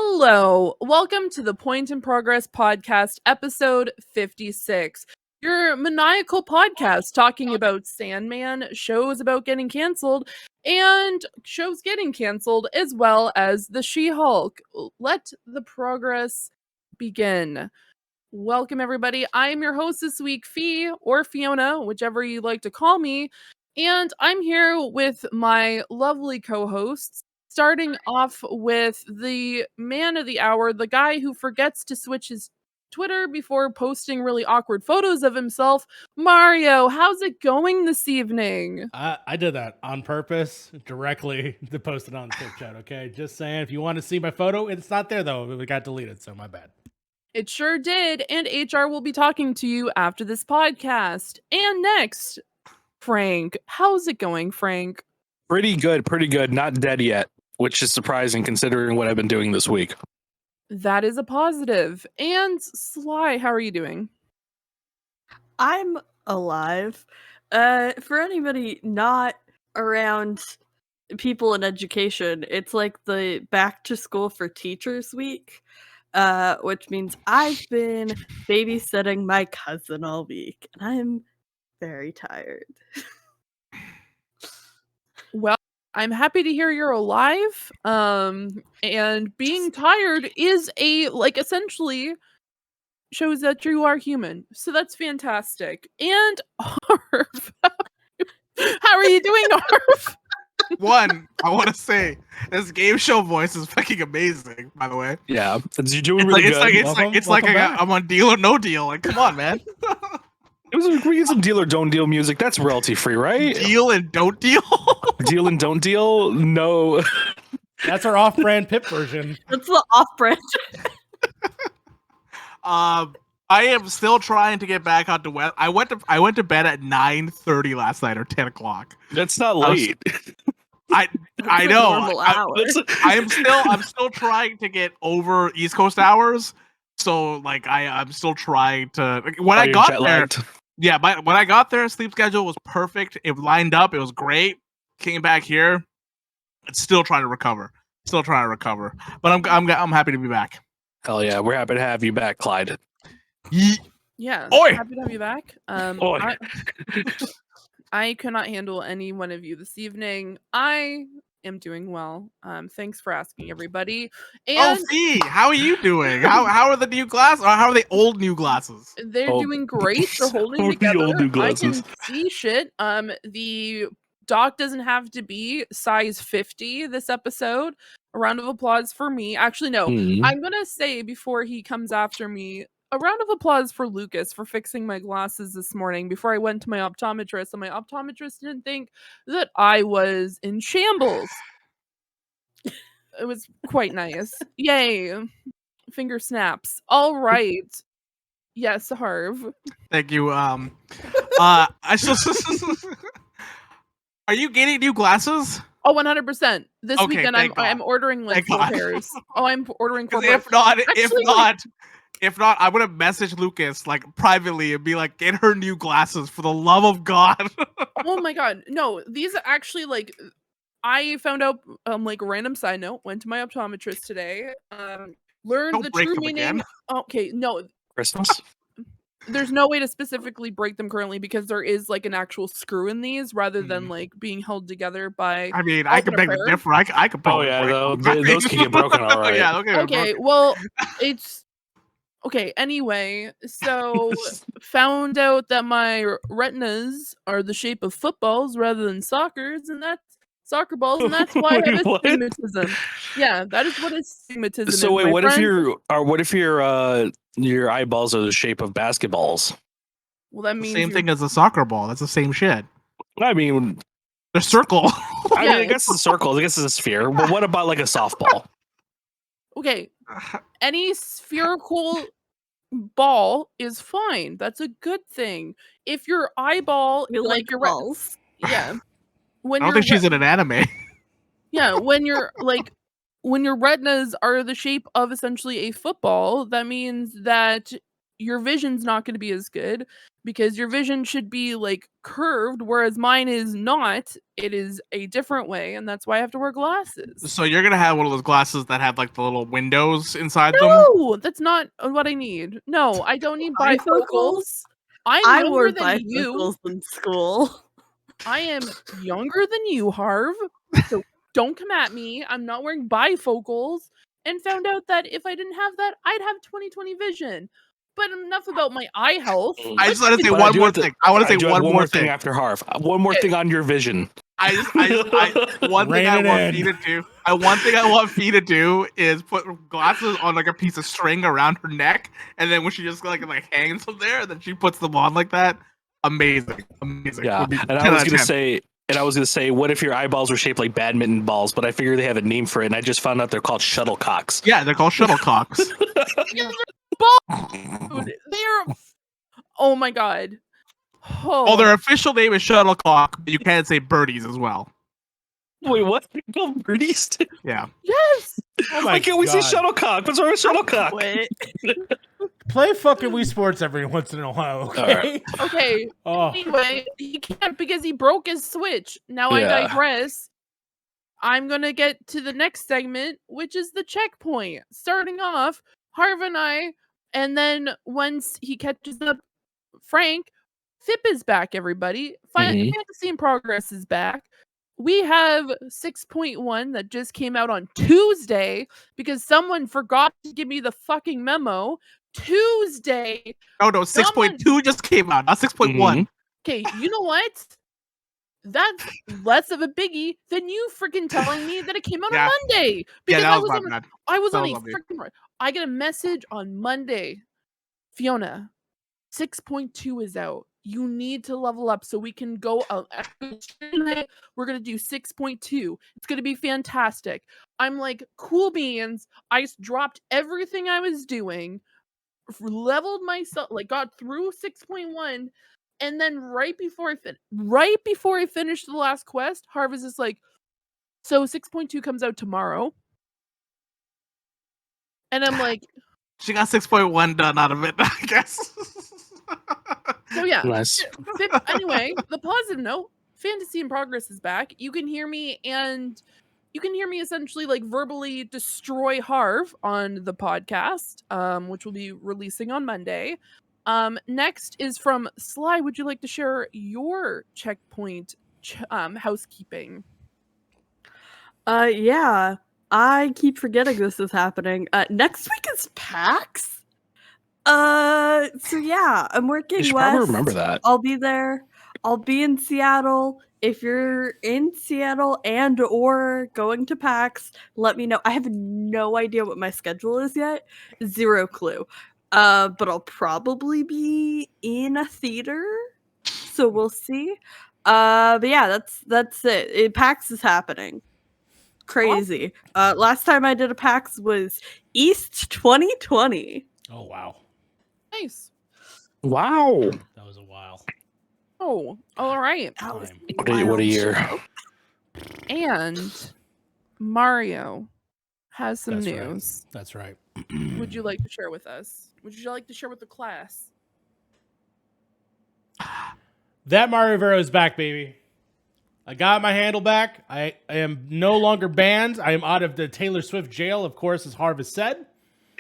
Hello, welcome to the Point in Progress podcast, episode 56. Your maniacal podcast talking about Sandman, shows about getting canceled, and shows getting canceled, as well as the She-Hulk. Let the progress begin. Welcome, everybody. I'm your host this week, Fee, or Fiona, whichever you like to call me, and I'm here with my lovely co-hosts. Starting off with the man of the hour, the guy who forgets to switch his Twitter before posting really awkward photos of himself, Mario. How's it going this evening? I did that on purpose, directly to post it on the chat, okay? Just saying, if you want to see my photo, it's not there, though. It got deleted, so my bad. It sure did, and HR will be talking to you after this podcast. And next, Frank. How's it going, Frank? Pretty good. Not dead yet, which is surprising considering what I've been doing this week. That is a positive. And Sly, how are you doing? I'm alive. For anybody not around people in education, it's like the back to school for teachers week, which means I've been babysitting my cousin all week, and I'm very tired. Well, I'm happy to hear you're alive. And being tired is essentially shows that you are human. So that's fantastic. And Harv, how are you doing, Harv? One, I want to say this game show voice is fucking amazing. By the way, yeah, you're doing really good. It's like I'm on Deal or No Deal. Like, come on, man. We get some Deal or Don't Deal music. That's royalty free, right? Deal and Don't Deal. Deal and Don't Deal. No, that's our off-brand PiP version. That's the off-brand. I am still trying to get back onto web. I went to bed at 9:30 last night or 10 o'clock. That's not late. I know. I'm still trying to get over East Coast hours. So like I'm still trying to. When I got there, yeah. When I got there, sleep schedule was perfect. It lined up. It was great. Came back here. It's still trying to recover. But I'm happy to be back. Hell yeah, we're happy to have you back, Clyde. Yeah, Oi! Happy to have you back. I could not handle any one of you this evening. I am doing well. Thanks for asking, everybody. And Fee, how are you doing? How are the new glasses? Or how are the old new glasses? They're doing great. They're holding together. The old new glasses. I can see shit. The doc doesn't have to be size 50 this episode. A round of applause for me. Actually, no. I'm gonna say before he comes after me, a round of applause for Lucas for fixing my glasses this morning before I went to my optometrist, and my optometrist didn't think that I was in shambles. It was quite nice. Yay. Finger snaps. All right. Yes, Harv. Thank you. Are you getting new glasses? Oh, 100%. This Okay, weekend I'm ordering like 4 pairs. Oh, I'm ordering 4 pairs. If not, I'm gonna message Lucas like privately and be like, get her new glasses for the love of God. Oh my God. No, these actually I found out a random side note, went to my optometrist today, learned Don't the break true them meaning. again. Okay, no. Christmas. There's no way to specifically break them currently because there is an actual screw in these rather than being held together by. I mean, I can make the difference. I can. Oh yeah, those can get broken. All right. Yeah. Okay. Well, it's. Okay, anyway, so found out that my retinas are the shape of footballs rather than soccer balls, and that's why I have astigmatism. Yeah, that is what astigmatism is. So wait, what friend. if your eyeballs are the shape of basketballs? Well, that means same thing as a soccer ball. That's the same shit. I mean, the circle. I guess it's a circle. I guess it's a sphere. But what about like a softball? Okay, any spherical ball is fine. That's a good thing. If your eyeball, You like your balls? Yeah. I don't think she's in an anime. Yeah, when you're when your retinas are the shape of essentially a football, that means that your vision's not going to be as good because your vision should be like curved, whereas mine is not. It is a different way, and that's why I have to wear glasses. So you're gonna have one of those glasses that have like the little windows inside them? No, that's not what I need. No, I don't need bifocals. I wore younger than you. bifocals in school. I am younger than you, Harv. So don't come at me. I'm not wearing bifocals. And found out that if I didn't have that, I'd have 20/20 vision. But enough about my eye health. I just want to say But I one do more have to- thing. I want to say one one more thing thing. after Harv. One more thing on your vision. One thing I Rein it want in. Fee to do. One thing I want Fee to do is put glasses on like a piece of string around her neck, and then when she just like hangs them there, and then she puts them on like that. Amazing. Yeah, Would be and 10 I was out of gonna 10. say, what if your eyeballs were shaped like badminton balls? But I figure they have a name for it, and I just found out they're called shuttlecocks. Yeah, they're called shuttlecocks. Dude, they're. Oh my god. Oh. Well, their official name is shuttlecock, but you can say birdies as well. Wait, what? They're called birdies? Yeah. Yes. Oh my Why can't we say God. shuttlecock? What's wrong with shuttlecock? Wait. Play fucking Wii Sports every once in a while, okay? Alright. Okay. Oh, Anyway, he can't because he broke his Switch. Now I Yeah. digress. I'm gonna get to the next segment, which is the checkpoint. Starting off, Harv and I, and then once he catches up, Frank, FIP is back, everybody. Mhm. Fantasy in Progress is back. We have 6.1 that just came out on Tuesday because someone forgot to give me the fucking memo. Tuesday. Oh no, 6.2 just came out, not 6.1. Okay, you know what? That's less of a biggie than you freaking telling me that it came out Yeah. on Monday. Yeah, Because that I was was my on, bad. I was That on was a on me. freaking. I get a message on Monday. Fiona, 6.2 is out. You need to level up so we can go out. Tonight, we're going to do 6.2. It's going to be fantastic. I'm like, cool beans. I dropped everything I was doing, leveled myself, like got through 6.1. And then right before I finished the last quest, Harv is just like, so 6.2 comes out tomorrow. And I'm like, She got 6.1 done out of it, I guess. so yeah. Nice. Anyway, the positive note, Fantasy in Progress is back. You can hear me essentially like verbally destroy Harv on the podcast, which will be releasing on Monday. Next is from Sly. Would you like to share your checkpoint housekeeping? Yeah. I keep forgetting this is happening. Next week is PAX. So yeah, I'm working You should west. probably remember that. I'll be there. I'll be in Seattle. If you're in Seattle and or going to PAX, let me know. I have no idea what my schedule is yet. Zero clue. But I'll probably be in a theater. So we'll see. But yeah, that's it. PAX is happening. Crazy. Last time I did a PAX was East 2020. oh wow. Nice. Wow. That was a while. Oh, all right. That was Time. What a year. show. And Mario has some That's right. news. That's right. Would you like to share with us? Would you like to share with the class? That Mario Rivera is back, baby. I got my handle back. I am no longer banned. I am out of the Taylor Swift jail, of course, as Harv has said.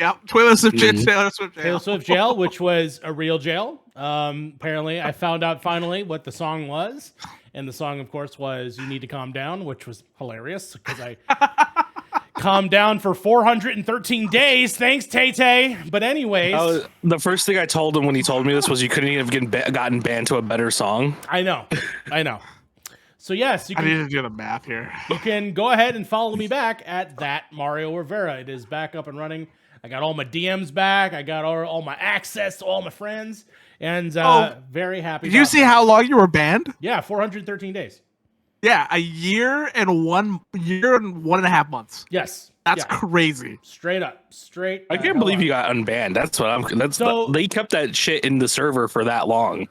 Yep, Taylor Swift jail. Taylor Swift jail, which was a real jail. Apparently, I found out finally what the song was. And the song, of course, was You Need to Calm Down, which was hilarious because I calmed down for 413 days. Thanks, Tay-Tay. But anyways. The first thing I told him when he told me this was you couldn't even have gotten banned to a better song. I know. So yes, you I need can, to do the math here. you can go ahead and follow me back at that Mario Rivera. It is back up and running. I got all my DMs back. I got all my access to all my friends. And very happy. Did you see how long you were banned? Yeah, 413 days. Yeah, a year and 1.5 months. Yes. That's Yeah. crazy. Straight up. I can't believe you got unbanned. That's what I'm. So- they kept that shit in the server for that long.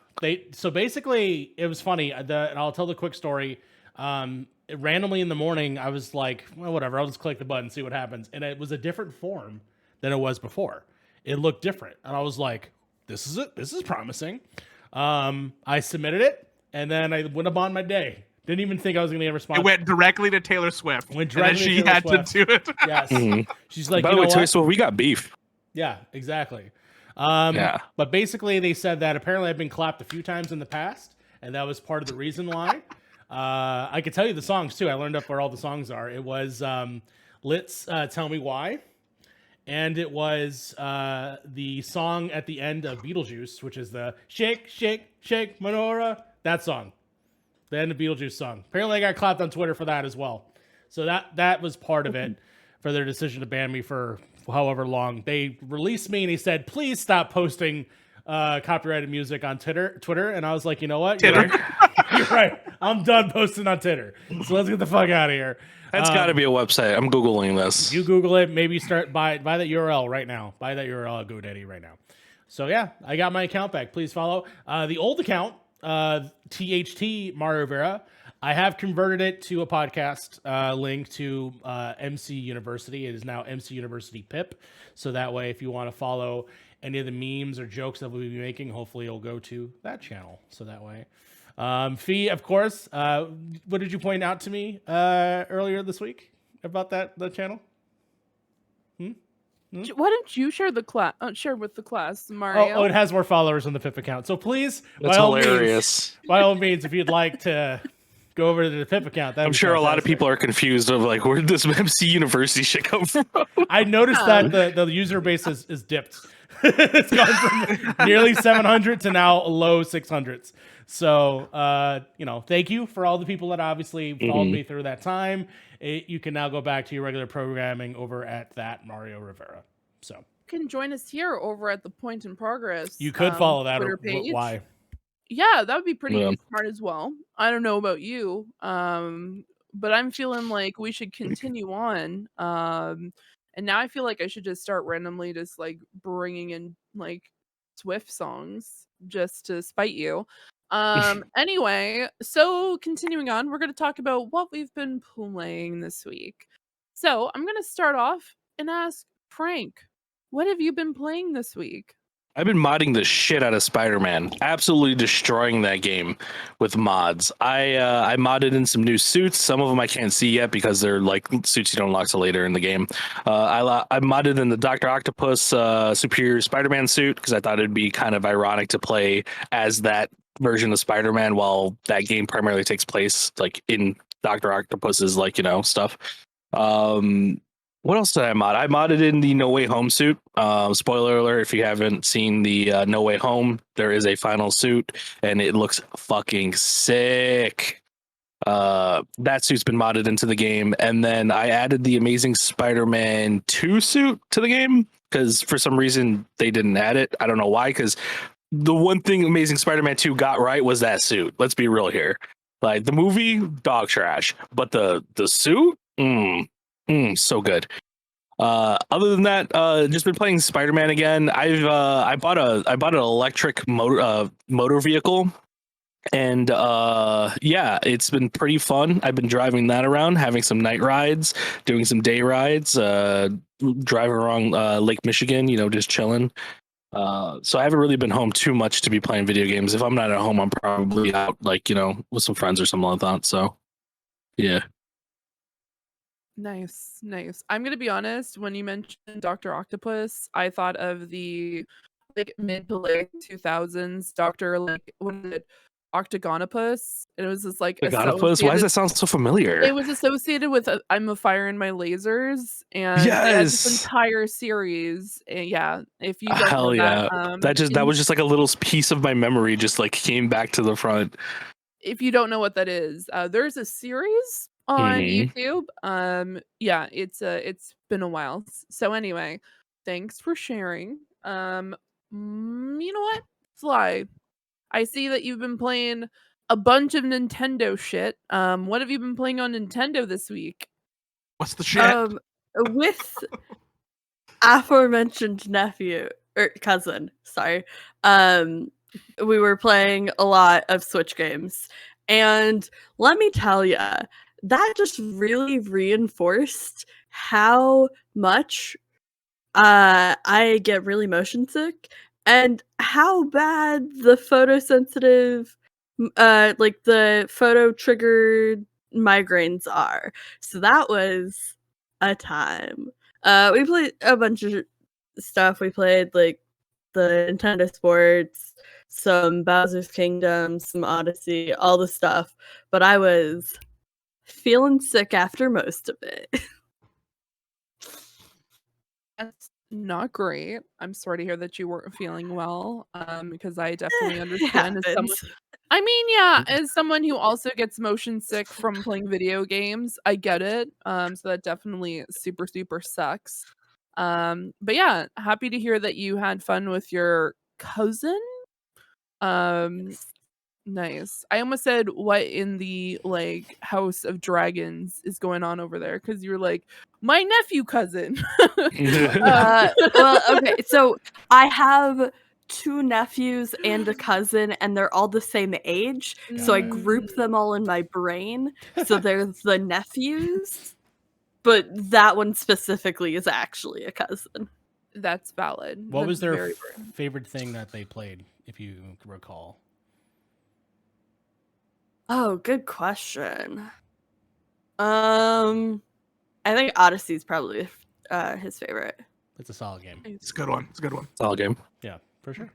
So basically, it was funny. And I'll tell the quick story. Randomly in the morning, I was like, well, whatever. I'll just click the button, see what happens. And it was a different form than it was before. It looked different. And I was like, this is it. This is promising. I submitted it, and then I went about my day. Didn't even think I was going to get a response. It went directly to Taylor Swift. Went directly and then she had to do it. Yes. She's like, by you the know way, Taylor what? Swift, we got beef. Yeah, exactly. Yeah. But basically, they said that apparently I've been clapped a few times in the past, and that was part of the reason why. I could tell you the songs too. I learned up where all the songs are. It was Let's Tell Me Why, and it was the song at the end of Beetlejuice, which is the Shake, Shake, Shake, Menorah. That song, the end of Beetlejuice song. Apparently, I got clapped on Twitter for that as well. So that was part of it for their decision to ban me for however long. They released me and he said, please stop posting copyrighted music on Twitter. And I was like, you know what? You're right. I'm done posting on Twitter. So let's get the fuck out of here. That's got to be a website. I'm Googling this. You Google it. Maybe start buy that URL right now. Buy that URL at GoDaddy right now. So yeah, I got my account back. Please follow. The old account, THT Mario Rivera, I have converted it to a podcast link to MC University. It is now MC University PiP. So that way, if you want to follow any of the memes or jokes that we'll be making, hopefully it'll go to that channel. So that way. Fee, of course, what did you point out to me earlier this week about that channel? Why don't you share the class? Share with the class, Mario. Oh, it has more followers on the PiP account. So please, That's hilarious. by all means, if you'd like to go over to the PiP account, I'm sure a lot of people are confused of like, where did this MC University shit come from? I noticed that the user base is dipped. It's gone from nearly 700 to now low 600s. So, thank you for all the people that obviously followed me through that time. You can now go back to your regular programming over at that Mario Rivera. So You can join us here over at the Point in Progress. You could follow that. Twitter Or page. why? Yeah, that would be pretty smart as well. I don't know about you, but I'm feeling like we should continue on. And now I feel like I should just start randomly just like bringing in like Swift songs just to spite you. Anyway, so continuing on, we're going to talk about what we've been playing this week. So I'm going to start off and ask Frank, what have you been playing this week? I've been modding the shit out of Spider-Man, absolutely destroying that game with mods. I modded in some new suits. Some of them I can't see yet because they're like suits you don't unlock till later in the game. I modded in the Dr. Octopus Superior Spider-Man suit because I thought it'd be kind of ironic to play as that version of Spider-Man while that game primarily takes place like in Dr. Octopus's stuff. What else did I mod? I modded in the No Way Home suit. Spoiler alert, if you haven't seen the No Way Home, there is a final suit, and it looks fucking sick. That suit's been modded into the game, and then I added the Amazing Spider-Man 2 suit to the game, because for some reason they didn't add it. I don't know why, because the one thing Amazing Spider-Man 2 got right was that suit. Let's be real here. Like, the movie, dog trash, but the suit, so good. Other than that, just been playing Spider-Man again. I bought an electric motor vehicle, and it's been pretty fun. I've been driving that around, having some night rides, doing some day rides, driving around Lake Michigan, just chilling. So I haven't really been home too much to be playing video games. If I'm not at home, I'm probably out, with some friends or something like that. So, yeah. Nice. I'm gonna be honest, when you mentioned Dr. Octopus, I thought of the mid to late 2000s Dr. what is it? Octagonopus. It was this Octagonopus? Why does that sound so familiar? It was associated with I'm a Fire in My Lasers, and this entire series. And if you don't know that was just like a little piece of my memory just came back to the front. If you don't know what that is, there's a series on YouTube. It's been a while. So anyway, thanks for sharing. You know what? Sly, I see that you've been playing a bunch of Nintendo shit. What have you been playing on Nintendo this week? What's the shit? With aforementioned nephew or cousin, sorry. We were playing a lot of Switch games, and let me tell you, that just really reinforced how much I get really motion sick and how bad the photosensitive, like the photo triggered migraines are. So that was a time. We played a bunch of stuff. We played like the Nintendo Sports, some Bowser's Kingdom, some Odyssey, all the stuff. But I was feeling sick after most of it. That's not great. I'm sorry to hear that you weren't feeling well, because I definitely understand as someone. I mean, yeah, as someone who also gets motion sick from playing video games, I get it. So that definitely super, super sucks. But yeah, happy to hear that you had fun with your cousin. Nice. I almost said what in the like House of Dragons is going on over there because you're like my nephew cousin. Well, okay, so I have 2 nephews and a cousin, and they're all the same age, so I group them all in my brain. So there's the nephews, but that one specifically is actually a cousin. That's valid. What was That's their very favorite thing that they played, if you recall? Oh, good question. I think Odyssey's probably his favorite. It's a solid game. It's a good one. It's a good one. Solid game. Yeah, for sure.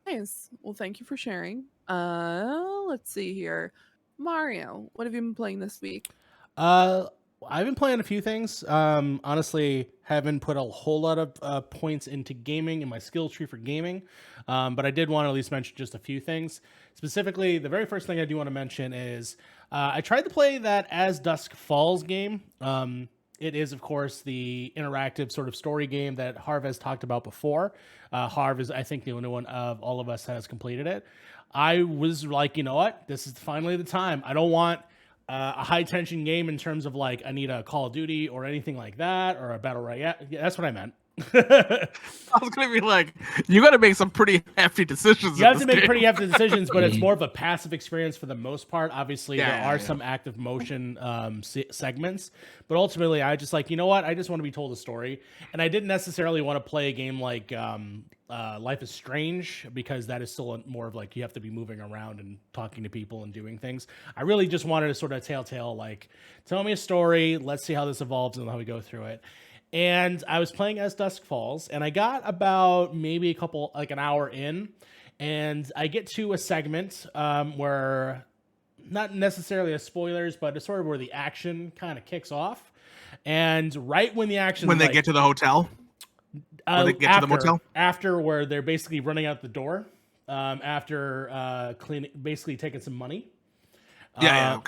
nice. Well, thank you for sharing. Let's see here. Mario, what have you been playing this week? I've been playing a few things. Honestly, haven't put a whole lot of points into gaming in my skill tree for gaming, but I did want to at least mention just a few things. Specifically, the very first thing I do want to mention is I tried to play that As Dusk Falls game. It is, of course, the interactive sort of story game that Harv has talked about before. Harv is, I think, the only one of all of us that has completed it. I was like, you know what? This is finally the time. I don't want a high tension game in terms of like I need a Call of Duty or anything like that or a battle royale. Yeah, that's what I meant. I was gonna be like, you got to make some pretty hefty decisions. You have to make pretty hefty decisions, but it's more of a passive experience for the most part. Obviously, there are some active motion segments, but ultimately, I just like, you know what? I just want to be told a story, and I didn't necessarily want to play a game like Life is Strange because that is still more of like you have to be moving around and talking to people and doing things. I really just wanted to sort of telltale, like, tell me a story. Let's see how this evolves and how we go through it. And I was playing As Dusk Falls, and I got about maybe an hour in, and I get to a segment where, not necessarily a spoilers, but it's sort of where the action kind of kicks off. And right when the action, when they get to the hotel, when they get to the motel, after where they're basically running out the door, after basically taking some money. Yeah.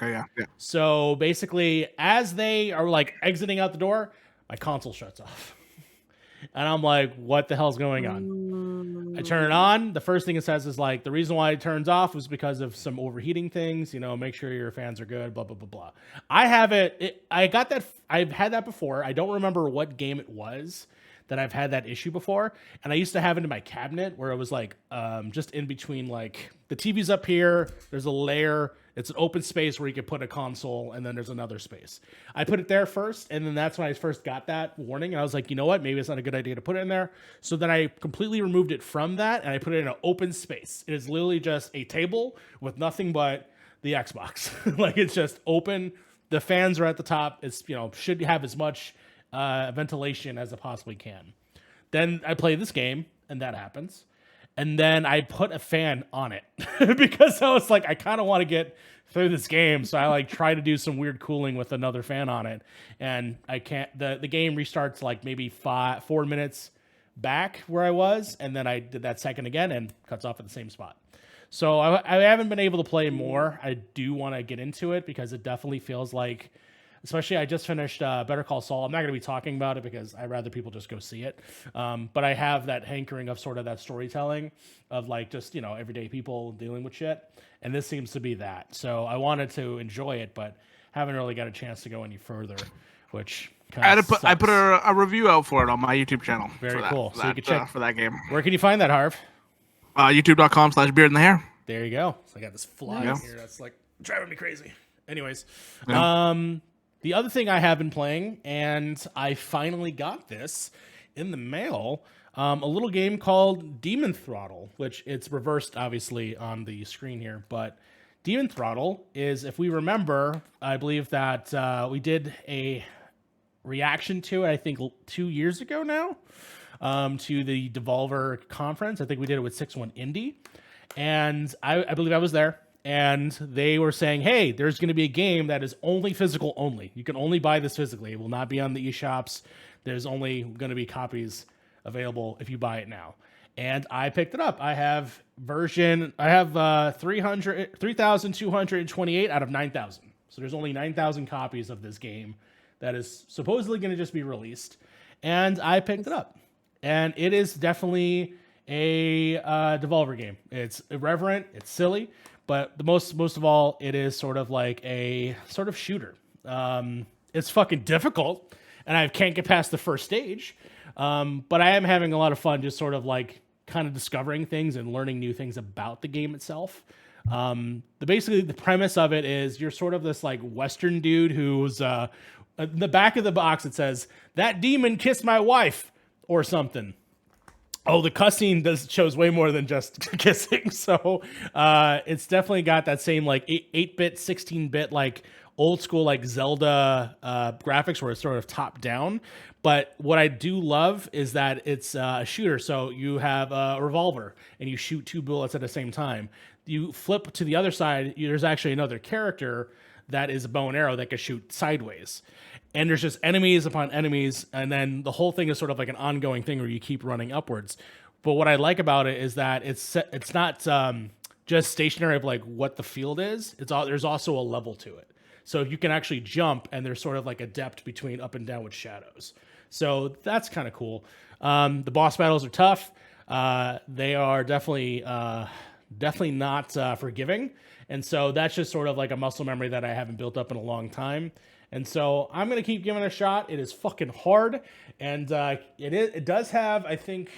So basically, as they are like exiting out the door, my console shuts off. And I'm like, what the hell's going on? I turn it on. The first thing it says is like, the reason why it turns off was because of some overheating things, make sure your fans are good, blah, blah, blah, blah. I've had that before. I don't remember what game it was that I've had that issue before. And I used to have it in my cabinet where it was like, just in between, like the TV's up here, there's a layer, it's an open space where you could put a console, and then there's another space. I put it there first, and then that's when I first got that warning, and I was like, you know what? Maybe it's not a good idea to put it in there. So then I completely removed it from that, and I put it in an open space. It is literally just a table with nothing but the Xbox. Like, it's just open. The fans are at the top. It's, should have as much ventilation as it possibly can. Then I play this game, and that happens. And then I put a fan on it because I was like, I kind of want to get through this game. So I like try to do some weird cooling with another fan on it. And I can't, the game restarts like maybe 4 minutes back where I was. And then I did that second again and cuts off at the same spot. So I haven't been able to play more. I do want to get into it because it definitely feels like, especially I just finished Better Call Saul. I'm not going to be talking about it because I'd rather people just go see it. But I have that hankering of sort of that storytelling of like just, everyday people dealing with shit. And this seems to be that. So I wanted to enjoy it, but haven't really got a chance to go any further, which kind of I put a review out for it on my YouTube channel. Very cool. So you can check for that game. Where can you find that, Harv? YouTube.com/beardinthehair. There you go. So I got this fly in here that's like driving me crazy. Anyways, the other thing I have been playing, and I finally got this in the mail, a little game called Demon Throttle, which it's reversed obviously on the screen here, but Demon Throttle is, if we remember, I believe that we did a reaction to it, I think 2 years ago now, to the Devolver conference. I think we did it with 6-1 Indie, and I believe I was there. And they were saying, hey, there's going to be a game that is only physical only. You can only buy this physically. It will not be on the eShops. There's only going to be copies available if you buy it now. And I picked it up. I have 3,228 out of 9,000. So there's only 9,000 copies of this game that is supposedly going to just be released. And I picked it up. And it is definitely a Devolver game. It's irreverent. It's silly. But the most of all, it is sort of like a sort of shooter. It's fucking difficult, and I can't get past the first stage. But I am having a lot of fun just sort of like kind of discovering things and learning new things about the game itself. Basically, the premise of it is you're sort of this like Western dude who's in the back of the box, it says, "That demon kissed my wife," or something. Oh, the cussing shows way more than just kissing. So it's definitely got that same like 8-bit, 16-bit, like old school like Zelda graphics where it's sort of top down. But what I do love is that it's a shooter. So you have a revolver and you shoot 2 bullets at the same time. You flip to the other side, there's actually another character that is a bow and arrow that can shoot sideways. And there's just enemies upon enemies, and then the whole thing is sort of like an ongoing thing where you keep running upwards. But what I like about it is that it's not just stationary of like what the field is. There's also a level to it. So you can actually jump, and there's sort of like a depth between up and down with shadows. So that's kind of cool. The boss battles are tough. They are definitely not forgiving. And so that's just sort of like a muscle memory that I haven't built up in a long time. And so I'm going to keep giving it a shot. It is fucking hard. And it does have, I think...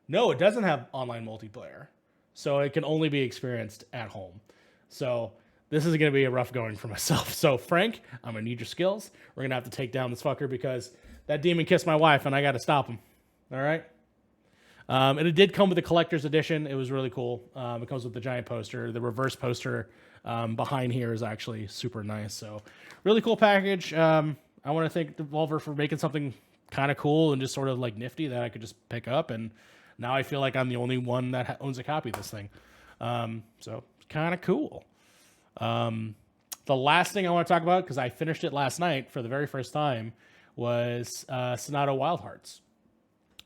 No, it doesn't have online multiplayer. So it can only be experienced at home. So this is going to be a rough going for myself. So Frank, I'm going to need your skills. We're going to have to take down this fucker because that demon kissed my wife and I got to stop him. All right? And it did come with a collector's edition. It was really cool. It comes with the giant poster. The reverse poster behind here is actually super nice. So really cool package. I want to thank Devolver for making something kind of cool and just sort of like nifty that I could just pick up. And now I feel like I'm the only one that owns a copy of this thing. So it's kind of cool. The last thing I want to talk about, because I finished it last night for the very first time, was Sonata Wild Hearts.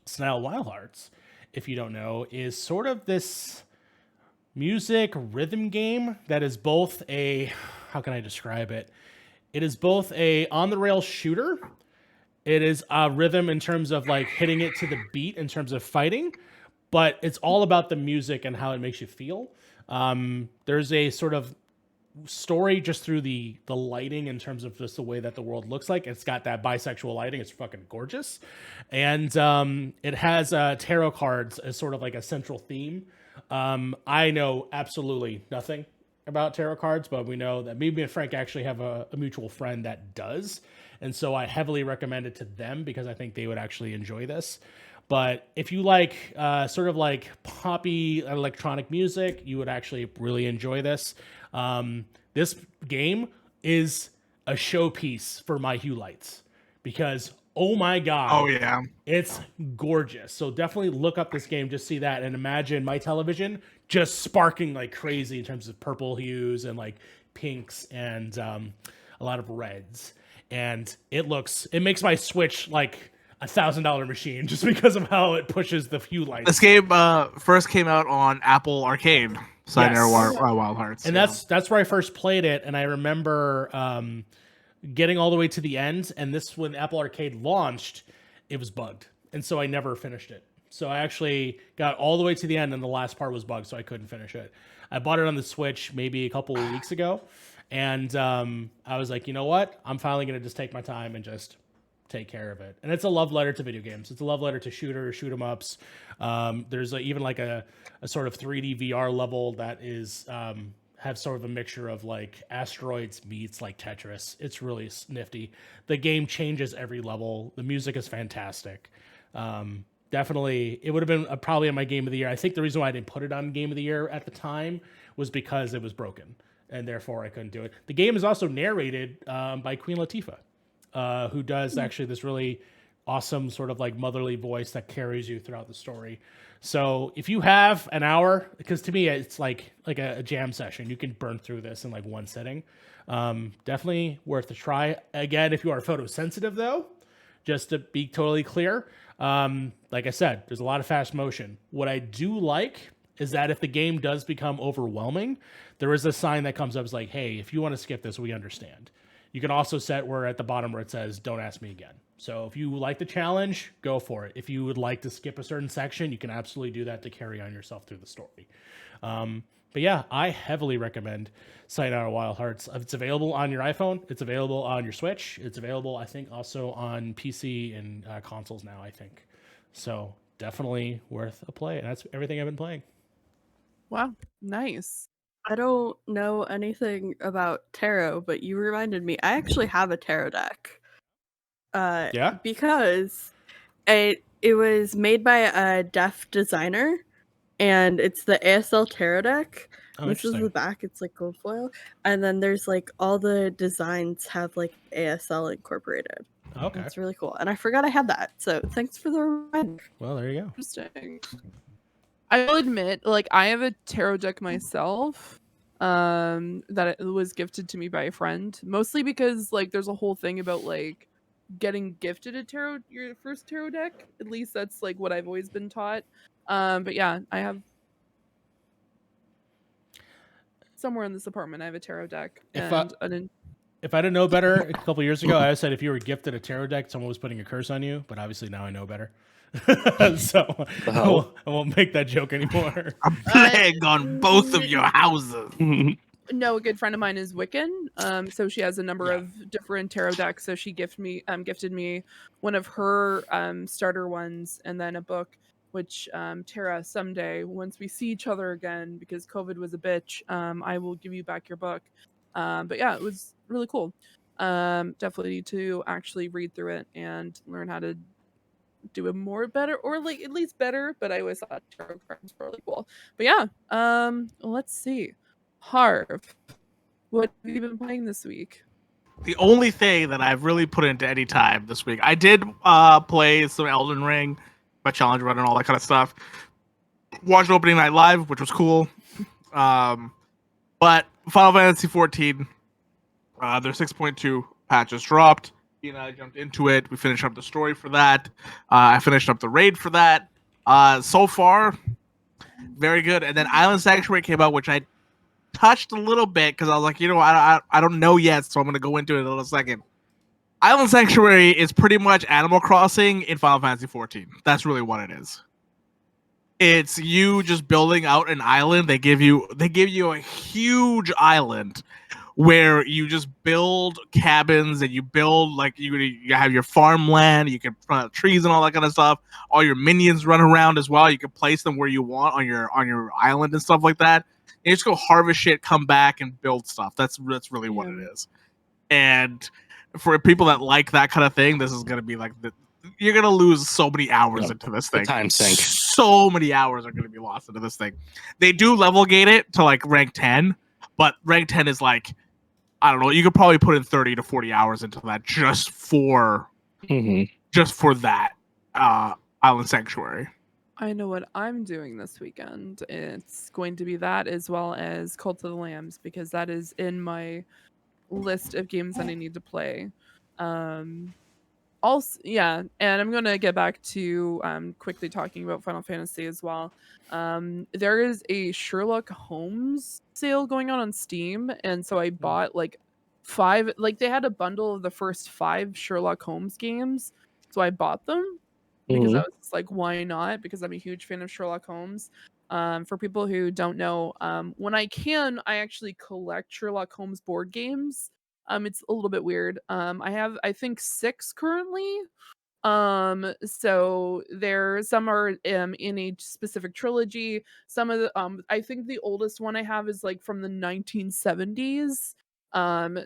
Sonata Wild Hearts, if you don't know, is sort of this music rhythm game that is both a, how can I describe it? It is both a on-the-rails shooter. It is a rhythm in terms of like hitting it to the beat in terms of fighting, but it's all about the music and how it makes you feel. There's a sort of story just through the lighting in terms of just the way that the world looks like. It's got that bisexual lighting. It's fucking gorgeous. And it has tarot cards as sort of like a central theme. I know absolutely nothing about tarot cards, but we know that me and Frank actually have a mutual friend that does. And so I heavily recommend it to them because I think they would actually enjoy this. But if you like sort of like poppy electronic music, you would actually really enjoy this. This game is a showpiece for my hue lights because, oh my God. Oh, yeah. It's gorgeous. So definitely look up this game, just see that, and imagine my television just sparking like crazy in terms of purple hues and like pinks and a lot of reds. And it makes my Switch like $1,000 machine just because of how it pushes the hue lights. This game first came out on Apple Arcade, Sonata Wild Hearts. And that's where I first played it. And I remember getting all the way to the end. And when Apple Arcade launched, it was bugged. And so I never finished it. So I actually got all the way to the end and the last part was bugged, so I couldn't finish it. I bought it on the Switch maybe a couple of weeks ago. And I was like, you know what? I'm finally going to just take my time and just take care of it. And it's a love letter to video games. It's a love letter to shoot 'em ups. There's even like a sort of 3D VR level that is have sort of a mixture of like asteroids meets like Tetris. It's really nifty. The game changes every level. The music is fantastic. definitely, it would have been probably in my game of the year. I think the reason why I didn't put it on game of the year at the time was because it was broken, and therefore I couldn't do it. The game is also narrated by Queen Latifah, who does actually this really awesome sort of like motherly voice that carries you throughout the story. So if you have an hour, because to me it's like a jam session, you can burn through this in like one sitting. Definitely worth a try. Again, if you are photosensitive though, just to be totally clear, like I said, there's a lot of fast motion. What I do like is that if the game does become overwhelming, there is a sign that comes up as like, hey, if you want to skip this, we understand. You can also set where at the bottom where it says, don't ask me again. So if you like the challenge, go for it. If you would like to skip a certain section, you can absolutely do that to carry on yourself through the story. But yeah, I heavily recommend Sayonara Wild Hearts. It's available on your iPhone. It's available on your Switch. It's available, I think, also on PC and consoles now, I think. So definitely worth a play. And that's everything I've been playing. Wow, nice. I don't know anything about tarot, but you reminded me. I actually have a tarot deck. Yeah? Because it was made by a deaf designer, and it's the ASL tarot deck. Oh, This is the back. It's like gold foil, and then there's like all the designs have like ASL incorporated. Okay. It's really cool, and I forgot I had that. So thanks for the reminder. Well, there you go. Interesting. I will admit, like, I have a tarot deck myself that it was gifted to me by a friend, mostly because like there's a whole thing about like getting gifted your first tarot deck. At least that's like what I've always been taught. But yeah, I have somewhere in this apartment I have a tarot deck. If I didn't know better a couple years ago, I said if you were gifted a tarot deck, someone was putting a curse on you. But obviously now I know better. So I won't make that joke anymore. A plague on both of your houses. No, a good friend of mine is Wiccan. So she has a number of different tarot decks. So she gifted me one of her starter ones, and then a book, which Tara, someday, once we see each other again, because COVID was a bitch, I will give you back your book. But yeah, it was really cool. Definitely need to actually read through it and learn how to do it more better, or like at least better. But I always thought tarot cards were really cool. But yeah, let's see. Harv, what have you been playing this week? The only thing that I've really put into any time this week, I did play some Elden Ring, my challenge run and all that kind of stuff. Watched opening night live, which was cool. But Final Fantasy XIV, their 6.2 patches dropped. You know, I jumped into it. We finished up the story for that. I finished up the raid for that. So far, very good. And then Island Sanctuary came out, which I touched a little bit because I was like, you know, I don't know yet, so I'm going to go into it in a little second. Island Sanctuary is pretty much Animal Crossing in Final Fantasy XIV. That's really what it is. It's you just building out an island. They give you a huge island where you just build cabins and you build like you have your farmland. You can plant trees and all that kind of stuff. All your minions run around as well. You can place them where you want on your island and stuff like that. And you just go harvest shit, come back and build stuff. That's really what it is. And for people that like that kind of thing, this is gonna be like you're gonna lose so many hours into this thing. Time sink. So many hours are gonna be lost into this thing. They do level gate it to like rank 10, but rank 10 is like, I don't know, you could probably put in 30 to 40 hours into that just for that Island Sanctuary. I know what I'm doing this weekend. It's going to be that as well as Cult of the Lambs, because that is in my list of games that I need to play. Also, yeah, and I'm going to get back to quickly talking about Final Fantasy as well. There is a Sherlock Holmes sale going on Steam, and so I bought like 5, like they had a bundle of the first 5 Sherlock Holmes games, so I bought them because I was just like, why not? Because I'm a huge fan of Sherlock Holmes. For people who don't know, when I actually collect Sherlock Holmes board games. It's a little bit weird. I have, I think, 6 currently. So some are in a specific trilogy. Some of the I think the oldest one I have is like from the 1970s.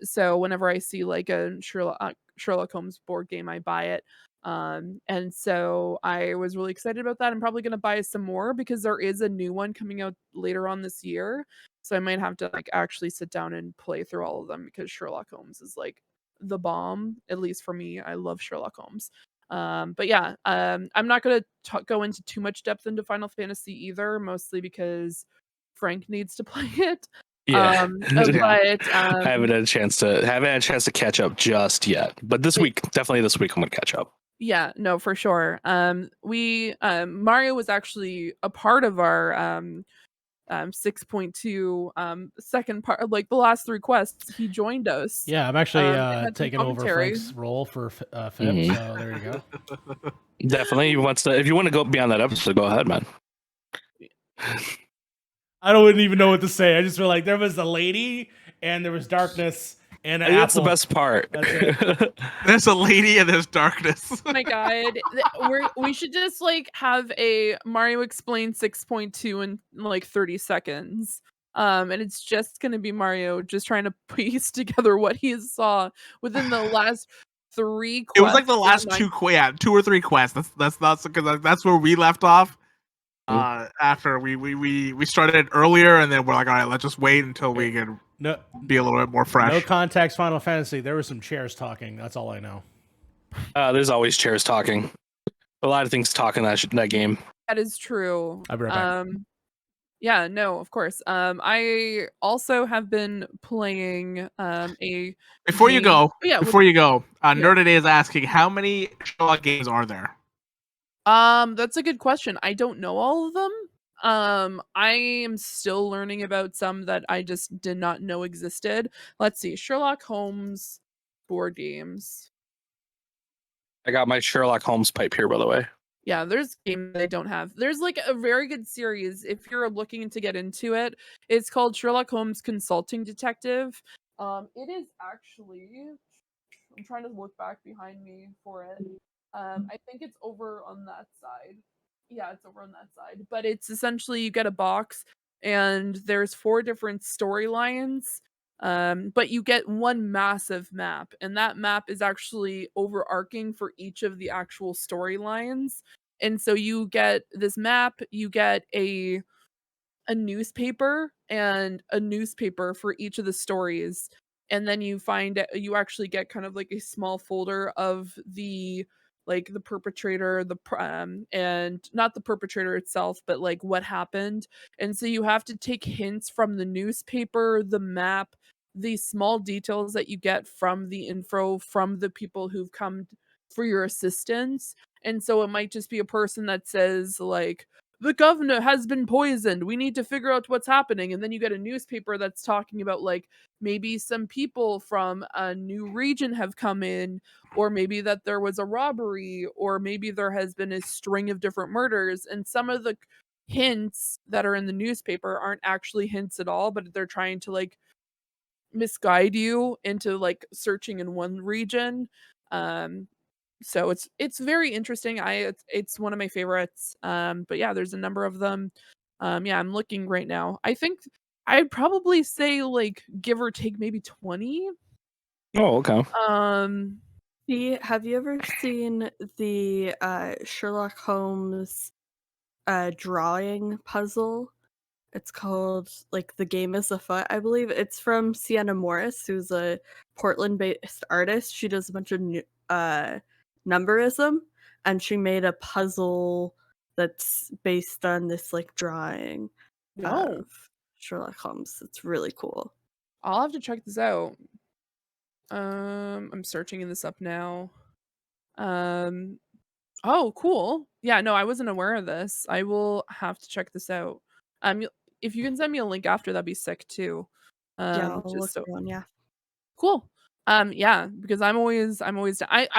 So whenever I see like a Sherlock Holmes board game, I buy it. And so I was really excited about that. I'm probably gonna buy some more because there is a new one coming out later on this year. So I might have to like actually sit down and play through all of them because Sherlock Holmes is like the bomb, at least for me. I love Sherlock Holmes. But yeah, I'm not gonna go into too much depth into Final Fantasy either, mostly because Frank needs to play it. Yeah. But I haven't had a chance to catch up just yet. But this week, definitely this week, I'm gonna catch up. Yeah, no, for sure. Mario was actually a part of our 6.2 second part, like the last 3 quests. He joined us. Yeah, I'm actually had some taking over commentary. Frank's role for FIP, Mhm. so there you go. Definitely, if you want to go beyond that episode, go ahead, man. I don't even know what to say. I just feel like there was a lady and there was darkness and an That's the apple. best part. That's it. There's a lady and there's darkness. Oh my god, we should just like have a Mario Explain 6.2 in like 30 seconds. And it's just gonna be Mario just trying to piece together what he saw within the last 3 quests. It was like the last 2 or 3 quests. That's because that's where we left off. After we started earlier, and then we're like, all right, let's just wait until we can be a little bit more fresh. No context, Final Fantasy. There were some chairs talking. That's all I know. There's always chairs talking. A lot of things talk in that game. That is true. I'll be right back. Yeah, no, of course. I also have been playing a Before you go, Yeah. Nerded is asking, how many Sherlock games are there? That's a good question. I don't know all of them. I am still learning about some that I just did not know existed. Let's see. Sherlock Holmes board games. I got my Sherlock Holmes pipe here, by the way. Yeah, there's games I don't have. There's like a very good series if you're looking to get into it. It's called Sherlock Holmes Consulting Detective. It is actually, I'm trying to look back behind me for it. I think it's over on that side. Yeah, it's over on that side. But it's essentially you get a box and there's 4 different storylines. But you get one massive map, and that map is actually overarching for each of the actual storylines. And so you get this map, you get a newspaper and a newspaper for each of the stories. And then you you actually get kind of like a small folder of the like the perpetrator, and not the perpetrator itself, but like what happened. And so you have to take hints from the newspaper, the map, the small details that you get from the info from the people who've come for your assistance. And so it might just be a person that says like, the governor has been poisoned. We need to figure out what's happening. And then you get a newspaper that's talking about like maybe some people from a new region have come in, or maybe that there was a robbery, or maybe there has been a string of different murders. And some of the hints that are in the newspaper aren't actually hints at all, but they're trying to like misguide you into like searching in one region. So it's very interesting. It's one of my favorites. But yeah, there's a number of them. Yeah, I'm looking right now. I think I'd probably say like give or take maybe 20. Oh, okay. Have you ever seen the Sherlock Holmes drawing puzzle? It's called like The Game is Afoot, I believe. It's from Sienna Morris, who's a Portland-based artist. She does a bunch of numberism, and she made a puzzle that's based on this like drawing of Sherlock Holmes. It's really cool. I'll have to check this out. I'm searching this up now. Oh, cool. Yeah, no, I wasn't aware of this. I will have to check this out. If you can send me a link after, that'd be sick too. Yeah, I'll Just look so for one, yeah. cool. Yeah, because I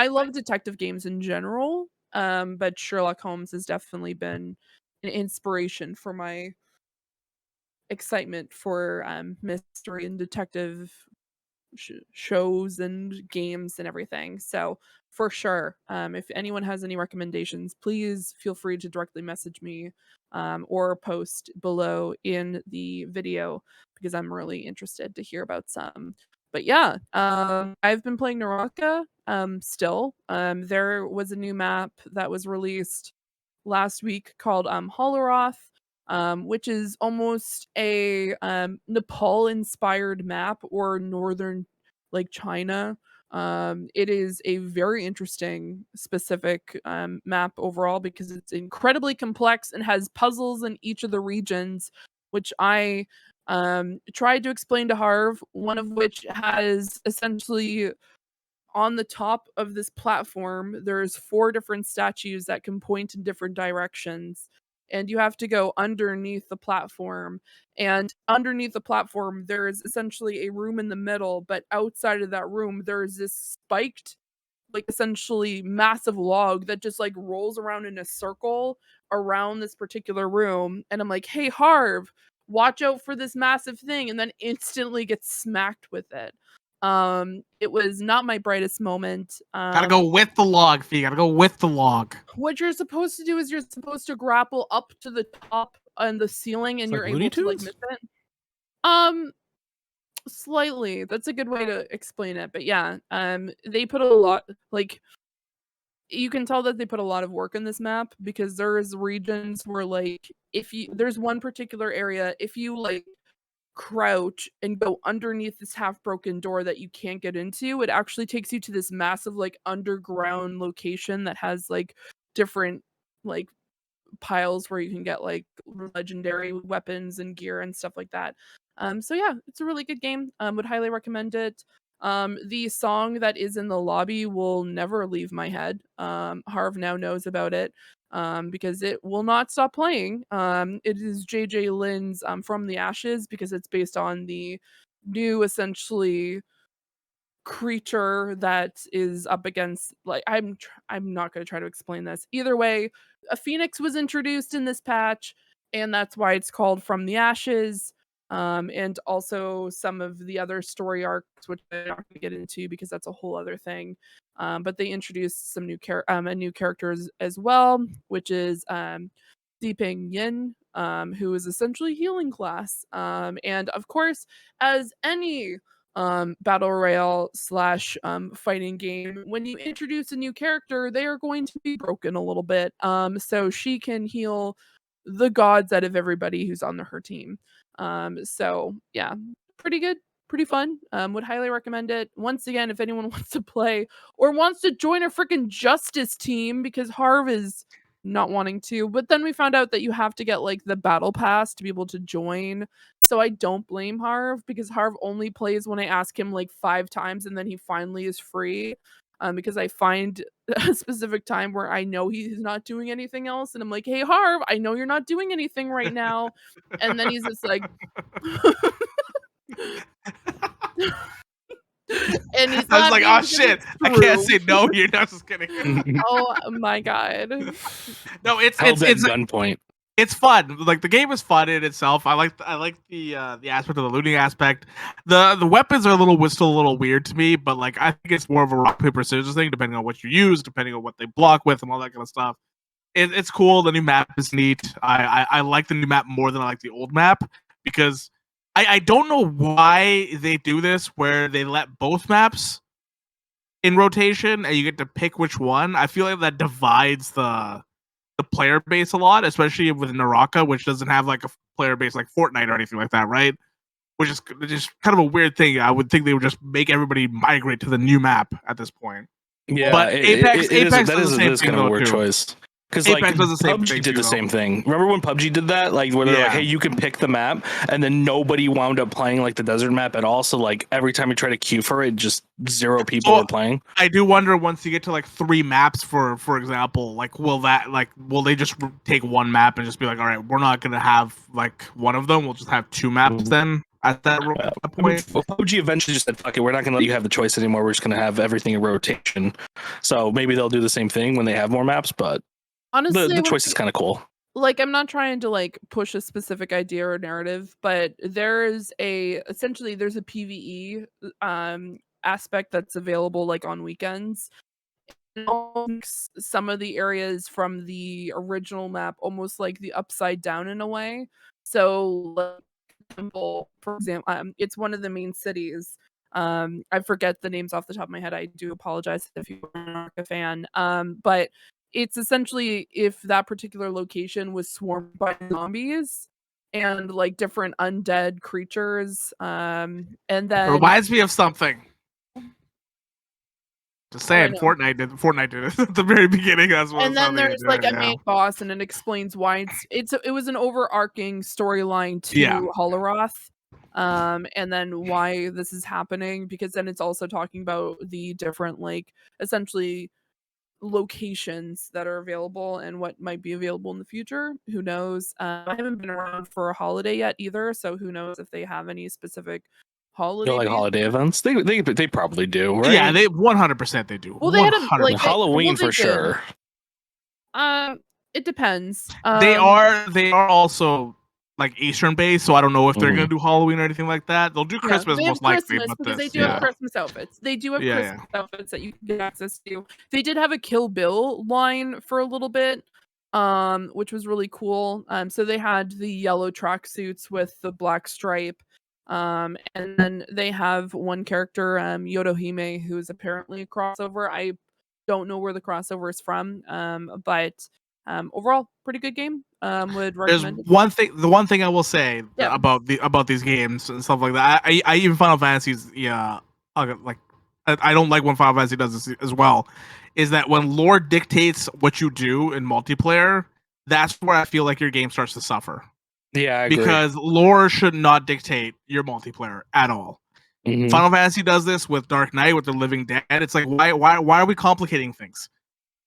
love detective games in general. But Sherlock Holmes has definitely been an inspiration for my excitement for mystery and detective shows and games and everything. So for sure, if anyone has any recommendations, please feel free to directly message me or post below in the video because I'm really interested to hear about some. But yeah, I've been playing Naraka still. There was a new map that was released last week called Holoroth, which is almost a Nepal inspired map, or northern like China. It is a very interesting specific map overall because it's incredibly complex and has puzzles in each of the regions, which I tried to explain to Harv, one of which has essentially on the top of this platform, there's 4 different statues that can point in different directions. And you have to go underneath the platform. And underneath the platform, there is essentially a room in the middle. But outside of that room, there is this spiked, like essentially massive log that just like rolls around in a circle around this particular room. And I'm like, hey, Harv, watch out for this massive thing. And then instantly gets smacked with it. It was not my brightest moment. Gotta go with the log, Fee. Gotta go with the log. What you're supposed to do is you're supposed to grapple up to the top on the ceiling, and It's you're like able Looney to like Tunes? miss it. Slightly. That's a good way to explain it. But yeah, they put a lot, like, you can tell that they put a lot of work in this map because there's regions where like there's one particular area, if you like crouch and go underneath this half broken door that you can't get into, it actually takes you to this massive like underground location that has like different like piles where you can get like legendary weapons and gear and stuff like that. So yeah, it's a really good game. Would highly recommend it. The song that is in the lobby will never leave my head. Harv now knows about it. Because it will not stop playing. It is JJ Lynn's From the Ashes, because it's based on the new essentially creature that is up against, like, I'm not going to try to explain this. Either way, a phoenix was introduced in this patch, and that's why it's called From the Ashes. And also some of the other story arcs, which I'm not going to get into because that's a whole other thing. But they introduced some a new characters as well, which is Deeping Yin, who is essentially healing class. And of course, as any battle royale slash fighting game, when you introduce a new character, they are going to be broken a little bit. So she can heal the gods out of everybody who's on her team. So yeah, pretty good, pretty fun. Would highly recommend it. Once again, if anyone wants to play or wants to join a freaking justice team, because Harv is not wanting to, but then we found out that you have to get like the battle pass to be able to join. So I don't blame Harv, because Harv only plays when I ask him like 5 times and then he finally is free. Because I find a specific time where I know he's not doing anything else, and I'm like, hey Harv, I know you're not doing anything right now. And then he's just like and he's I was not like, being oh because shit, it's I can't true. say no. You're not just kidding. Oh my god. No, it's gunpoint. It's fun. Like, the game is fun in itself. I like the aspect of the looting aspect. The weapons are still a little weird to me, but like, I think it's more of a rock paper scissors thing, depending on what you use, depending on what they block with, and all that kind of stuff. It's cool. The new map is neat. I like the new map more than I like the old map, because I don't know why they do this, where they let both maps in rotation and you get to pick which one. I feel like that divides the player base a lot, especially with Naraka, which doesn't have like a player base like Fortnite or anything like that, right? Which is just kind of a weird thing. I would think they would just make everybody migrate to the new map at this point. Yeah, but Apex does the same thing kind of a though, weird too. choice. Because like Apex does the same PUBG thing did too, the though. same thing. Remember when PUBG did that? Like, where they're like, Yeah. hey, you can pick the map, and then nobody wound up playing like the desert map at all. So like every time you try to queue for it, just 0 people were playing. I do wonder, once you get to like 3 maps, for example, like will they just take one map and just be like, all right, we're not gonna have like one of them, we'll just have 2 maps then at that point. PUBG eventually just said, fuck it, we're not gonna let you have the choice anymore. We're just gonna have everything in rotation. So maybe they'll do the same thing when they have more maps, but Honestly, the choice is kind of cool. Like, I'm not trying to like push a specific idea or narrative, but there's a PvE aspect that's available like on weekends. Some of the areas from the original map almost like the upside down in a way. So like, for example, it's one of the main cities. I forget the names off the top of my head. I do apologize if you are a fan. But it's essentially if that particular location was swarmed by zombies and like different undead creatures. And It then reminds me of something. Just saying, know. Fortnite did it at the very beginning. That's what. And then there's like a main boss, and it explains why it was an overarching storyline to Holoroth. And then why this is happening, because then it's also talking about the different like essentially locations that are available and what might be available in the future. Who knows? I haven't been around for a holiday yet either, so who knows if they have any specific holiday. Like holiday events, they probably do, right? Yeah, they 100% they do. Well, they had like Halloween for sure. It depends. They are also like Eastern based, so I don't know if they're gonna do Halloween or anything like that. They'll do Christmas most likely, but because they do have Christmas outfits. They do have Christmas outfits that you can get access to. They did have a Kill Bill line for a little bit, which was really cool. So they had the yellow tracksuits with the black stripe. And then they have one character, Yodohime, who is apparently a crossover. I don't know where the crossover is from, but overall, pretty good game. Would recommend. There's the one thing I will say about these games and stuff like that. I even Final Fantasy's like I don't like when Final Fantasy does this as well. Is that when lore dictates what you do in multiplayer, that's where I feel like your game starts to suffer. Yeah, I agree. Because lore should not dictate your multiplayer at all. Mm-hmm. Final Fantasy does this with Dark Knight, with the Living Dead. It's like why are we complicating things?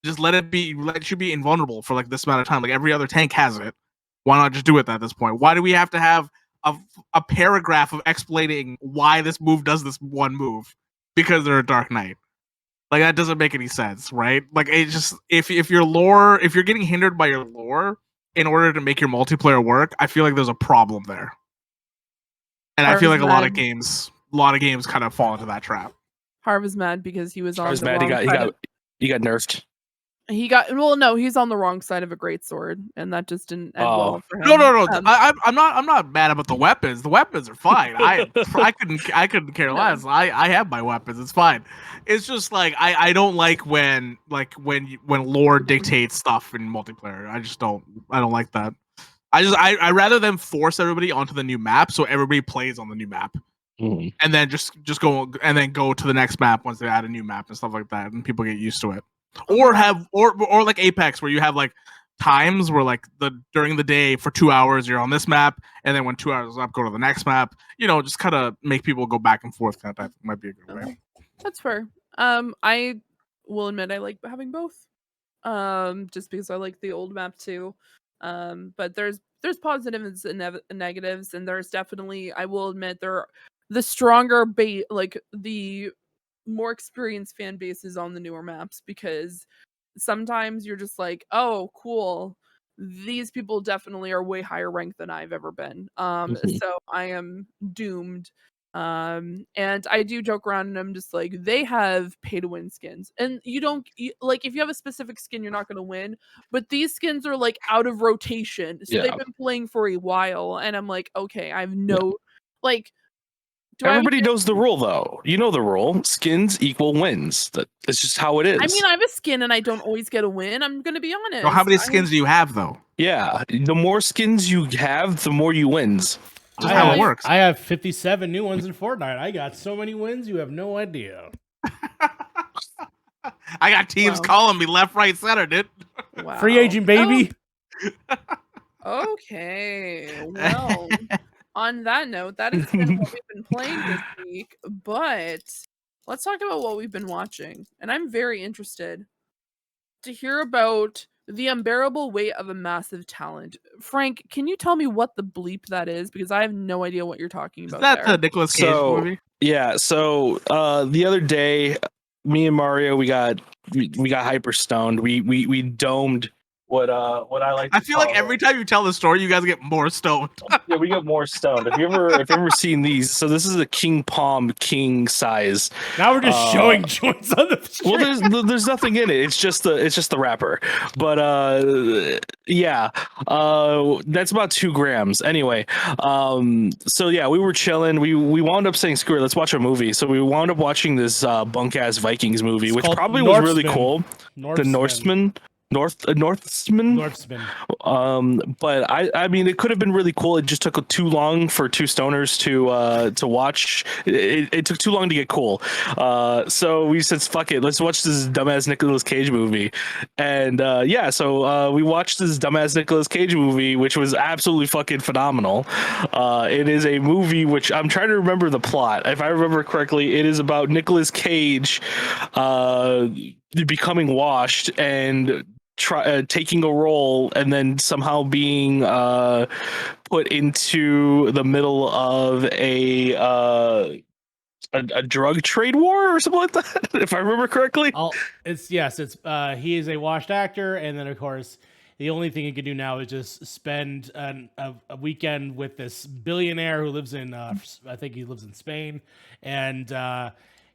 Just let it should be invulnerable for like this amount of time. Like every other tank has it. Why not just do it at this point? Why do we have to have a paragraph of explaining why this move does this one move? Because they're a Dark Knight. Like that doesn't make any sense, right? Like it just if you're getting hindered by your lore in order to make your multiplayer work, I feel like there's a problem there. And I feel like a lot of games kind of fall into that trap. Harv is mad because he was on the wrong side. He got nerfed. He's on the wrong side of a greatsword, and that just didn't end well for him. No. I'm not mad about the weapons. The weapons are fine. I couldn't care less. I have my weapons. It's fine. It's just like I don't like when lore dictates stuff in multiplayer. I don't like that. I rather them force everybody onto the new map so everybody plays on the new map. Mm-hmm. And then just go to the next map once they add a new map and stuff like that, and people get used to it. Or like Apex, where you have like times where like during the day for 2 hours you're on this map, and then when 2 hours is up, go to the next map. Just kind of make people go back and forth. Kind of type might be a good way. That's fair. I will admit I like having both. Just because I like the old map too. But there's positives and negatives, and there's definitely, I will admit, the stronger the more experienced fan bases on the newer maps, because sometimes you're just like, oh cool, these people definitely are way higher ranked than I've ever been. So I am doomed. And I do joke around and I'm just like, they have pay to win skins, and like if you have a specific skin you're not going to win, but these skins are like out of rotation, so they've been playing for a while, and I'm like, okay, I have no like. Everybody knows the rule, though. You know the rule. Skins equal wins. That's just how it is. I mean, I have a skin and I don't always get a win. I'm going to be honest. Well, how many skins do you have, though? Yeah. The more skins you have, the more you wins. Just how it works. I have 57 new ones in Fortnite. I got so many wins, you have no idea. I got teams calling me left, right, center, dude. Wow. Free agent, baby. Oh. Okay. Well. On that note, that has been what we've been playing this week, but let's talk about what we've been watching. And I'm very interested to hear about The Unbearable Weight of a Massive Talent. Frank, can you tell me what the bleep that is? Because I have no idea what you're talking about. Is that the Nicolas Cage movie? Yeah, so the other day, me and Mario, we got hyper stoned. We domed what I like. I feel like every time you tell the story, you guys get more stoned. Yeah, we get more stoned. If you ever seen these, so this is a king palm king size. Now we're just showing joints on the street. Well, there's nothing in it. It's just the wrapper. But yeah, that's about 2 grams. Anyway, so yeah, we were chilling. We wound up saying, screw it, let's watch a movie. So we wound up watching this bunk ass Vikings movie, which probably was really cool. The Norseman. Northman. But I mean, it could have been really cool. It just took too long for 2 stoners to watch. It took too long to get cool. So we said, fuck it, let's watch this dumbass Nicolas Cage movie. And yeah, so we watched this dumbass Nicolas Cage movie, which was absolutely fucking phenomenal. It is a movie which I'm trying to remember the plot. If I remember correctly, it is about Nicolas Cage becoming washed and taking a role and then somehow being put into the middle of a drug trade war or something like that, if I remember correctly. It's he is a washed actor, and then of course the only thing he can do now is just spend a weekend with this billionaire who lives in I think he lives in Spain, and it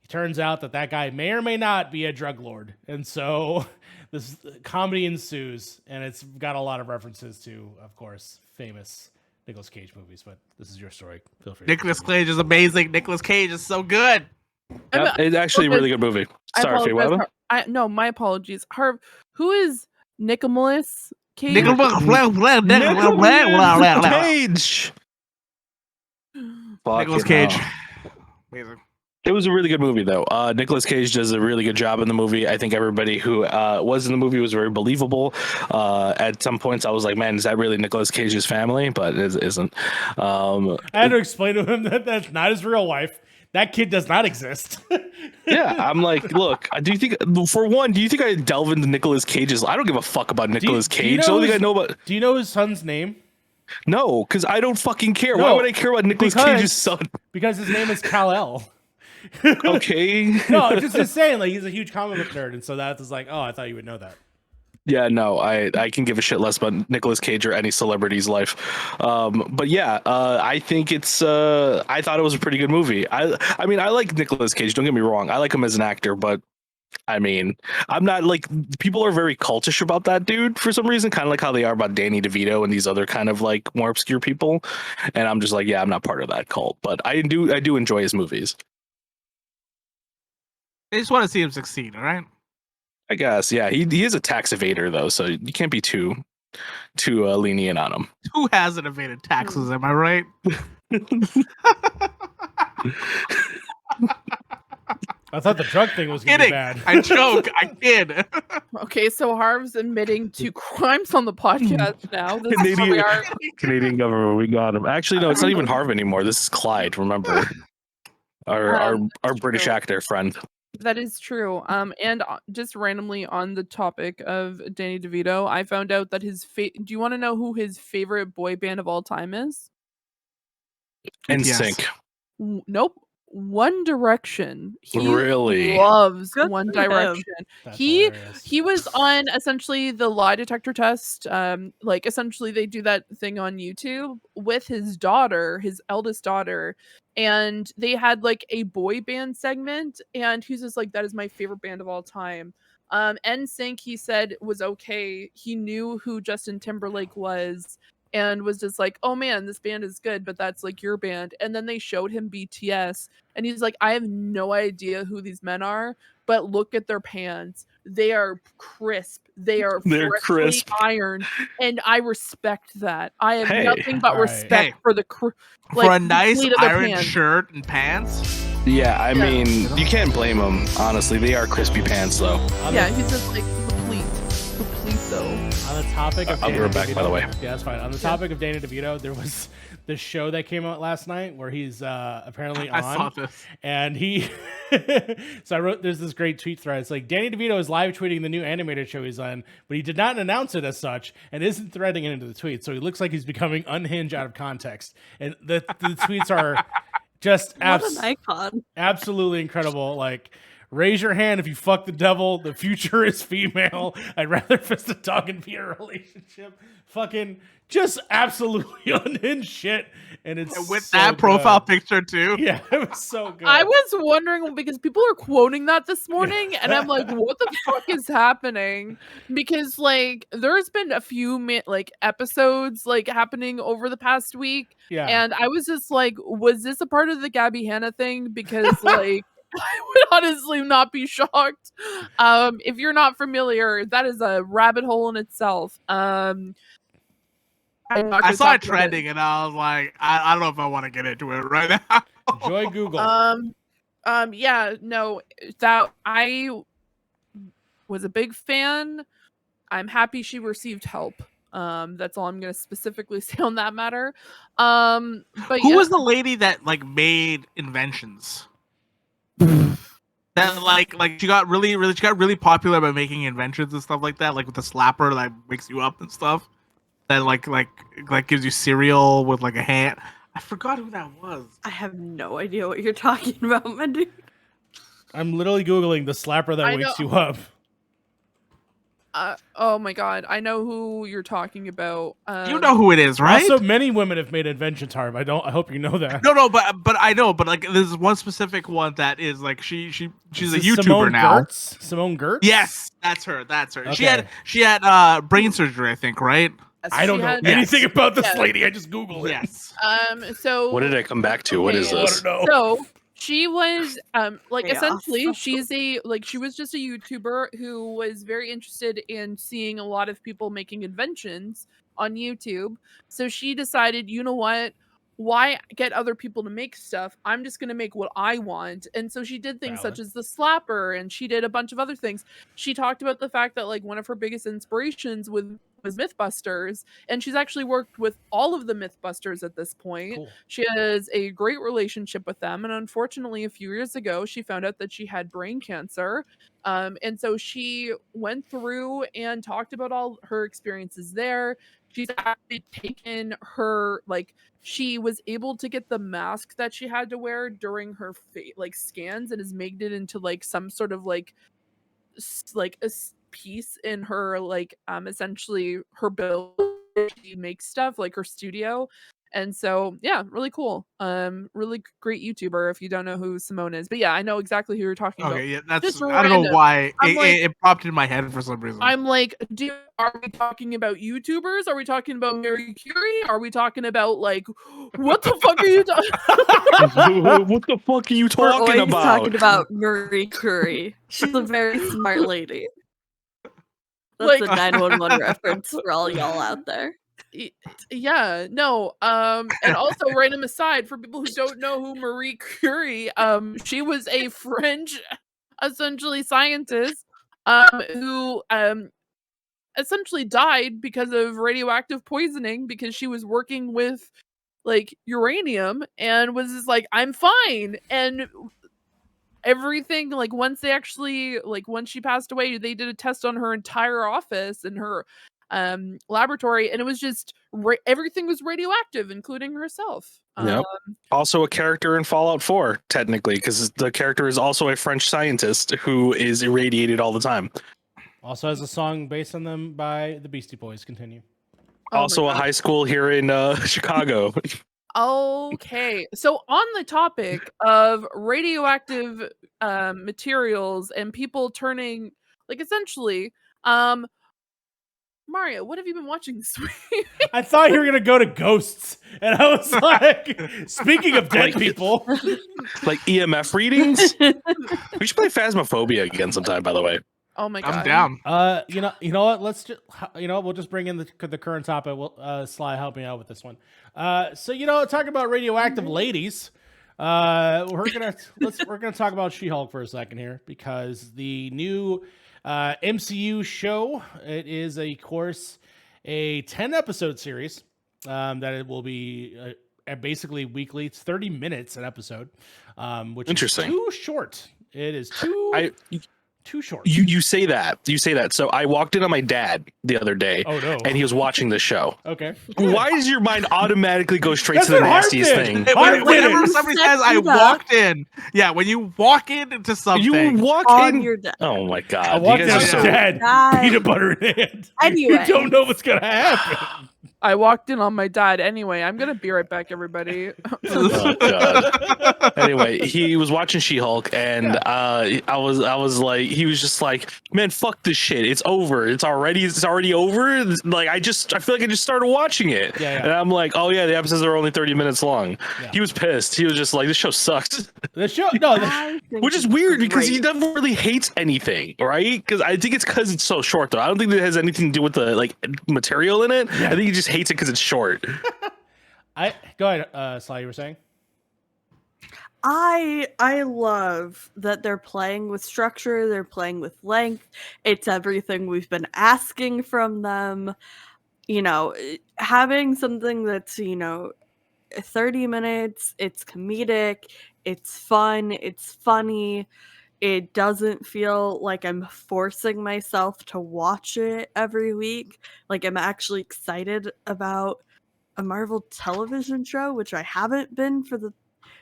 turns out that guy may or may not be a drug lord, and so this comedy ensues, and it's got a lot of references to, of course, famous Nicolas Cage movies. But this is your story. Feel free. Nicolas Cage is amazing. Nicolas Cage is so good. It's actually a really good movie. Sorry, Fiona. No, my apologies. Harv, who is Nicolas Cage? Nicolas Cage. Amazing. It was a really good movie, though. Nicolas Cage does a really good job in the movie. I think everybody who was in the movie was very believable. At some points, I was like, man, is that really Nicolas Cage's family? But it isn't. I had to explain to him that that's not his real wife. That kid does not exist. Yeah, I'm like, look, do you think I delve into Nicolas Cage's? I don't give a fuck about Nicolas Cage. The only thing I know about. Do you know his son's name? No, because I don't fucking care. Why would I care about Nicolas Cage's son? Because his name is Kal-El. Okay. No, just saying, like, he's a huge comic book nerd, and so that's just like, oh, I thought you would know that. Yeah, no, I can give a shit less about Nicolas Cage or any celebrity's life. But yeah, I think it's I thought it was a pretty good movie. I mean, I like Nicolas Cage, don't get me wrong. I like him as an actor, but I mean, I'm not like, people are very cultish about that dude for some reason, kind of like how they are about Danny DeVito and these other kind of like more obscure people. And I'm just like, yeah, I'm not part of that cult, but I do enjoy his movies. I just want to see him succeed, all right? I guess, yeah. He is a tax evader, though, so you can't be too lenient on him. Who hasn't evaded taxes, am I right? I thought the drug thing was going to be bad. I joke. I kid. Okay, so Harv's admitting to crimes on the podcast now. This is where we are. Canadian government, we got him. Actually, no, it's not even Harv anymore. This is Clyde, remember? Our British actor friend. That is true. And just randomly on the topic of Danny DeVito, I found out that do you want to know who his favorite boy band of all time is? NSYNC. Nope. One Direction. He really loves One Direction. He was hilarious. on essentially the lie detector test. Like essentially they do that thing on YouTube with his daughter, his eldest daughter, and they had like a boy band segment, and he's just like, that is my favorite band of all time. NSYNC, he said, was okay. He knew who Justin Timberlake was and was just like, oh man, this band is good, but that's like your band. And then they showed him BTS, and he's like, I have no idea who these men are, but look at their pants. They are crisp. They're crisp, ironed, and I respect that. I have nothing but respect for the for a nice iron shirt and pants. Yeah, I mean, you can't blame them. Honestly, they are crispy pants, though. Yeah, he's just like complete though. On the topic of I'll be right back, by the way. Yeah, that's fine. On the topic of Danny DeVito, there was this show that came out last night where he's apparently on. I saw this. And he so I wrote, there's this great tweet thread. It's like, Danny DeVito is live tweeting the new animated show he's on, but he did not announce it as such and isn't threading it into the tweet. So he looks like he's becoming unhinged out of context. And the tweets are just what an icon. Absolutely incredible. Like, Raise your hand if you fuck the devil. The future is female. I'd rather fist a dog and be in a relationship. Fucking just absolutely unhinged shit. And it's And with so that good. profile picture too. Yeah, it was so good. I was wondering because people are quoting that this morning, and I'm like, what the fuck is happening? Because like there's been a few episodes like happening over the past week, Yeah. and I was just like, was this a part of the Gabby Hanna thing? Because like I would honestly not be shocked. If you're not familiar, that is a rabbit hole in itself. I'm not I gonna saw talk it about trending, and I was like, I don't know if I want to get into it right now. Enjoy Google. Yeah, no, that I was a big fan. I'm happy she received help. That's all I'm gonna specifically say on that matter. But Who yeah, was the lady that like made inventions? That like she got really popular by making inventions and stuff like that, like with the slapper that wakes you up and stuff. That like gives you cereal with like a hand. I forgot who that was. I have no idea what you're talking about, my dude. I'm literally Googling the slapper that I wakes know- you up. oh my god, I know who you're talking about. You know who it is, right? Also, many women have made inventions, Harv. I hope you know that. No, but I know, but like there's one specific one that is like she's a YouTuber Simone now. Gertz? Simone Gertz? Yes, that's her. That's her. Okay. She had brain surgery, I think, right? I don't know anything about this lady. I just Googled it. Yes. So What did I come back to? What is Okay. this? So she was like Chaos. essentially she was just a YouTuber who was very interested in seeing a lot of people making inventions on YouTube. So she decided, you know what? Why get other people to make stuff? I'm just going to make what I want. And so she did things such as the slapper, and she did a bunch of other things. She talked about the fact that like one of her biggest inspirations was Mythbusters, and she's actually worked with all of the Mythbusters at this point. Cool. She has a great relationship with them, and unfortunately a few years ago she found out that she had brain cancer. And so she went through and talked about all her experiences there. She's actually taken her she was able to get the mask that she had to wear during her scans, and has made it into like some sort of piece in her essentially her build. She makes stuff like her studio. And so yeah, really cool. Really great YouTuber if you don't know who Simone is. But yeah, I know exactly who you're talking about. Okay, yeah, that's Just I don't know random. why I'm like- it popped in my head for some reason. I'm like, are we talking about YouTubers? Are we talking about Marie Curie? Are we talking about like what the fuck are you talking? What the fuck are you We're talking always about? talking about Marie Curie. She's a very smart lady. Like- That's a 911 reference for all y'all out there. Yeah, no. And also random aside for people who don't know who Marie Curie, she was a French essentially scientist who essentially died because of radioactive poisoning because she was working with like uranium and was just like, I'm fine. And everything once she passed away, they did a test on her entire office and her laboratory, and it was just everything was radioactive, including herself. Yep. Also a character in Fallout 4, technically, because the character is also a French scientist who is irradiated all the time. Also has a song based on them by the Beastie Boys. Continue. Also a high school here in Chicago. Okay, so on the topic of radioactive materials and people turning essentially Mario, what have you been watching this week? I thought you were gonna go to ghosts, and I was like, speaking of dead people, Like EMF readings. We should play Phasmophobia again sometime, by the way. Oh my god. I'm down. you know what? Let's just we'll just bring in the current topic. We'll Sly, help me out with this one. So talking about radioactive ladies, we're gonna talk about She-Hulk for a second here because the new MCU show, it is a 10-episode series that it will be basically weekly. It's 30 minutes an episode, which Interesting. is too short. It is too short. You say that. So I walked in on my dad the other day. Oh no! And he was watching the show. Okay. Why does your mind automatically go straight That's to the what Harv nastiest did. thing? Whenever somebody says I walked in, yeah, when you walk into something, You walk on in. your dad. Oh my I god! walked You in guys on are so. dad, Guys. peanut butter in hand. Anyway. You don't know what's gonna happen. I walked in on my dad anyway. I'm gonna be right back, everybody. Oh god. Anyway, he was watching She-Hulk, and I was like, he was just like, man, fuck this shit. It's over. It's already over. Like I feel like I just started watching it, and I'm like, oh yeah, the episodes are only 30 minutes long. Yeah. He was pissed. He was just like, this show sucks. Which is weird because he never really hates anything, right? Because I think it's because it's so short, though. I don't think it has anything to do with the like material in it. Yeah. I think he just hates it because it's short. Go ahead, Sly, you were saying? I love that they're playing with structure, they're playing with length. It's everything we've been asking from them. You know, having something that's, 30 minutes, it's comedic, it's fun, it's funny. It doesn't feel like I'm forcing myself to watch it every week. Like I'm actually excited about a Marvel television show, which I haven't been for the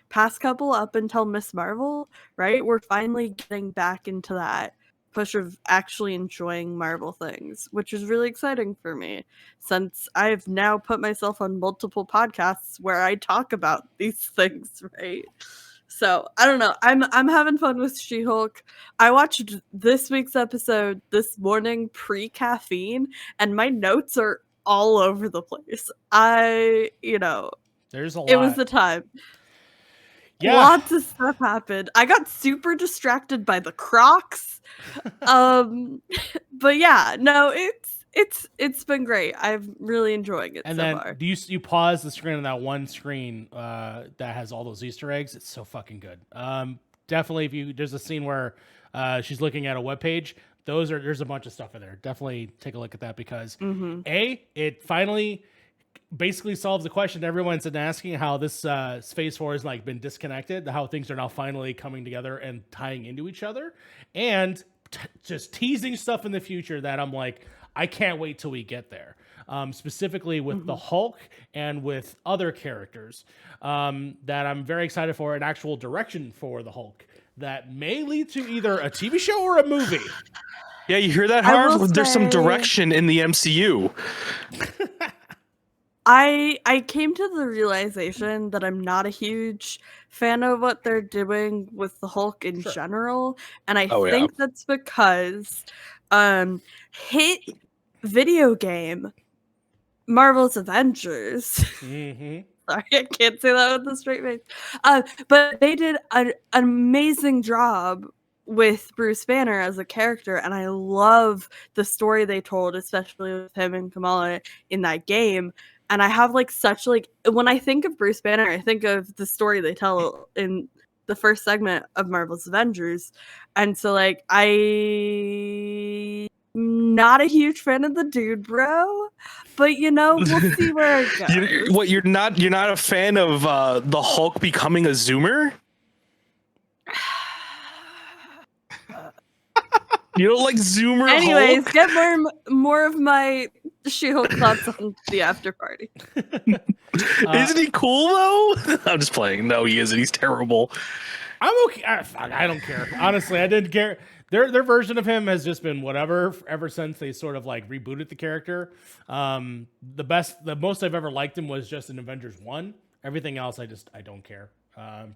past couple up until Miss Marvel, right? We're finally getting back into that push of actually enjoying Marvel things, which is really exciting for me since I've now put myself on multiple podcasts where I talk about these things, right? So I don't know. I'm having fun with She-Hulk. I watched this week's episode this morning pre-caffeine, and my notes are all over the place. There's a lot. It was the time. Yeah. Lots of stuff happened. I got super distracted by the Crocs. But yeah, no, it's been great. I'm really enjoying it and so then far. Do you pause the screen on that one screen that has all those Easter eggs? It's so fucking good. Definitely, there's a scene where she's looking at a webpage. There's a bunch of stuff in there. Definitely take a look at that because it finally basically solves the question everyone's been asking, how this Phase 4 has like been disconnected, how things are now finally coming together and tying into each other, and just teasing stuff in the future that I'm like, I can't wait till we get there. Specifically with the Hulk and with other characters that I'm very excited for, an actual direction for the Hulk that may lead to either a TV show or a movie. Yeah, you hear that, Harv? There's some direction in the MCU. I came to the realization that I'm not a huge fan of what they're doing with the Hulk in general, and I think that's because hit video game Marvel's Avengers. Sorry, I can't say that with a straight face. But they did an amazing job with Bruce Banner as a character, and I love the story they told, especially with him and Kamala in that game. And I have when I think of Bruce Banner, I think of the story they tell in the first segment of Marvel's Avengers. And so I'm not a huge fan of the dude, bro. But we'll see where it goes. You're not a fan of the Hulk becoming a Zoomer? You don't like Zoomer? Anyways, Hulk? get more of my She-Hulk thoughts on the after party. Isn't he cool though? I'm just playing. No, he isn't. He's terrible. I'm okay. I don't care. Honestly, I didn't care. Their version of him has just been whatever ever since they sort of like rebooted the character. The most I've ever liked him was just in Avengers 1. Everything else, I don't care.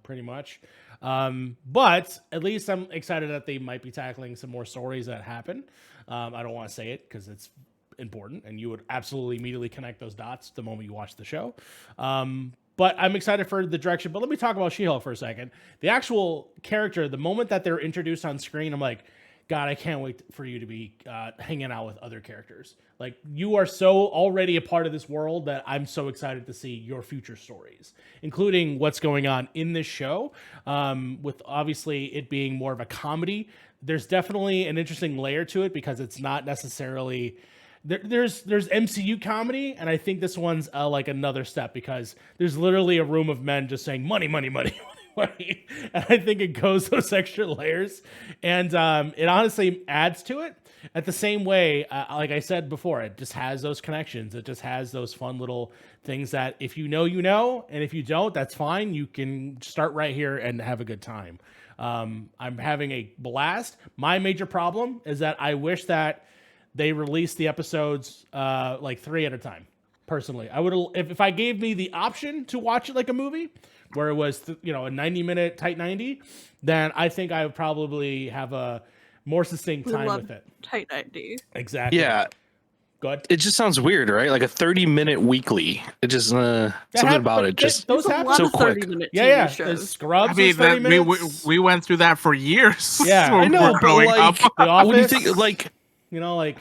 Pretty much. But at least I'm excited that they might be tackling some more stories that happen. I don't want to say it because it's important and you would absolutely immediately connect those dots the moment you watch the show. But I'm excited for the direction. But let me talk about She-Hulk for a second. The actual character, the moment that they're introduced on screen, I'm like, God, I can't wait for you to be hanging out with other characters. Like, you are so already a part of this world that I'm so excited to see your future stories, including what's going on in this show. With obviously it being more of a comedy, there's definitely an interesting layer to it because it's not necessarily... There's MCU comedy, and I think this one's like another step because there's literally a room of men just saying money, money, money, way. And I think it goes those extra layers, and it honestly adds to it. At the same way, like I said before, it just has those connections. It just has those fun little things that if you know, and if you don't, that's fine. You can start right here and have a good time. I'm having a blast. My major problem is that I wish that they released the episodes like 3 at a time. Personally, I would if I gave me the option to watch it like a movie, where it was a 90-minute tight 90, then I think I would probably have a more succinct time with it. Tight 90. Exactly. Yeah. Go ahead. It just sounds weird, right? Like a 30-minute weekly. It just something about it just those happen so quick. Yeah. Shows. Scrubs. I mean, 30 minutes. we went through that for years. Yeah, I know, but growing like, up. The what do you Office, think? Like, like.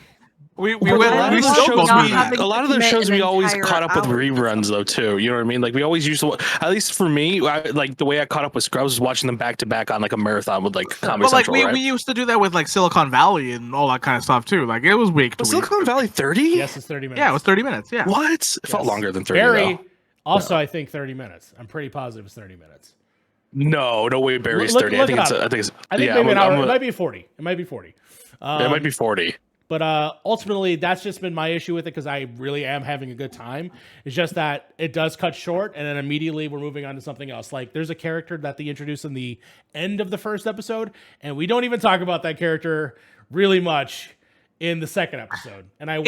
We a lot we of those still go shows, through a that. lot of those shows we always entire caught up with hour. reruns though too. You know what I mean? Like we always used to, at least for me, like the way I caught up with Scrubs was watching them back to back on like a marathon with like Comedy But like Central, right? we used to do that with like Silicon Valley and all that kind of stuff too. Like it was week to Was week. Silicon Valley 30? Yes, it's 30 minutes. Yeah, it was 30 minutes. Yeah. What? It felt Yes. longer than 30. Barry. Though. Also, I think 30 minutes. I'm pretty positive it's 30 minutes. No way. Barry's Look 30. it I think up. it's. I think yeah, maybe an hour. I'm It might be 40. It might be 40. it might be 40. But ultimately, that's just been my issue with it because I really am having a good time. It's just that it does cut short, and then immediately we're moving on to something else. Like there's a character that they introduced in the end of the first episode, and we don't even talk about that character really much in the second episode. And I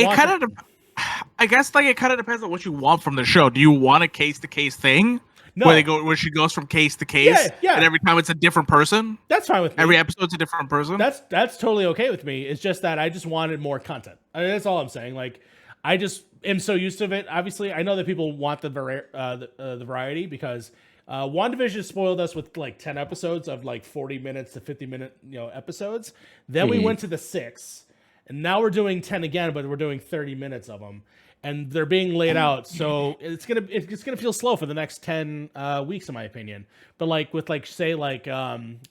guess like it kind of depends on what you want from the show. Do you want a case to case thing? No. Where she goes from case to case, Yeah. and every time it's a different person. That's fine with me. Every episode's a different person. That's totally okay with me. It's just that I just wanted more content. I mean, that's all I'm saying. Like, I just am so used to it. Obviously, I know that people want the variety because WandaVision spoiled us with like 10 episodes of like 40 minutes to 50-minute episodes. Then we went to the 6, and now we're doing 10 again, but we're doing 30 minutes of them. And they're being laid out, so it's gonna feel slow for the next 10 weeks, in my opinion. But like with Obi-Wan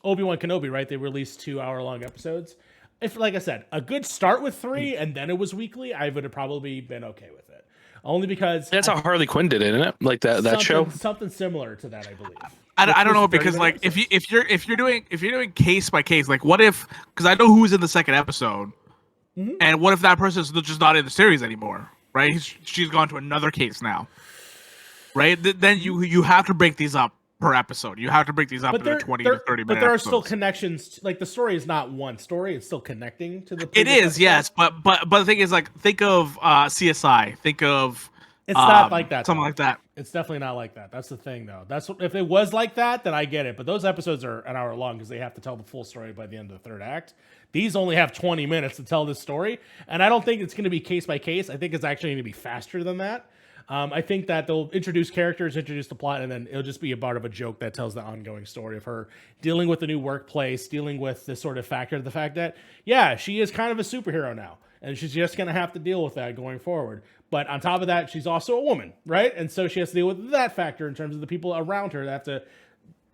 Kenobi, right? They released 2-hour-long episodes. If, like I said, a good start with 3 and then it was weekly, I would have probably been okay with it. Only because That's how Harley Quinn did it, isn't it? Like that show. something similar to that, I believe. I don't know because like if you're doing case by case, like what if, because I know who's in the second episode, and what if that person's just not in the series anymore? Right, she's gone to another case now. Right, then you have to break these up per episode. You have to break these up into 20 to 30 minutes. But there are still connections. Like the story is not one story; it's still connecting to the. It is, episode. yes, but the thing is, like, think of CSI. Think of It's not like that. Something though. like that. It's definitely not like that. That's the thing, though. That's if it was like that, then I get it. But those episodes are an hour long because they have to tell the full story by the end of the third act. These only have 20 minutes to tell this story, and I don't think it's going to be case by case. I think it's actually going to be faster than that. I think that they'll introduce characters, introduce the plot, and then it'll just be a part of a joke that tells the ongoing story of her dealing with the new workplace, dealing with this sort of factor, the fact that, yeah, she is kind of a superhero now, and she's just going to have to deal with that going forward. But on top of that, she's also a woman, right? And so she has to deal with that factor in terms of the people around her that have to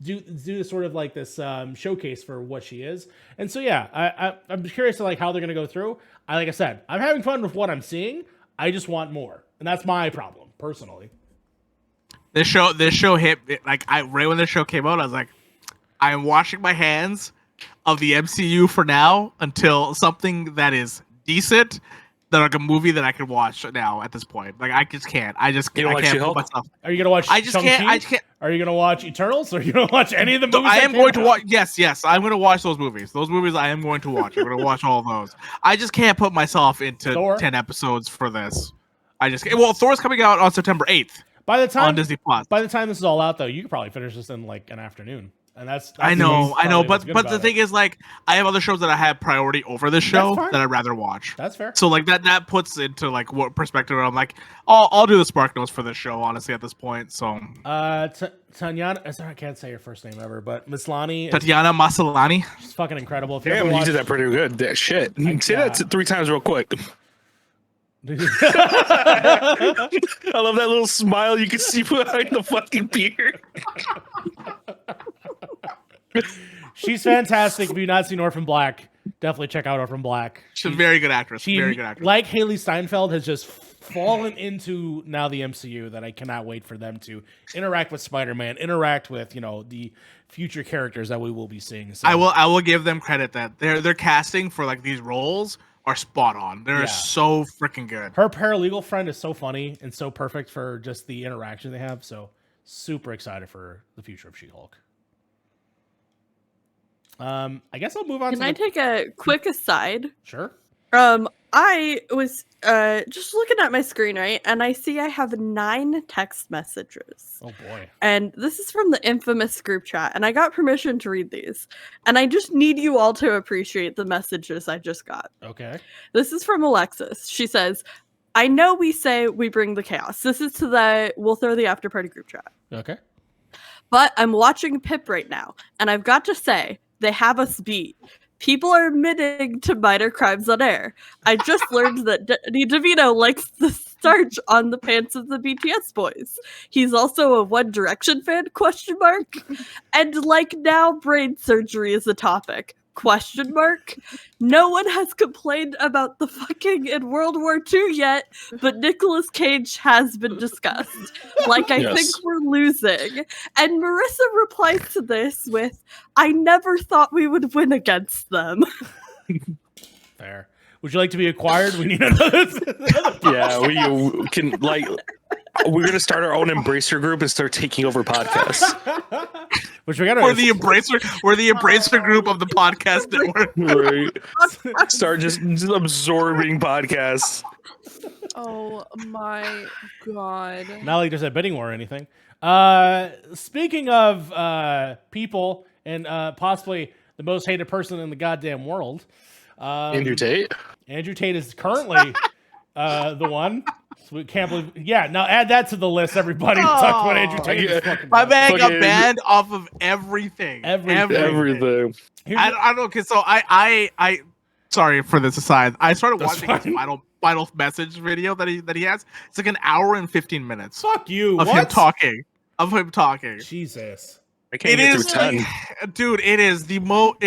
do this sort of like this showcase for what she is. And so, yeah, I'm curious to like how they're going to go through. Like I said, I'm having fun with what I'm seeing. I just want more. And that's my problem, personally. This show hit, like, right when this show came out, I was like, I'm washing my hands of the MCU for now until something that is decent, that like a movie that I can watch now at this point. Like, I just can't. I can't put myself. Are you gonna watch? I just can't. Are you gonna watch Eternals? Or are you gonna watch any of the movies? I am going to watch. Yes, I'm going to watch those movies. Those movies I am going to watch. I'm going to watch all of those. I just can't put myself into Thor? 10 episodes for this. I just can't. Well, Thor's coming out on September 8th. By the time on Disney Plus. By the time this is all out, though, you could probably finish this in like an afternoon. And that's I know, but the thing is, like, I have other shows that I have priority over this show that I'd rather watch. That's fair. So like that puts into like what perspective I'm like, I'll do the spark notes for this show, honestly, at this point. So Tanyana, I can't say your first name ever, but Maslany, Tatiana Maslany, she's fucking incredible. If Damn, you did that pretty good. Shit. Say that 3 times real quick. I love that little smile you can see behind the fucking beard. She's fantastic. If you've not seen Orphan Black, definitely check out Orphan Black. She's a very good actress. Very good actress. Like Haley Steinfeld has just fallen into now the MCU that I cannot wait for them to interact with Spider-Man, interact with the future characters that we will be seeing. So. I will give them credit that their casting for like these roles are spot on. They're so freaking good. Her paralegal friend is so funny and so perfect for just the interaction they have. So super excited for the future of She-Hulk. I guess I'll move on. Can I take a quick aside? Sure. I was just looking at my screen, right, and I see I have 9 text messages. Oh boy. And this is from the infamous group chat, and I got permission to read these. And I just need you all to appreciate the messages I just got. Okay. This is from Alexis. She says, I know we say we bring the chaos. This is to the we'll throw the after party group chat. Okay. But I'm watching PiP right now, and I've got to say, they have us beat. People are admitting to minor crimes on air. I just learned that Danny DeVito likes the starch on the pants of the BTS boys. He's also a One Direction fan, ? And like now brain surgery is a topic, ? No one has complained about the fucking in World War II yet, but Nicolas Cage has been discussed. Like, I think we're losing. And Marissa replies to this with, I never thought we would win against them. Fair. Would you like to be acquired? We need another. Yeah, we can like. We're gonna start our own embracer group and start taking over podcasts. Which we got. We're the embracer group of the podcast network. Right. Start just absorbing podcasts. Oh my god. Not like there's a bidding war or anything. Speaking of people and possibly the most hated person in the goddamn world, Andrew Tate. Andrew Tate is currently the one. So we can't believe. Yeah, now add that to the list, everybody. Talk about Andrew Tate. My man got banned off of everything. Everything. I don't know. Cause so I sorry for this aside. I started watching his final message video that he has. It's like an hour and 15 minutes. Fuck you. Of him talking. Jesus. I can't get through 10. Like, dude, it is the most.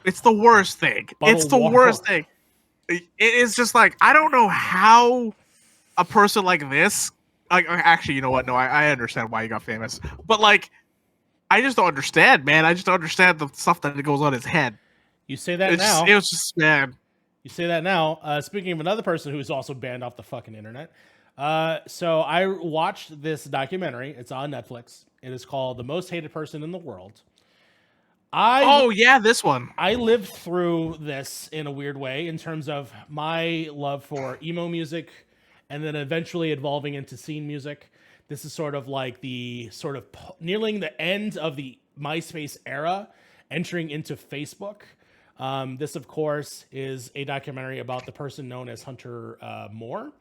It's the worst thing. It's the worst thing. It is just like, I don't know how a person like this, like, actually, you know what? No, I understand why he got famous, but like, I just don't understand, man. I just don't understand the stuff that goes on his head. You say that now. It was just, man. You say that now. Speaking of another person who's also banned off the fucking internet. So I watched this documentary. It's on Netflix. It is called The Most Hated Person in the World. This one. I lived through this in a weird way in terms of my love for emo music and then eventually evolving into scene music. This is sort of like the sort of nearing the end of the MySpace era, entering into Facebook. This, of course, is a documentary about the person known as Hunter Moore,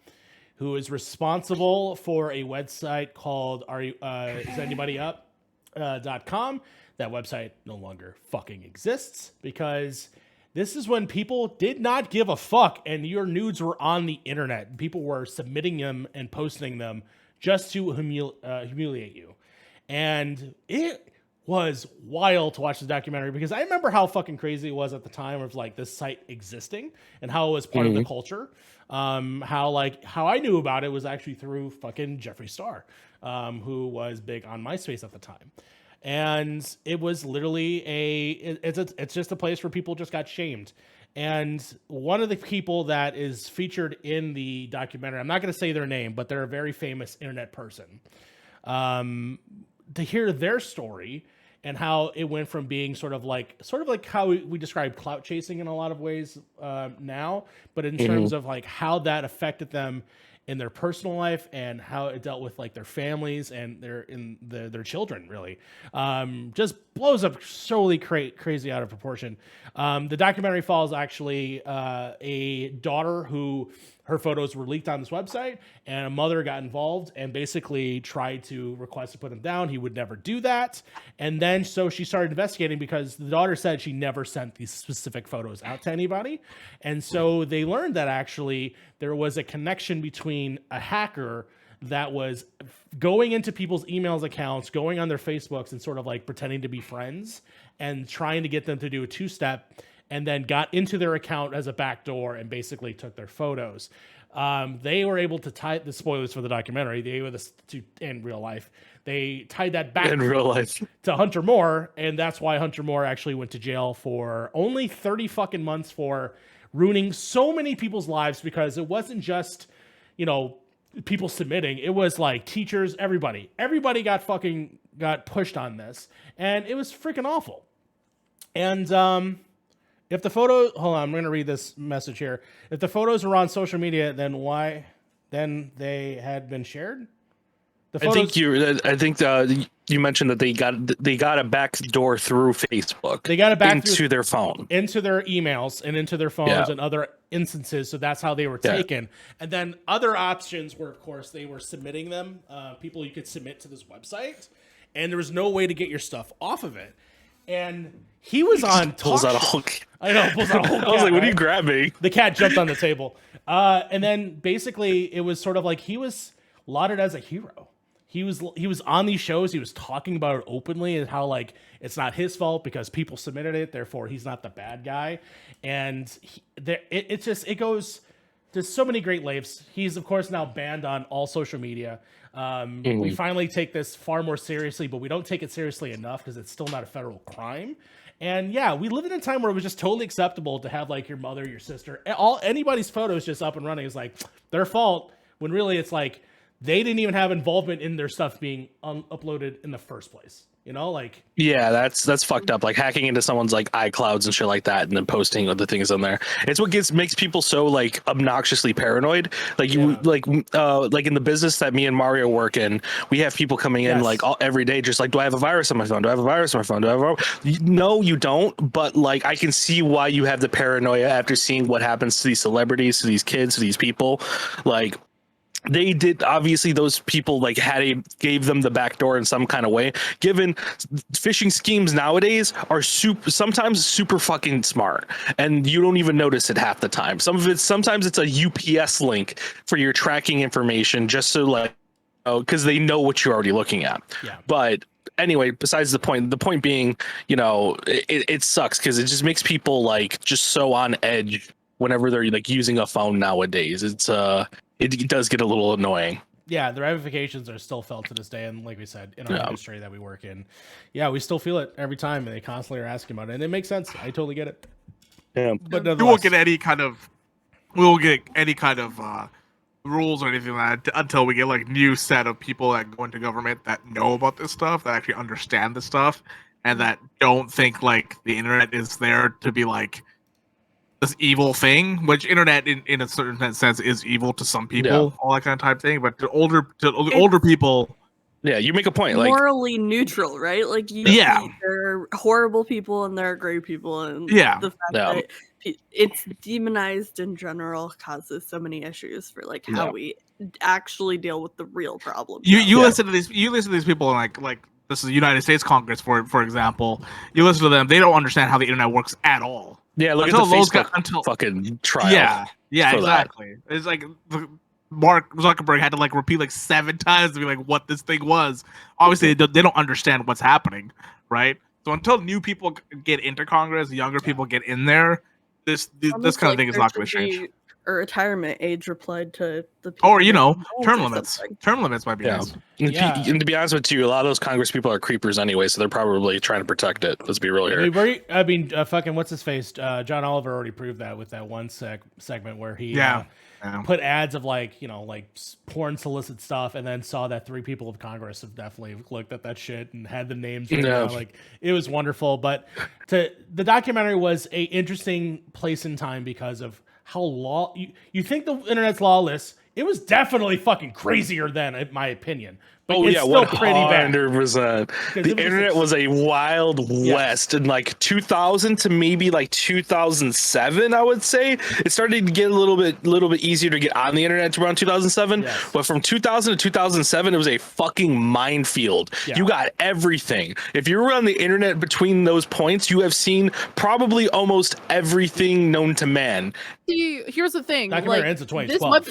who is responsible for a website called IsAnybodyUp.com. That website no longer fucking exists because this is when people did not give a fuck and your nudes were on the internet. People were submitting them and posting them just to humiliate you. And it was wild to watch the documentary because I remember how fucking crazy it was at the time of like this site existing and how it was part of the culture. How I knew about it was actually through fucking Jeffree Star, who was big on MySpace at the time. And it was literally it's just a place where people just got shamed. And one of the people that is featured in the documentary, I'm not going to say their name, but they're a very famous internet person. To hear their story and how it went from being sort of like how we describe clout chasing in a lot of ways now, but in terms of like how that affected them in their personal life and how it dealt with like their families and their children, really, just blows up solely crazy out of proportion. The documentary follows actually a daughter who her photos were leaked on this website, and a mother got involved and basically tried to request to put him down. He would never do that. And then so she started investigating because the daughter said she never sent these specific photos out to anybody. And so they learned that actually there was a connection between a hacker that was going into people's emails accounts, going on their Facebooks and sort of like pretending to be friends and trying to get them to do a two-step and then got into their account as a backdoor and basically took their photos. They were able to tie the spoilers for the documentary. They were in real life. They tied that back in real life to Hunter Moore, and that's why Hunter Moore actually went to jail for only 30 fucking months for ruining so many people's lives, because it wasn't just, people submitting. It was like teachers, everybody got pushed on this, and it was freaking awful. And if the photo, hold on, I'm going to read this message here. If the photos were on social media, then they had been shared. I think you mentioned that they got a back door through Facebook. They got a back into their phone, into their emails, and into their phones and other instances. So that's how they were taken. And then other options were, of course, they were submitting them. People you could submit to this website, and there was no way to get your stuff off of it. And he was on pulls out a whole. I know, pulls out a whole cat, I was like, "What are you right? grabbing?" The cat jumped on the table. And then basically it was sort of like he was lauded as a hero. He was on these shows. He was talking about it openly and how like it's not his fault because people submitted it. Therefore, he's not the bad guy. And it goes to so many great lengths. He's of course now banned on all social media. We finally take this far more seriously, but we don't take it seriously enough because it's still not a federal crime. And yeah, we live in a time where it was just totally acceptable to have like your mother, your sister, anybody's photos just up and running. It's like their fault, when really it's like they didn't even have involvement in their stuff being uploaded in the first place. Yeah, that's fucked up. Like hacking into someone's like iClouds and shit like that, and then posting other things on there. It's what makes people so like obnoxiously paranoid. Like like in the business that me and Mario work in, we have people coming in like every day, just like, do I have a virus on my phone? Do I have a virus on my phone? Do I have No, you don't. But like, I can see why you have the paranoia after seeing what happens to these celebrities, to these kids, to these people. Like, they did, obviously those people like gave them the back door in some kind of way, given phishing schemes nowadays are sometimes super fucking smart, and you don't even notice it half the time. Sometimes it's a UPS link for your tracking information, just so like, because they know what you're already looking at. But anyway, besides the point being, it sucks because it just makes people like just so on edge whenever they're like using a phone nowadays. It does get a little annoying. Yeah, the ramifications are still felt to this day, and like we said, in our industry that we work in, we still feel it every time, and they constantly are asking about it, and it makes sense. I totally get it. Yeah, but we won't get any kind of rules or anything like that until we get like new set of people that go into government that know about this stuff, that actually understand this stuff, and that don't think like the internet is there to be like this evil thing, which internet in a certain sense is evil to some people, all that kind of type thing. But to older people, you make a point. Morally neutral, right? Like there are horrible people and there are great people, and the fact that it's demonized in general causes so many issues for like how we actually deal with the real problem. You listen to these people and like this is the United States Congress for example. You listen to them, they don't understand how the internet works at all. Yeah, look until at the Facebook fucking trial. Yeah, exactly. That. It's like Mark Zuckerberg had to like repeat like 7 times to be like what this thing was. Obviously, they don't understand what's happening, right? So until new people get into Congress, younger people get in there, this kind of thing is not going to change. A retirement age replied to the people, or term limits. Term limits might be nice. And to be honest with you, a lot of those Congress people are creepers anyway, so they're probably trying to protect it. Let's be real here. I mean, fucking what's his face? John Oliver already proved that with that one segment where he put ads of like porn solicit stuff, and then saw that 3 people of Congress have definitely looked at that shit and had the names written down. Like, it was wonderful. But the documentary was a interesting place in time because of how you think the internet's lawless. It was definitely fucking crazier then, in my opinion. But it's still pretty bad. 100%. The internet was a wild west in like 2000 to maybe like 2007, I would say. It started to get a little bit easier to get on the internet around 2007. But from 2000 to 2007, it was a fucking minefield. You got everything. If you were on the internet between those points, you have seen probably almost everything known to man. See, here's the thing. Documentary ends in 2012.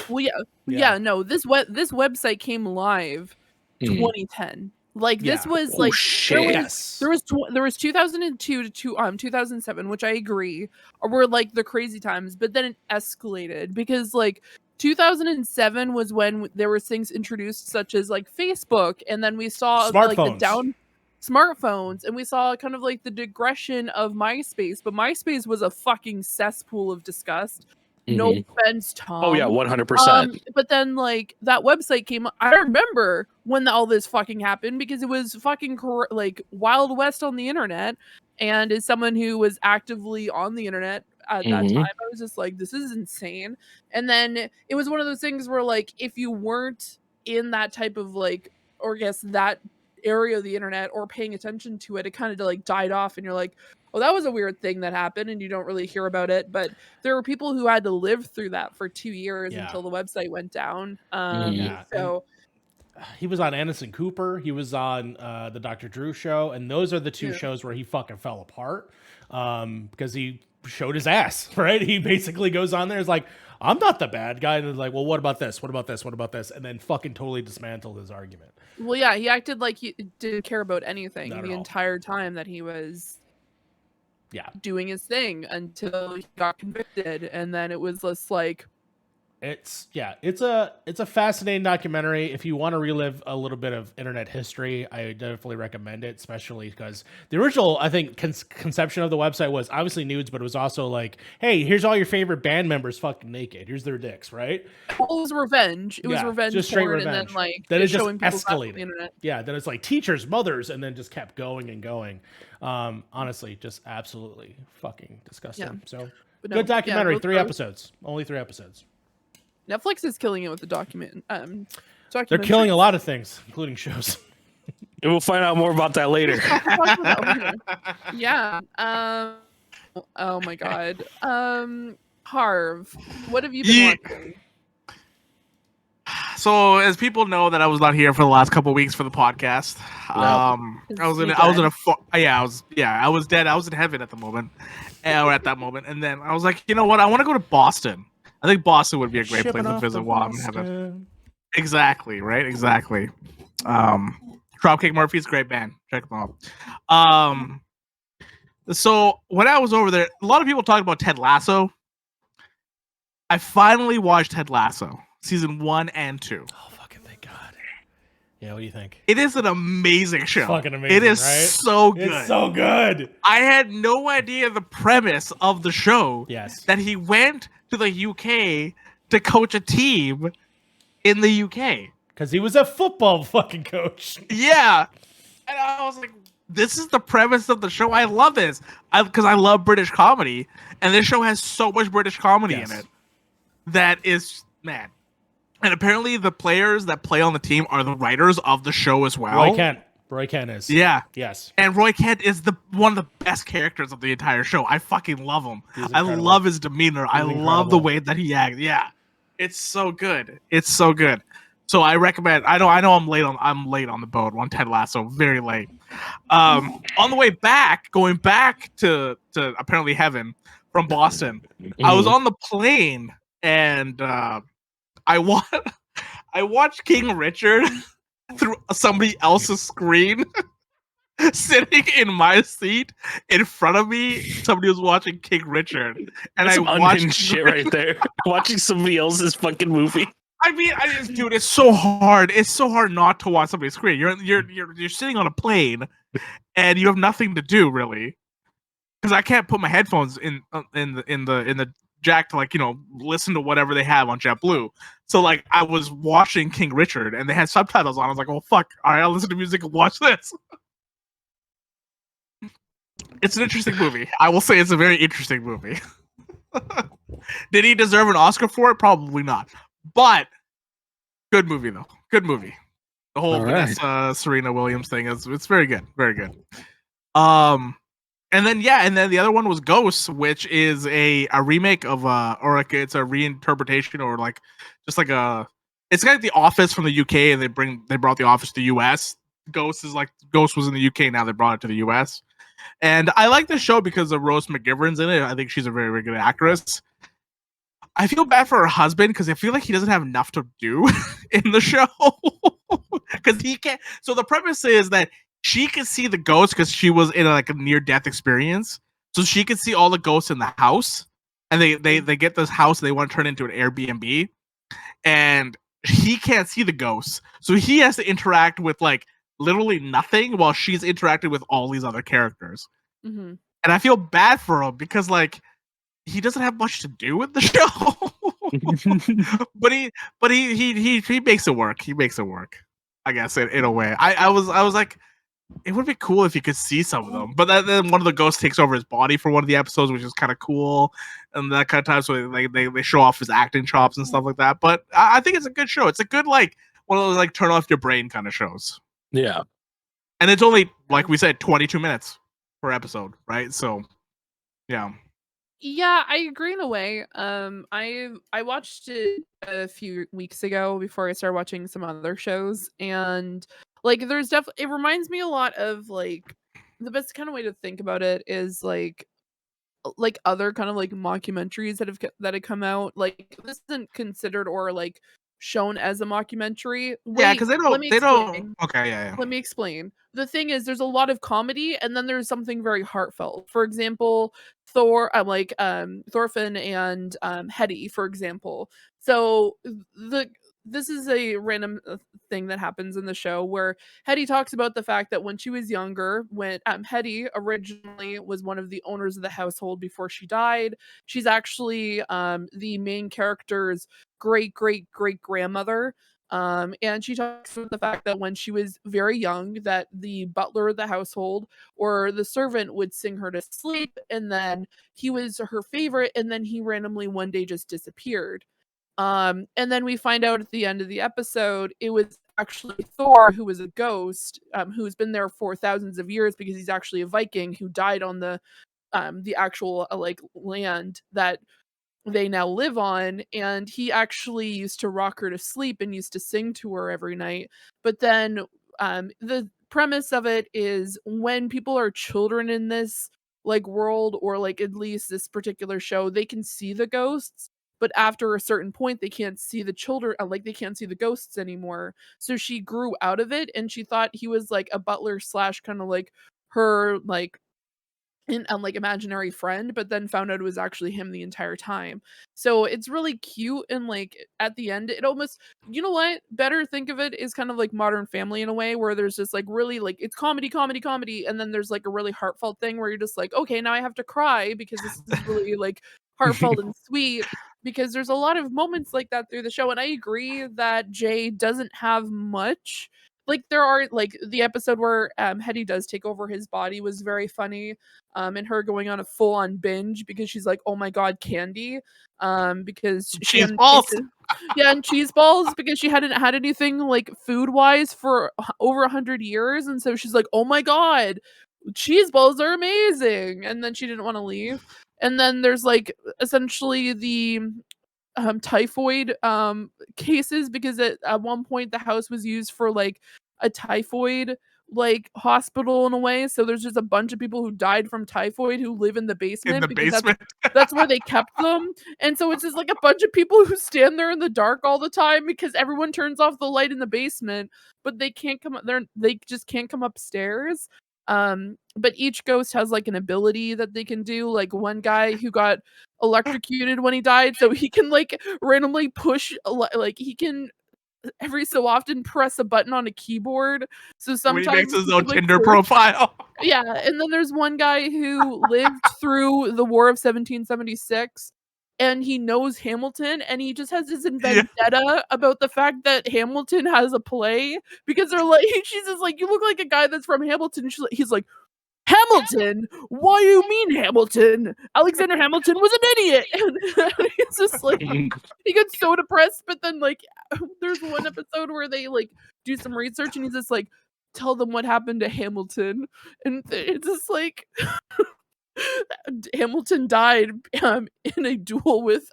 This website came live 2010. Like this was Oh, like shit. there was 2002 to 2007, which I agree were like the crazy times, but then it escalated because like 2007 was when there was things introduced such as like Facebook, and then we saw like the smartphones, and we saw kind of like the digression of MySpace, but MySpace was a fucking cesspool of disgust. No offense, Tom. Oh yeah, 100%. But then like that website came up. I remember when all this fucking happened because it was fucking like Wild West on the internet. And as someone who was actively on the internet at that time, I was just like, this is insane. And then it was one of those things where like if you weren't in that type of like, or I guess that area of the internet or paying attention to it, it kind of like died off, and you're like, oh, that was a weird thing that happened, and you don't really hear about it. But there were people who had to live through that for 2 years until the website went down. So he was on Anderson Cooper. He was on the Dr. Drew show, and those are the two shows where he fucking fell apart because he showed his ass. Right? He basically goes on there, is like, I'm not the bad guy, and is like, well, what about this? What about this? What about this? And then fucking totally dismantled his argument. Well, yeah, he acted like he didn't care about anything the entire time that he was doing his thing until he got convicted, and then it was just like it's a fascinating documentary. If you want to relive a little bit of internet history, I definitely recommend it, especially because the original, I think, conception of the website was obviously nudes, but it was also like, hey, here's all your favorite band members fucking naked. Here's their dicks, right? Well, it was revenge. It was revenge, just straight porn, revenge. and then like then it just showing people escalated. on the internet. Yeah, then it's like teachers, mothers, and then just kept going and going. Honestly, just absolutely fucking disgusting. Yeah. So But good documentary. both 3 those- episodes. Only 3 episodes. Netflix is killing it with the document. They're killing a lot of things, including shows. And we'll find out more about that later. Yeah. Oh my god. Harv, what have you been watching? So, as people know that I was not here for the last couple of weeks for the podcast, I was dead. I was in heaven at the moment, or at that moment, and then I was like, you know what? I want to go to Boston. I think Boston would be a great place to visit while I'm in heaven. Exactly, right? Exactly. Dropkick Murphys, great band. Check them out. So when I was over there, a lot of people talked about Ted Lasso. I finally watched Ted Lasso, season 1 and 2. Oh, fucking thank God. Yeah, what do you think? It is an amazing show. It's fucking amazing, it is right? so good. It's so good. I had no idea the premise of the show. Yes. That he went to the UK to coach a team in the UK. Because he was a football fucking coach. Yeah. And I was like, this is the premise of the show. I love this. Because I love British comedy. And this show has so much British comedy in it. That is, man. And apparently the players that play on the team are the writers of the show as well. Roy Kent is. Yeah. Yes. And Roy Kent is one of the best characters of the entire show. I fucking love him. I love his demeanor. I love the way that he acts. Yeah. It's so good. It's so good. So I recommend. I know I'm late on the boat on Ted Lasso, very late. On the way back, going back to apparently heaven from Boston, I was on the plane and I watched King Richard through somebody else's screen, sitting in my seat in front of me. Somebody was watching King Richard, and That's I watched shit right there. Watching somebody else's fucking movie. I mean, dude, it's so hard. It's so hard not to watch somebody's screen. You're sitting on a plane, and you have nothing to do really, because I can't put my headphones in the jack to, like, listen to whatever they have on JetBlue. So like I was watching King Richard and they had subtitles on. I was like, oh fuck, all right, I'll listen to music and watch this. It's an interesting movie. I will say it's a very interesting movie. Did he deserve an Oscar for it? Probably not. But good movie though. Good movie. The whole Vanessa Serena Williams thing it's very good. Very good. And then the other one was Ghosts, which is a remake of it's a reinterpretation, or like just like it's like The Office from the UK, and they brought The Office to the US. Ghost was in the UK, now they brought it to the US. And I like the show because of Rose McGivern's in it. I think she's a very, very good actress. I feel bad for her husband because I feel like he doesn't have enough to do in the show. because he can't. So the premise is that she can see the ghost because she was in a near-death experience, so she can see all the ghosts in the house, and they get this house and they want to turn it into an Airbnb, and he can't see the ghosts, so he has to interact with literally nothing while she's interacting with all these other characters. Mm-hmm. And I feel bad for him because he doesn't have much to do with the show. but he makes it work. He makes it work, I guess, in a way. I was like, it would be cool if you could see some of them. But then one of the ghosts takes over his body for one of the episodes, which is kind of cool, and that kind of time. So they show off his acting chops and stuff like that. But I think it's a good show. It's a good one of those turn off your brain kind of shows. Yeah, and it's only we said 22 minutes per episode, right? So yeah. Yeah, I agree in a way. I watched it a few weeks ago before I started watching some other shows, and there's definitely, it reminds me a lot of the best kind of way to think about it is other kind of mockumentaries that have come out. This isn't considered or shown as a mockumentary. Yeah, because Let me they explain. don't. Okay, yeah. Let me explain. The thing is, there's a lot of comedy, and then there's something very heartfelt. For example, Thorfinn and Hetty, for example. So this is a random thing that happens in the show where Hetty talks about the fact that when she was younger, when Hetty originally was one of the owners of the household before she died. She's actually the main character's great grandmother. And she talks about the fact that when she was very young, that the butler of the household or the servant would sing her to sleep, and then he was her favorite, and then he randomly one day just disappeared. And then we find out at the end of the episode, it was actually Thor, who was a ghost, who's been there for thousands of years because he's actually a Viking who died on the actual land that they now live on, and he actually used to rock her to sleep and used to sing to her every night. But then the premise of it is when people are children in this world, or at least this particular show, they can see the ghosts, but after a certain point they can't see the children, they can't see the ghosts anymore. So she grew out of it, and she thought he was a butler slash kind of her imaginary friend, but then found out it was actually him the entire time. So it's really cute, and at the end it almost, you know what, better think of it as kind of Modern Family in a way, where there's just really it's comedy, and then there's a really heartfelt thing where you're just okay, now I have to cry because this is really heartfelt and sweet, because there's a lot of moments like that through the show. And I agree that Jay doesn't have much. There are the episode where Hetty does take over his body was very funny, and her going on a full-on binge because she's oh my god, candy, because she Cheese balls. yeah, and cheese balls, because she hadn't had anything food-wise for over 100 years, and so she's oh my god, cheese balls are amazing, and then she didn't want to leave. And then there's essentially the typhoid cases, because at one point the house was used for a typhoid hospital in a way. So there's just a bunch of people who died from typhoid who live in the basement, because that's where they kept them. And so it's just a bunch of people who stand there in the dark all the time because everyone turns off the light in the basement, but they can't come there, they just can't come upstairs. But each ghost has an ability that they can do. One guy who got electrocuted when he died, so he can randomly push he can every so often press a button on a keyboard. So sometimes when he makes his own Tinder profile. Yeah, and then there's one guy who lived through the War of 1776, and he knows Hamilton, and he just has this vendetta about the fact that Hamilton has a play, because they're she's just you look like a guy that's from Hamilton. He's Hamilton? Why do you mean Hamilton? Alexander Hamilton was an idiot. And he's just he gets so depressed, but then there's one episode where they do some research, and he's just tell them what happened to Hamilton, and it's just Hamilton died in a duel with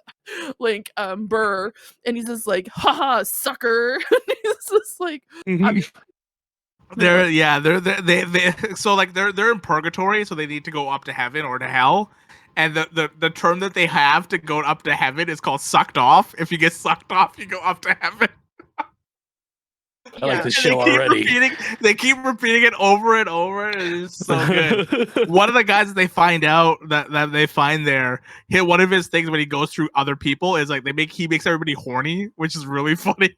Burr, and he's just haha, sucker. And he's just they're in purgatory, so they need to go up to heaven or to hell. And the term that they have to go up to heaven is called sucked off. If you get sucked off, you go up to heaven. I like the And show already. They keep repeating it over and over. And it's so good. One of the guys that they find out that they find there, one of his things when he goes through other people is like he makes everybody horny, which is really funny.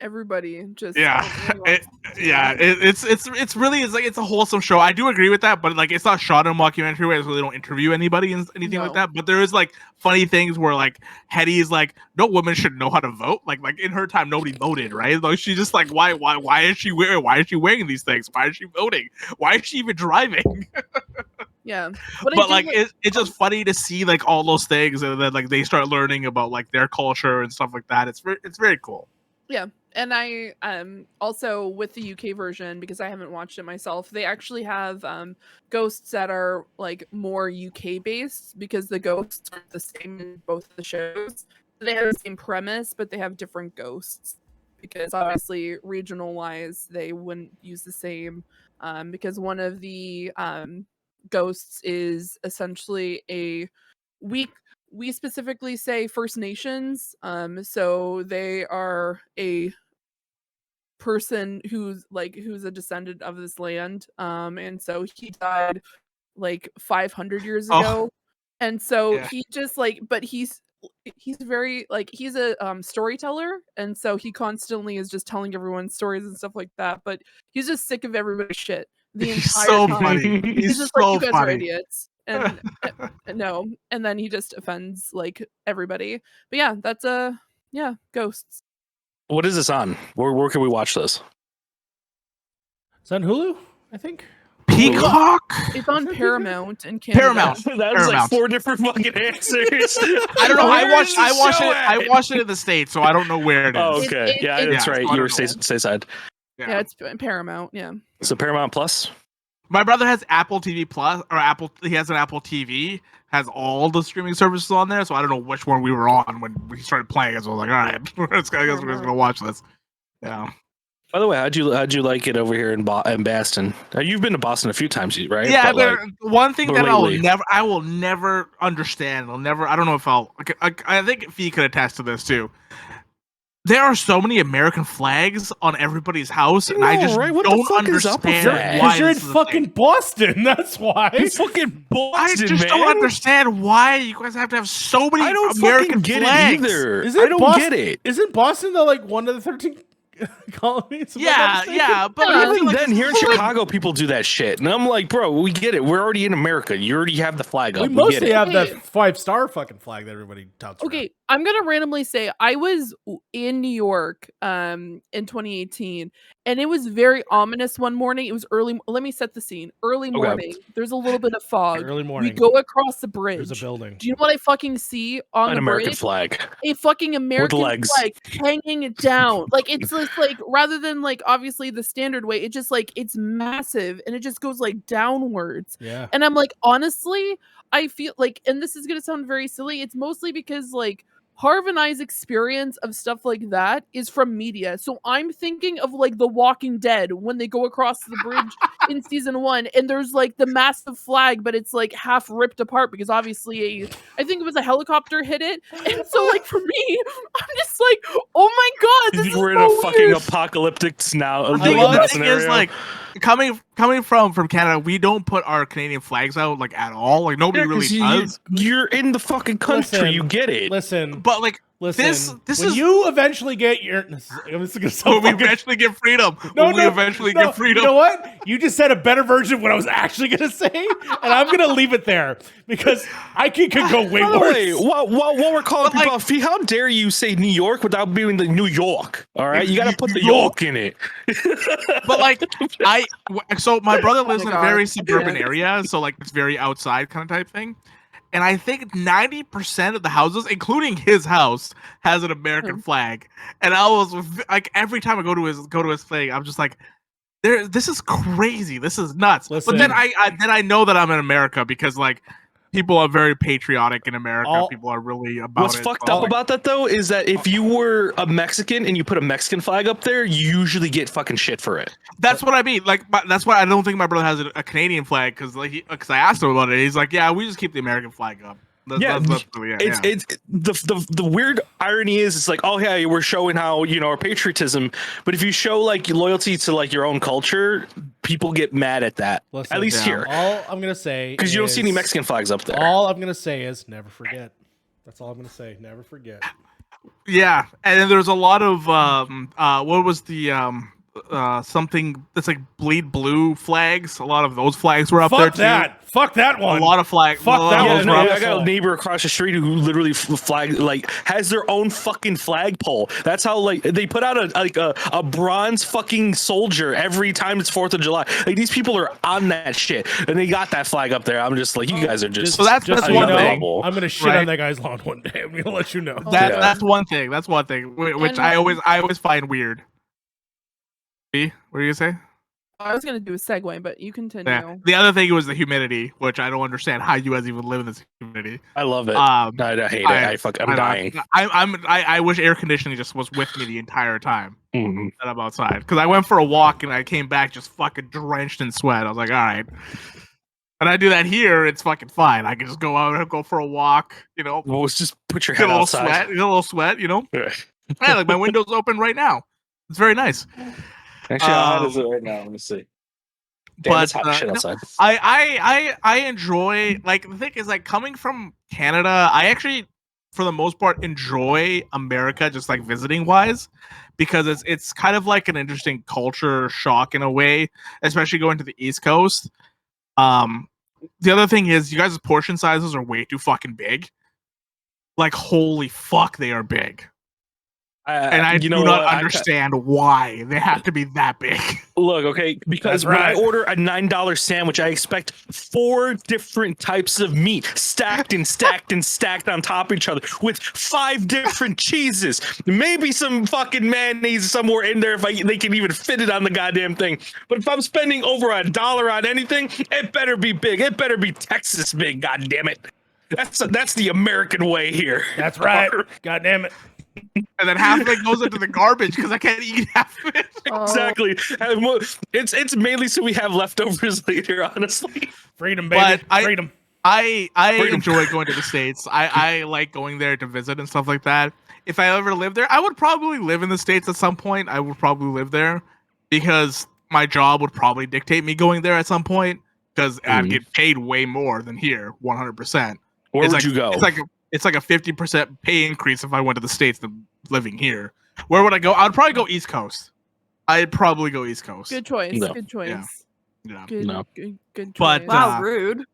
Everybody just it's really it's a wholesome show. I do agree with that, but like it's not shot in a mockumentary where they don't interview anybody and anything like that. But there is like funny things where like Hetty is like, no woman should know how to vote. Like in her time nobody voted, right? Like she's just like, why is she wearing these things? Why is she voting? Why is she even driving? Yeah, but like it's just funny to see like all those things, and then like they start learning about like their culture and stuff like that. It's very cool. Yeah, and I also with the UK version, because I haven't watched it myself, they actually have ghosts that are like more UK based, because the ghosts aren't the same in both the shows. They have the same premise, but they have different ghosts, because obviously regional wise they wouldn't use the same, because one of the ghosts is essentially we specifically say First Nations, so they are a person who's a descendant of this land, and so he died like 500 years ago, and so he just but he's very he's a storyteller, and so he constantly is just telling everyone stories and stuff like that, but he's just sick of everybody's shit the entire so time. funny. He's just so like, you guys are funny. idiots. And no, and then he just offends like everybody. But yeah, that's ghosts. What is this on? Where can we watch this? It's on Hulu, I think. Peacock. It's on Paramount in Canada. Paramount. That was like 4 different fucking answers. I don't know. I watched it in the States, so I don't know where it is. Oh, okay. That's right. You were stateside. Yeah, it's Paramount. Yeah. So Paramount Plus. My brother has Apple TV Plus, or he has an Apple TV, has all the streaming services on there, so I don't know which one we were on when we started playing it. So I was like, all right, I guess we're just gonna watch this. Yeah. By the way, how'd you like it over here in Boston? You've been to Boston a few times, right? Yeah, one thing that I will never understand. I don't know if I think Fee could attest to this too. There are so many American flags on everybody's house, and I just don't understand why. Because you're in fucking Boston, that's why. It's fucking Boston, I just don't understand why you guys have to have so many American get flags. It either. I don't get it. Isn't Boston one of the 13 colonies? Yeah, but even then, here in Chicago, people do that shit, and I'm like, bro, we get it. We're already in America. You already have the flag up. We mostly have that 5-star fucking flag that everybody touts. Okay, I'm gonna randomly say I was in New York in 2018, and it was very ominous one morning. It was early. Let me set the scene. Early morning. Okay. There's a little bit of fog. Early morning. We go across the bridge. There's a building. Do you know what I fucking see on an the American bridge? flag? A fucking American flag hanging down. Like it's just like, rather than like obviously the standard way, it just like it's massive and it just goes like downwards. Yeah. And I'm like, honestly, I feel like, and this is gonna sound very silly, it's mostly because like Harv and I's experience of stuff like that is from media. So I'm thinking of like The Walking Dead when they go across the bridge in season 1 and there's like the massive flag, but it's like half ripped apart because obviously I think it was a helicopter hit it. And so like for me, I'm just like, oh my god, this we're is in so a fucking weird. apocalyptic now. I think the thing is like coming from Canada, we don't put our Canadian flags out like at all. Like nobody really does. You're in the fucking country. Listen, you get it. Listen. But like listen, this when is you eventually get your eventually get freedom. Eventually get freedom. You know what? You just said a better version of what I was actually gonna say, and I'm gonna leave it there because I could go way worse. While we're calling people out, how dare you say New York without being the New York? All right, you gotta put the York in it. But like so my brother lives in a very suburban area, so like it's very outside kind of type thing. And I think 90% of the houses, including his house, has an American flag. And I was like, every time I go to his thing, I'm just like, this is crazy. This is nuts. Listen, but then I know that I'm in America because like people are very patriotic in America. People are really about What's fucked up about that though is that if you were a Mexican and you put a Mexican flag up there, you usually get fucking shit for it. That's what I mean. Like that's why I don't think my brother has a Canadian flag because I asked him about it. He's like, yeah, we just keep the American flag up. That's really it's the weird irony is it's like, oh yeah, we're showing how our patriotism, but if you show like loyalty to like your own culture, people get mad at that. Listen, at least here, all I'm gonna say because you don't see any Mexican flags up there. All I'm gonna say is never forget. That's all I'm gonna say. Never forget. Yeah, and then there's a lot of what was the something that's like bleed blue flags. A lot of those flags were up there too. Fuck that one. A lot of flags. Fuck that one. I got a neighbor across the street who literally has their own fucking flagpole. That's how like they put out a bronze fucking soldier every time it's 4th of July. Like these people are on that shit, and they got that flag up there. I'm just like, you guys are just. So that's one thing. I'm gonna shit on that guy's lawn one day. I'm gonna let you know. That's one thing. That's one thing, which I always find weird. What are you gonna say? I was gonna do a segue, but you continue. Yeah. The other thing was the humidity, which I don't understand how you guys even live in this humidity. I love it. I hate it. I'm dying. I wish air conditioning just was with me the entire time that I'm outside. Because I went for a walk and I came back just fucking drenched in sweat. I was like, all right. And I do that here, it's fucking fine. I can just go out and go for a walk, Well, just put your get head a little outside. sweat, Yeah, like my window's open right now. It's very nice. Actually, how is it right now? Let me see. Damn, it's hot shit outside. I enjoy, like, the thing is, like, coming from Canada, I actually, for the most part, enjoy America just like visiting wise, because it's kind of like an interesting culture shock in a way, especially going to the East Coast. The other thing is, you guys' portion sizes are way too fucking big. Like, holy fuck, they are big. And I do not understand why they have to be that big. Look, okay, because when I order a $9 sandwich, I expect 4 different types of meat stacked and stacked and stacked on top of each other with 5 different cheeses. Maybe some fucking mayonnaise somewhere in there if they can even fit it on the goddamn thing. But if I'm spending over $1 on anything, it better be big. It better be Texas big, god damn it. That's the American way here. That's right. God damn it. And then half of it goes into the garbage because I can't eat half of it. Exactly. It's mainly so we have leftovers later, honestly. Freedom, baby. Freedom. I enjoy going to the States. I like going there to visit and stuff like that. If I ever lived there, I would probably live in the States at some point. I would probably live there because my job would probably dictate me going there at some point, because I'd get paid way more than here, 100%. Where would you go? It's like a 50% pay increase if I went to the States than living here. Where would I go? I'd probably go East Coast. I'd probably go East Coast. Good choice. No. Good choice. Yeah. Good, No. good choice. But, Wow, rude.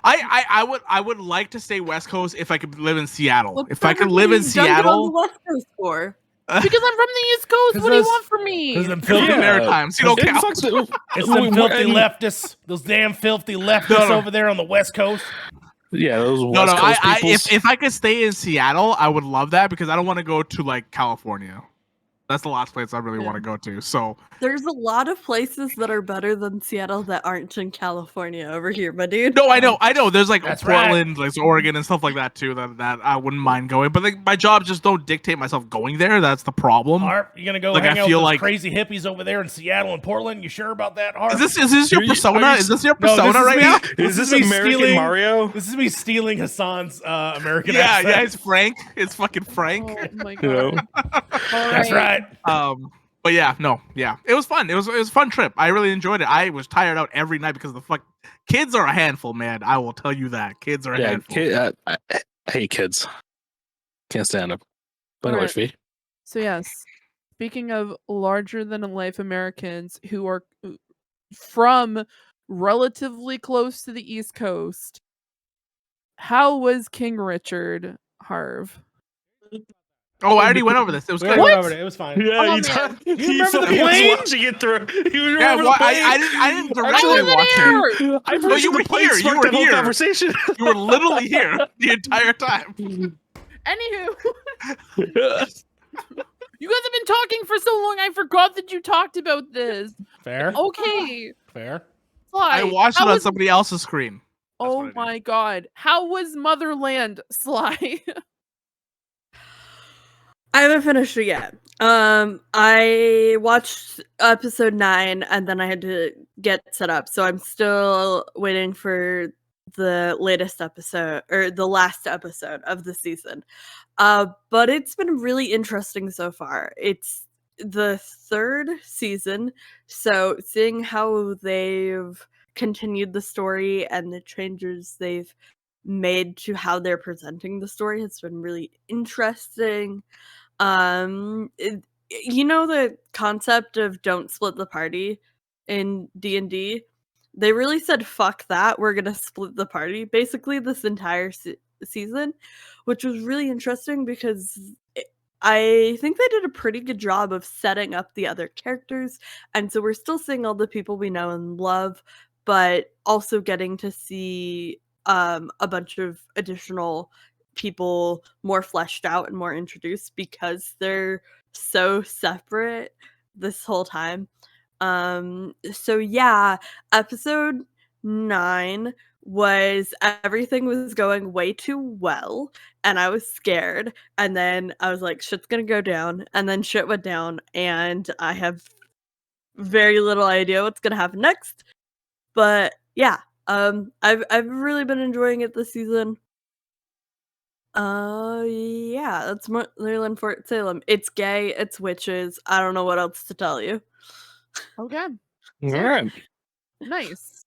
I would like to stay West Coast if I could live in Seattle. Look, If I could live in You've done it on the Seattle, West Coast for. because I'm from the East Coast. What do you want from me? Because them the filthy, Maritimes, you don't count. it's them filthy leftists. Those damn filthy leftists over there on the West Coast. Yeah, those West Coast peoples. If I could stay in Seattle, I would love that, because I don't want to go to like California. That's the last place I really want to go to. So There's a lot of places that are better than Seattle that aren't in California over here, my dude. no, I know. There's like That's Portland, like Oregon, and stuff like that too. That I wouldn't mind going, but like my jobs just don't dictate myself going there. That's the problem. Harv, you gonna go Like, hang I out with feel those like- crazy hippies over there in Seattle and Portland? You sure about that, Harv? Is this your persona? Is this your persona right now? Is this me American stealing- Mario? This is me stealing Hassan's American Yeah, accent. it's Frank. It's fucking Frank. Oh my You know? god. That's right. But yeah, it was fun. It was a fun trip. I really enjoyed it. I was tired out every night because the kids are a handful, man. I will tell you that kids are a handful. I hate kids. Can't stand them. But Alright. anyway, Fee. So yes, speaking of larger than life Americans who are from relatively close to the East Coast, how was King Richard, Harv? Oh, I already went over this. It was We good. already went over it. It was fine. Yeah, Oh, you man. remember the he was plane? watching it through. He was Yeah, remember well, the plane? I didn't I directly wasn't watch it. here. I No, you were the plane here. You sparked were that whole here. conversation. You were literally here the entire time. Anywho, you guys have been talking for so long. I forgot that you talked about this. Fair. Okay, Fair. Sly, I watched how it on was- somebody else's screen. That's what I Oh did. my god, how was Motherland, Sly? I haven't finished it yet. I watched episode 9 and then I had to get set up, so I'm still waiting for the latest episode or the last episode of the season. But it's been really interesting so far. It's the 3rd season, so seeing how they've continued the story and the changes they've made to how they're presenting the story has been really interesting. You know the concept of don't split the party in D&D? They really said, "Fuck that, we're gonna split the party," basically this entire season, which was really interesting because I think they did a pretty good job of setting up the other characters, and so we're still seeing all the people we know and love, but also getting to see a bunch of additional people more fleshed out and more introduced because they're so separate this whole time. So yeah, episode 9 was everything was going way too well and I was scared, and then I was like shit's going to go down, and then shit went down and I have very little idea what's going to happen next. But yeah, I've really been enjoying it this season. Yeah, that's Maryland Fort Salem. It's gay, it's witches. I don't know what else to tell you. Okay. All right. Nice.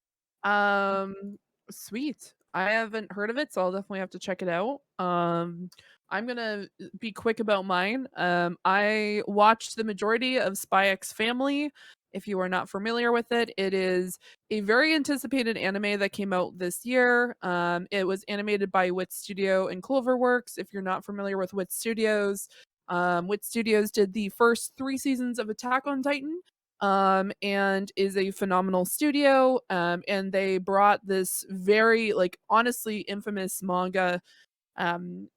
Sweet. I haven't heard of it, so I'll definitely have to check it out. I'm gonna be quick about mine. I watched the majority of Spy X Family. If you are not familiar with it, it is a very anticipated anime that came out this year. It was animated by Wit Studio and Cloverworks. If you're not familiar with Wit Studios, Wit Studios did the first 3 seasons of Attack on Titan, and is a phenomenal studio. And they brought this very, like, honestly infamous manga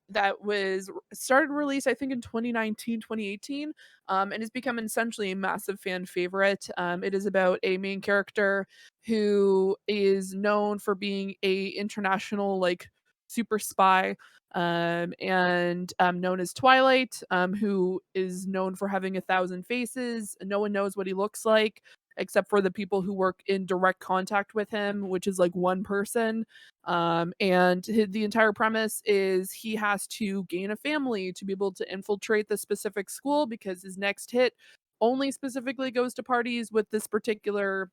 that was started release I think in 2019 2018, and has become essentially a massive fan favorite. It is about a main character who is known for being a international, like, super spy, and known as Twilight, who is known for having 1,000 faces. No one knows what he looks like except for the people who work in direct contact with him, which is like one person. And the entire premise is he has to gain a family to be able to infiltrate the specific school, because his next hit only specifically goes to parties with this particular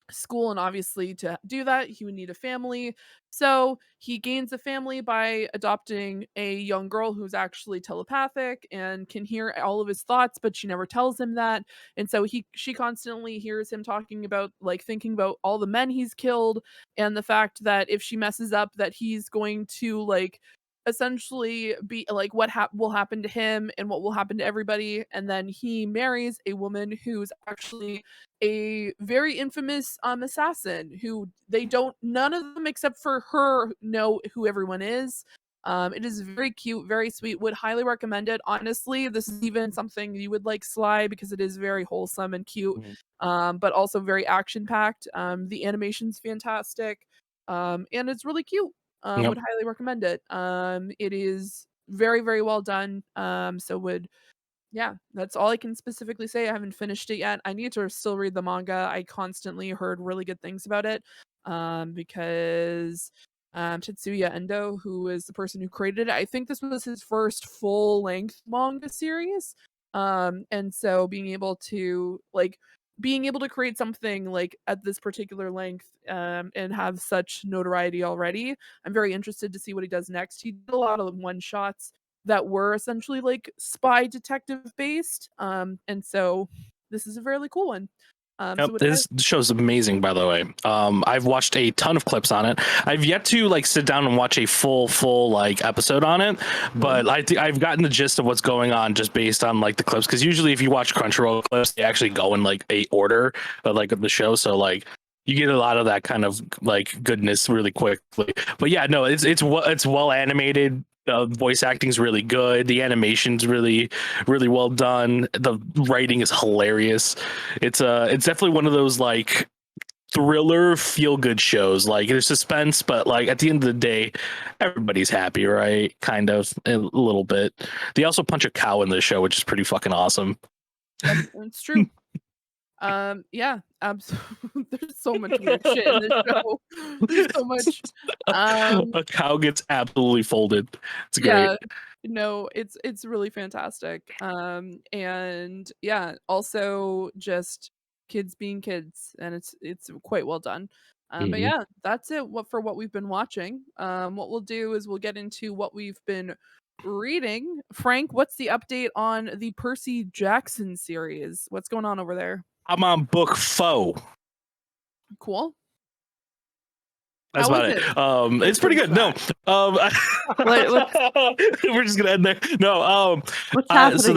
school, and obviously to do that he would need a family. So he gains a family by adopting a young girl who's actually telepathic and can hear all of his thoughts, but she never tells him that. And so she constantly hears him talking about, like, thinking about all the men he's killed, and the fact that if she messes up that he's going to, like, essentially be like what will happen to him and what will happen to everybody. And then he marries a woman who's actually a very infamous assassin, who they don't, none of them except for her know who everyone is. It is very cute, very sweet, would highly recommend it. Honestly, this is even something you would like, Sly, because it is very wholesome and cute, but also very action packed. The animation's fantastic, and it's really cute. Would highly recommend it. It is very, very well done. Yeah, that's all I can specifically say. I haven't finished it yet. I need to still read the manga. I constantly heard really good things about it, because Tetsuya Endo, who is the person who created it, I think this was his first full-length manga series. And so being able to create something like at this particular length, and have such notoriety already, I'm very interested to see what he does next. He did a lot of one-shots that were essentially like spy detective based. And so this is a really cool one. This show's amazing, by the way. I've watched a ton of clips on it. I've yet to like sit down and watch a full like episode on it, but I've gotten the gist of what's going on just based on like the clips. Because usually, if you watch Crunchyroll clips, they actually go in like a order of like the show. So like you get a lot of that kind of like goodness really quickly. But yeah, no, it's well animated. The voice acting's really good. The animation's really, really well done. The writing is hilarious. It's definitely one of those like thriller feel good shows. Like there's suspense, but like at the end of the day, everybody's happy, right? Kind of a little bit. They also punch a cow in this show, which is pretty fucking awesome. It's true. Yeah, absolutely. There's so much weird shit in this show. There's so much. A cow gets absolutely folded. It's great. Yeah, no, it's really fantastic. And yeah, also just kids being kids, and it's quite well done. But Mhm. yeah, that's it. For what we've been watching. What we'll do is we'll get into what we've been reading. Frank, what's the update on the Percy Jackson series? What's going on over there? I'm on book 4. Cool. That's How about is it. it? It's pretty good. No, we're just gonna end there. No, What's happening? so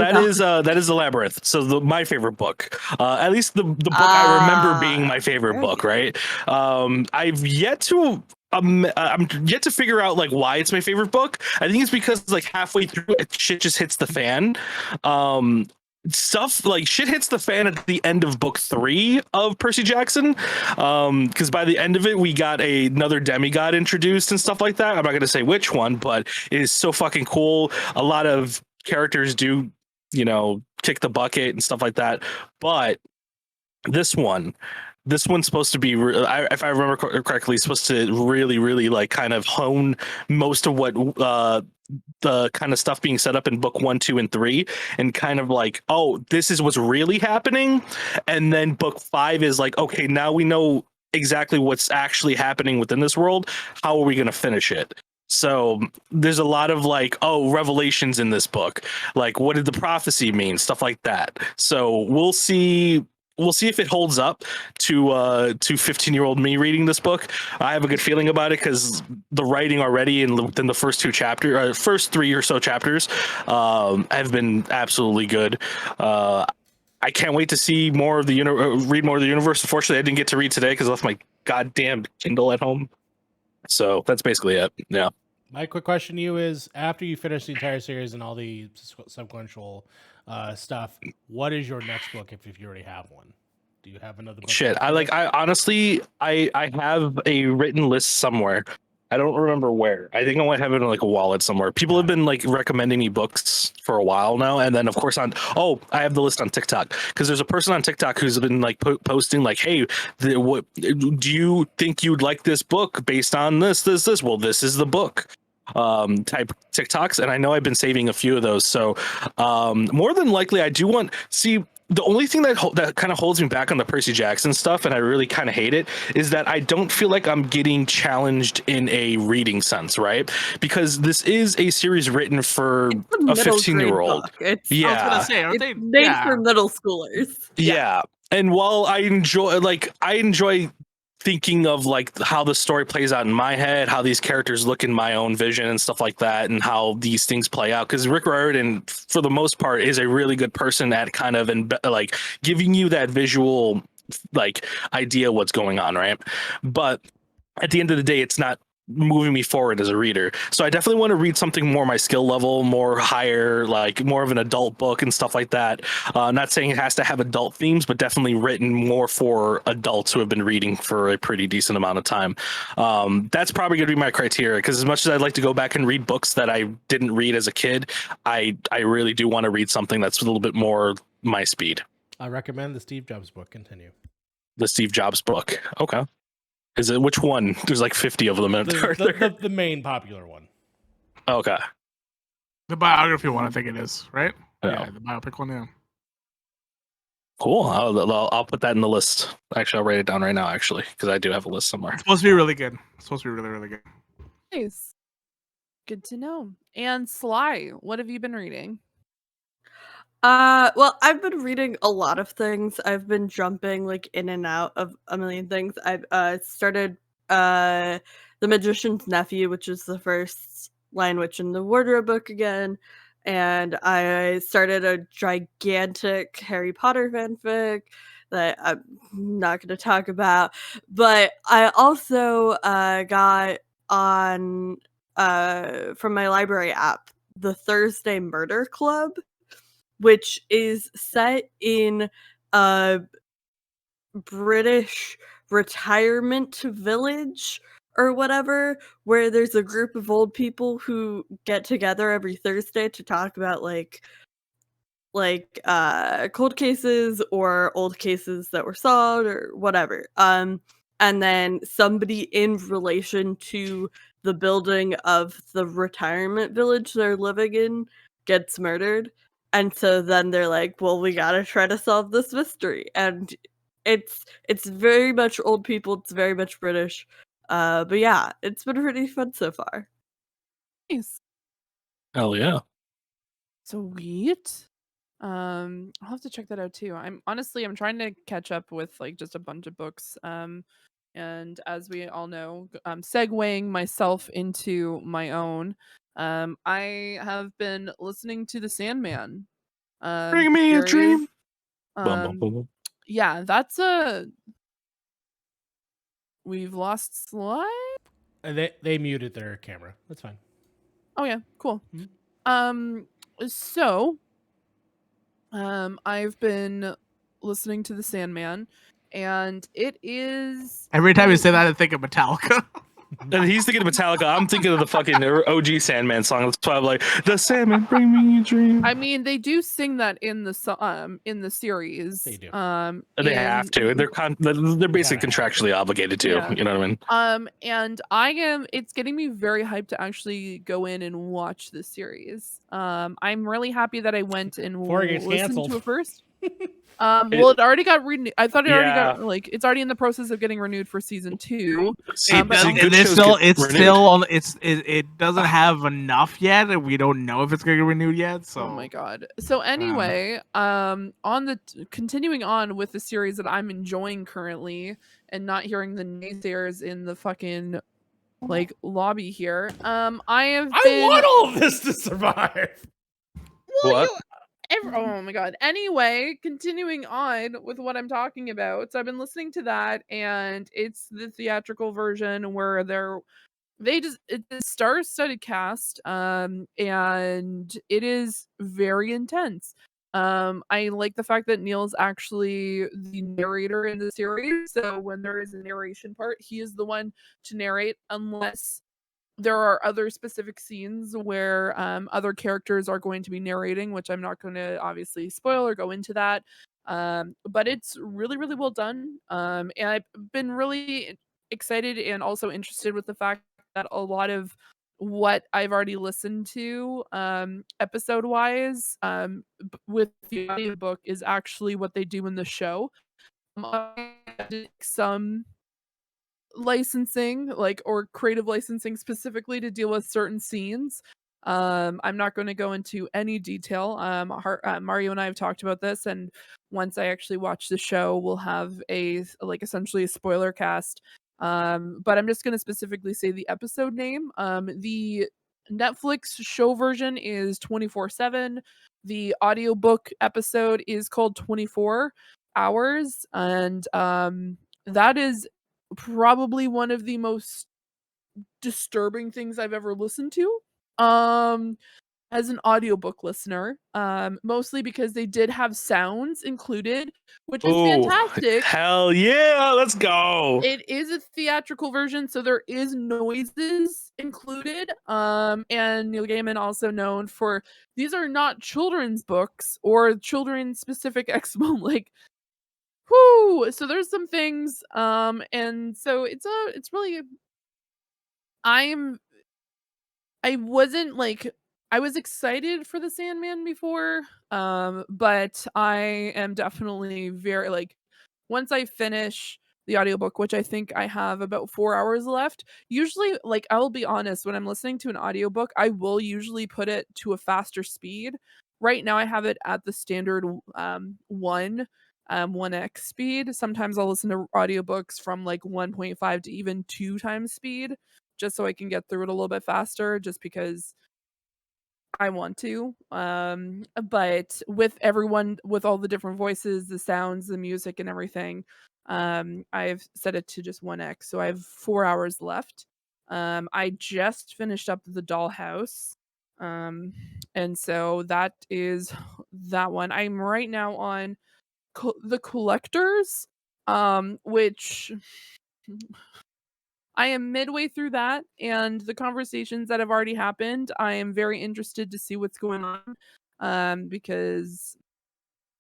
that is the Labyrinth. So my favorite book, at least the book I remember being my favorite very book. good. Right. I've yet to. I'm yet to figure out like why it's my favorite book. I think it's because like halfway through shit just hits the fan. Stuff like shit hits the fan at the end of book 3 of Percy Jackson, because by the end of it we got another demigod introduced and stuff like that. I'm not going to say which one, but it is so fucking cool. A lot of characters do, kick the bucket and stuff like that, but this one's supposed to be if I remember correctly, supposed to really really like kind of hone most of what the kind of stuff being set up in book 1, 2, and 3, and kind of like, oh, this is what's really happening. And then book 5 is like, okay, now we know exactly what's actually happening within this world. How are we going to finish it? So there's a lot of like, oh, revelations in this book. Like, what did the prophecy mean? Stuff like that. So we'll see. We'll see if it holds up to 15-year-old me reading this book. I have a good feeling about it because the writing already within the first 3 or so chapters have been absolutely good. I can't wait to see more of the read more of the universe. Unfortunately, I didn't get to read today because I left my goddamn Kindle at home. So that's basically it. Yeah. My quick question to you is: after you finish the entire series and all the sequential stuff, what is your next book if you already have one? Do you have another book? Shit, I honestly I have a written list somewhere. I don't remember where. I think I might have it in like a wallet somewhere. People have been like recommending me books for a while now, and then of course I have the list on TikTok because there's a person on TikTok who's been like posting like, hey, what do you think you'd like this book based on this? Well, this is the book. Type TikToks, and I know I've been saving a few of those. So more than likely, I do want see. The only thing that kind of holds me back on the Percy Jackson stuff, and I really kind of hate it, is that I don't feel like I'm getting challenged in a reading sense, right? Because this is a series written for a 15-year-old. Yeah, I was gonna say, aren't they made for middle schoolers? Yeah. And while I enjoy thinking of like how the story plays out in my head, how these characters look in my own vision and stuff like that, and how these things play out. Because Rick Riordan, for the most part, is a really good person at kind of like giving you that visual like idea what's going on, right? But at the end of the day, it's not moving me forward as a reader. So I definitely want to read something more my skill level, more higher, like more of an adult book and stuff like that. Not saying it has to have adult themes, but definitely written more for adults who have been reading for a pretty decent amount of time. That's probably going to be my criteria, because as much as I'd like to go back and read books that I didn't read as a kid, I really do want to read something that's a little bit more my speed. I recommend the Steve Jobs book. Continue. The Steve Jobs book. Okay. Is it which one? There's like 50 of them. The main popular one. Okay. The biography one, I think it is, right? Yeah, the biopic one. Yeah. Cool. I'll put that in the list. Actually, I'll write it down right now. Actually, because I do have a list somewhere. It's supposed to be really good. It's supposed to be really, really good. Nice. Good to know. And Sly, what have you been reading? Well, I've been reading a lot of things. I've been jumping like in and out of a million things. I've started The Magician's Nephew, which is the first Lion Witch in the Wardrobe book again, and I started a gigantic Harry Potter fanfic that I'm not going to talk about. But I also got on from my library app the Thursday Murder Club, which is set in a British retirement village or whatever, where there's a group of old people who get together every Thursday to talk about like like cold cases or old cases that were solved or whatever. And then somebody in relation to the building of the retirement village they're living in gets murdered. And so then they're like, well, we gotta try to solve this mystery. And it's very much old people, it's very much British. But yeah, it's been pretty fun so far. Nice. Hell yeah. Sweet. I'll have to check that out too. I'm trying to catch up with like just a bunch of books. And as we all know, segueing myself into my own, I have been listening to the Sandman. Bring me a dream. Yeah, that's we've lost slide. They muted their camera. That's fine. Oh yeah, cool. Mhm. So I've been listening to the Sandman, and it is Every time you say that, I think of Metallica. And he's thinking of Metallica. I'm thinking of the fucking OG Sandman song. That's why I'm like, the Sandman, bring me a dream. I mean, they do sing that in the series. They do. They have to. They're basically contractually obligated to. Yeah. You know what I mean? And it's getting me very hyped to actually go in and watch this series. I'm really happy that I went and Before it gets listened canceled. to it first. Well, it already got renewed. I thought it already got it's already in the process of getting renewed for season 2. It doesn't have enough yet, and we don't know if it's going to get renewed yet. So, oh my god. So anyway, continuing on with the series that I'm enjoying currently, and not hearing the naysayers in the fucking like lobby here. I want all of this to survive. Well, oh my god. Anyway, continuing on with what I'm talking about. So I've been listening to that, and it's the theatrical version where it's a star-studded cast, and it is very intense. I like the fact that Neil's actually the narrator in the series, so when there is a narration part, he is the one to narrate, unless there are other specific scenes where other characters are going to be narrating, which I'm not going to obviously spoil or go into that. But it's really, really well done. And I've been really excited and also interested with the fact that a lot of what I've already listened to episode wise with the audiobook is actually what they do in the show. I did some licensing, like, or creative licensing specifically to deal with certain scenes. I'm not going to go into any detail. Mario and I have talked about this, and once I actually watch the show, we'll have essentially a spoiler cast. But I'm just going to specifically say the episode name. The Netflix show version is 24/7. The audiobook episode is called 24 Hours, and that is probably one of the most disturbing things I've ever listened to. As an audiobook listener, mostly because they did have sounds included, which is fantastic. Hell yeah, let's go. It is a theatrical version, so there is noises included. And Neil Gaiman also known for, these are not children's books or children specific expo, like, whoo, so there's some things, and so it's really, I wasn't like, I was excited for the Sandman before, but I am definitely very like, once I finish the audiobook, which I think I have about 4 hours left. Usually, like, I will be honest, when I'm listening to an audiobook, I will usually put it to a faster speed. Right now I have it at the standard 1x speed. Sometimes I'll listen to audiobooks from like 1.5 to even 2 times speed, just so I can get through it a little bit faster, just because I want to. But with everyone, with all the different voices, the sounds, the music, and everything, I've set it to just 1x. So I have 4 hours left. I just finished up the Dollhouse. And so that is that one. I'm right now on the Collectors, which I am midway through that, and the conversations that have already happened, I am very interested to see what's going on. because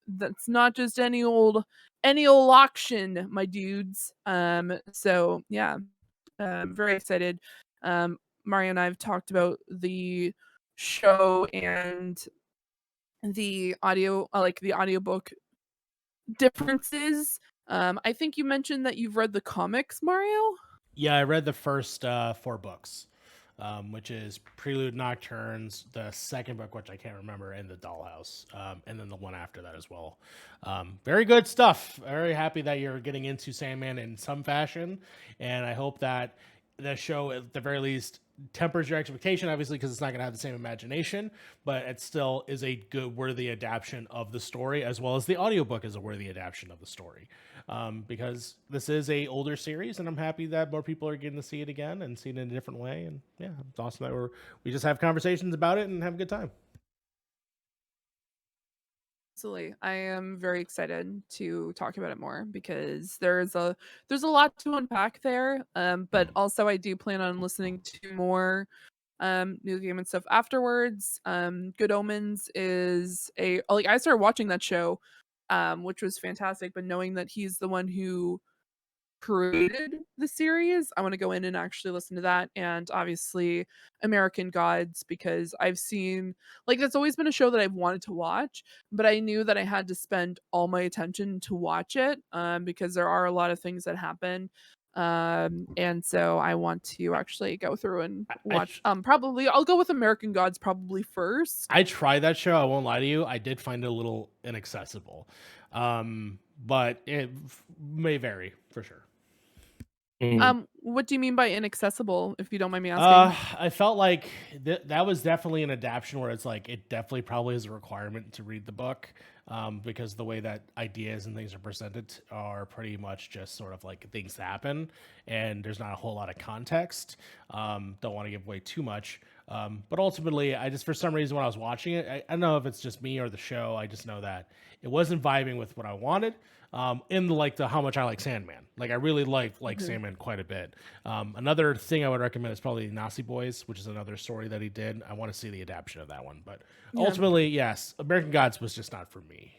that's not just any old auction, my dudes. So yeah, very excited. Mario and I have talked about the show and the audio, like the audiobook differences. I think you mentioned that you've read the comics, Mario. Yeah, I read the first 4 books, which is Prelude, Nocturnes, the second book, which I can't remember, and the Dollhouse, and then the one after that as well. Very good stuff. Very happy that you're getting into Sandman in some fashion, and I hope that the show, at the very least, tempers your expectation, obviously, because it's not going to have the same imagination, but it still is a good, worthy adaptation of the story, as well as the audiobook is a worthy adaptation of the story. Because this is a older series, and I'm happy that more people are getting to see it again and see it in a different way. And yeah, it's awesome that we just have conversations about it and have a good time. Absolutely. I am very excited to talk about it more because there's a lot to unpack there. But also I do plan on listening to more New Game and stuff afterwards. Good Omens is I started watching that show, which was fantastic, but knowing that he's the one who created the series, I want to go in and actually listen to that. And obviously American Gods, because I've seen, like, that's always been a show that I've wanted to watch, but I knew that I had to spend all my attention to watch it, because there are a lot of things that happen. And so I want to actually go through and watch. Probably I'll go with American Gods probably first. I tried that show. I won't lie to you. I did find it a little inaccessible, but it may vary for sure. What do you mean by inaccessible, if you don't mind me asking? I felt like that was definitely an adaptation where it's like it definitely probably is a requirement to read the book, because the way that ideas and things are presented are pretty much just sort of like things that happen, and there's not a whole lot of context. Don't want to give away too much, but ultimately, I just, for some reason, when I was watching it, I don't know if it's just me or the show. I just know that it wasn't vibing with what I wanted. In the how much I like Sandman. Like I really like Sandman quite a bit. Another thing I would recommend is probably Nazi Boys, which is another story that he did. I want to see the adaptation of that one, but ultimately, yes, American Gods was just not for me.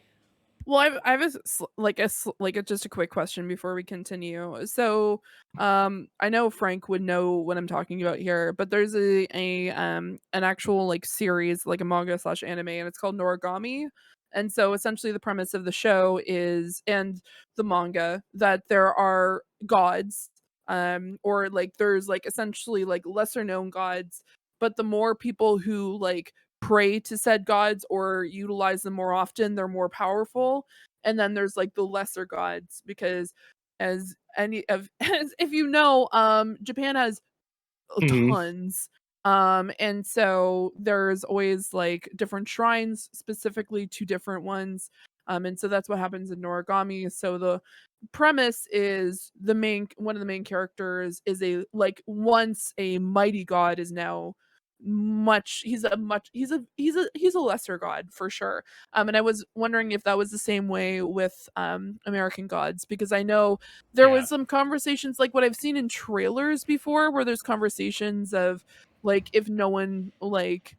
Well, I have just a quick question before we continue. So, I know Frank would know what I'm talking about here, but there's an actual like series, like a manga / anime, and it's called Noragami. And so essentially the premise of the show is, and the manga, that there are gods, or like there's like essentially like lesser known gods, but the more people who like pray to said gods or utilize them more often, they're more powerful. And then there's like the lesser gods, because as as if you know, Japan has tons. And so there's always like different shrines specifically to different ones. And so that's what happens in Noragami. So the premise is one of the main characters is once a mighty god is now he's a lesser god for sure. And I was wondering if that was the same way with American Gods, because I know there was some conversations like what I've seen in trailers before, where there's conversations of like, if no one like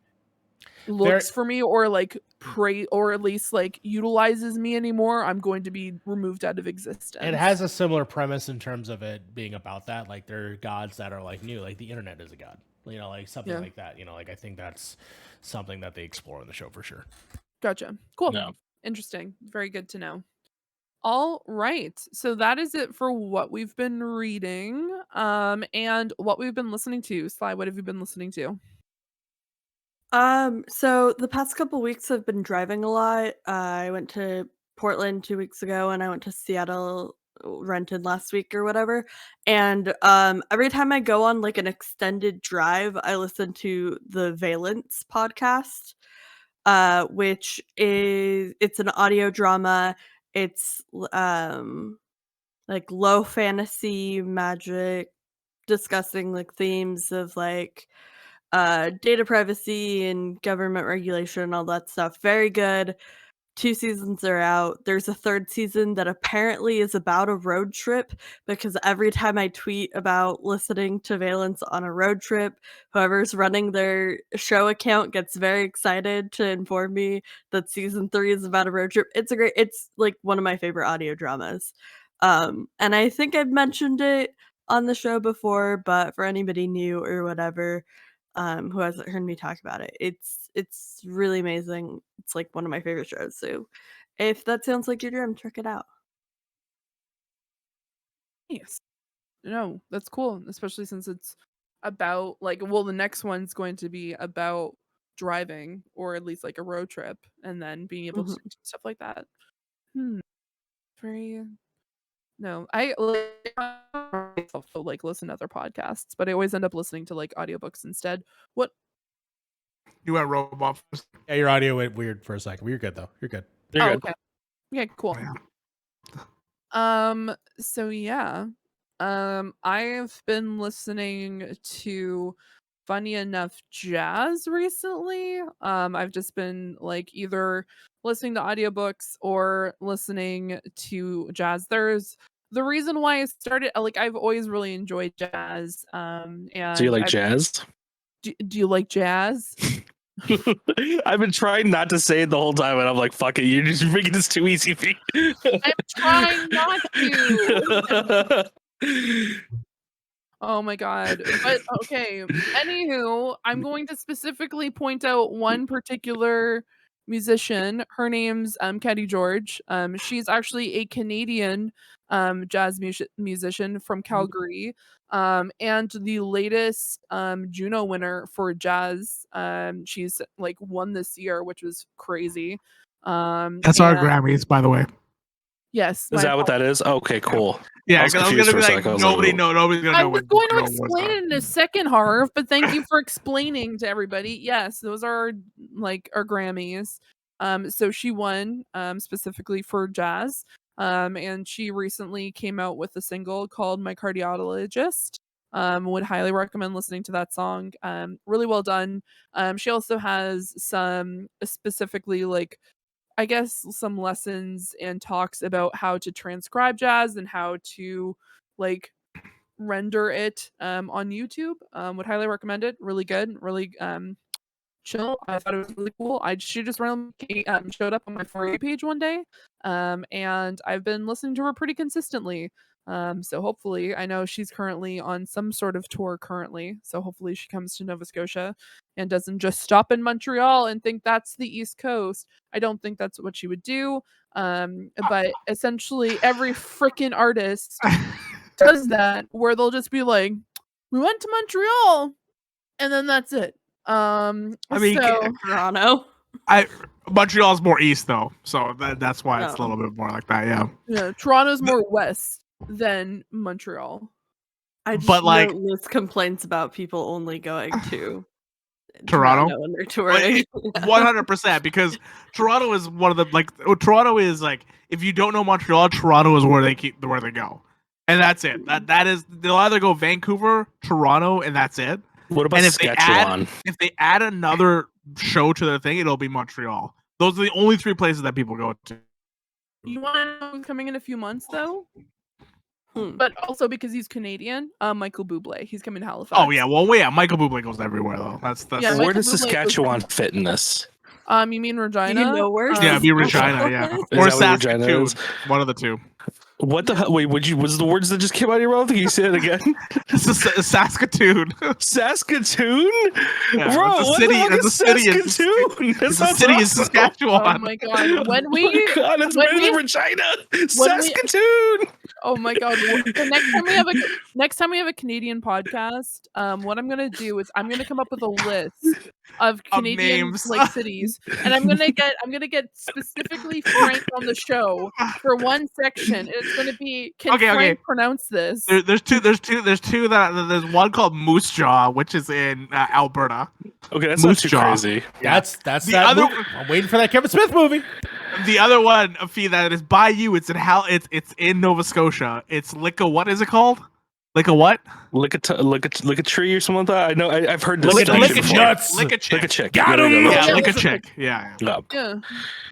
looks for me or like pray or at least like utilizes me anymore, I'm going to be removed out of existence. It has a similar premise in terms of it being about that. Like there are gods that are like new, like the internet is a god, like something like that. Like I think that's something that they explore in the show for sure. Gotcha. Cool. Yeah. Interesting. Very good to know. All right. So that is it for what we've been reading, and what we've been listening to. Sly, what have you been listening to? So the past couple weeks I've been driving a lot. I went to Portland 2 weeks ago and I went to Seattle, rented last week or whatever. And every time I go on like an extended drive, I listen to the Valence podcast, which it's an audio drama. It's like low fantasy magic, discussing like themes of like data privacy and government regulation and all that stuff. Very good. 2 seasons are out. There's a 3rd season that apparently is about a road trip, because every time I tweet about listening to Valence on a road trip, whoever's running their show account gets very excited to inform me that season 3 is about a road trip. It's like one of my favorite audio dramas. And I think I've mentioned it on the show before, but for anybody new or whatever, who hasn't heard me talk about it, it's really amazing. It's like one of my favorite shows. So if that sounds like your dream, check it out. Nice. No, that's cool, especially since it's about the next one's going to be about driving, or at least like a road trip, and then being able to do stuff like that. Very no, I myself to listen to other podcasts, but I always end up listening to audiobooks instead. What? You went robot first. Yeah, your audio went weird for a second. You're good though. You're good. You're good. Okay. Yeah, cool. So yeah. I've been listening to, funny enough, jazz recently. I've just been either listening to audiobooks or listening to jazz. There's the reason why I started I've always really enjoyed jazz. And Do you like jazz? Do you like jazz? I've been trying not to say it the whole time, and I'm like, fuck it, you're just making this too easy for me. I'm trying not to. Oh my god. But okay. Anywho, I'm going to specifically point out one particular musician. Her name's Katie George. She's actually a Canadian jazz musician from Calgary. And the latest Juno winner for jazz. She's won this year, which was crazy. That's our Grammys, by the way. Yes. Is that what that is? Okay, cool. Yeah, I was gonna be like, nobody's gonna know. I was going to explain it in a second, Harv, but thank you for explaining to everybody. Yes, those are our Grammys. So she won specifically for jazz. And she recently came out with a single called My Cardiologist. Would highly recommend listening to that song. Really well done. She also has some specifically I guess some lessons and talks about how to transcribe jazz and how to render it on YouTube. Would highly recommend it. Really good. Really chill. I thought it was really cool. She just randomly showed up on my For You page one day. And I've been listening to her pretty consistently. So hopefully, I know she's currently on some sort of tour currently. So hopefully she comes to Nova Scotia and doesn't just stop in Montreal and think that's the East Coast. I don't think that's what she would do. But essentially every freaking artist does that, where they'll just be like, we went to Montreal and then that's it. I mean, Toronto. Montreal's more east though, so that's why it's a little bit more like that. Yeah, Toronto's more west than Montreal. I just noticed complaints about people only going to Toronto when they're touring. 100%, because Toronto is one of the Toronto is if you don't know Montreal, Toronto is where they go, and that's it. That is, they'll either go Vancouver, Toronto, and that's it. What about Saskatchewan? If they add another show to their thing, it'll be Montreal. Those are the only 3 places that people go to. You want to know who's coming in a few months though? But also because he's Canadian, Michael Bublé. He's coming to Halifax. Oh yeah, well yeah, Michael Bublé goes everywhere though. That's yeah, where does Saskatchewan fit in this? You mean Regina? Do you know where? Yeah, it'd be Regina, yeah. Or Saskatoon. One of the two. What the hell? Wait, was the words that just came out of your mouth? Can you say it again? Saskatoon. Saskatoon? Yeah, bro, what the fuck is Saskatoon? It's a city in Saskatchewan. Oh my god. When we it's better than Regina. Saskatoon. Oh my god. The next time we have a Canadian podcast, what I'm gonna do is I'm gonna come up with a list of Canadian cities, and I'm gonna get specifically Frank on the show for one section, and it's gonna be Frank pronounce this? There's two that there's one called Moose Jaw, which is in Alberta. Okay, that's Moose not too Jaw. Crazy. Yeah. That's the other. I'm waiting for that Kevin Smith movie. The other one, Fee, that is by you. It's in Nova Scotia. It's Licka. What is it called? Like a what? Lick a tree or something like that. I know. I've heard this. Lick a before. nuts. Lick a chick. Lick a chick. Got There we him. go. Yeah, Yeah. lick a chick. Yeah.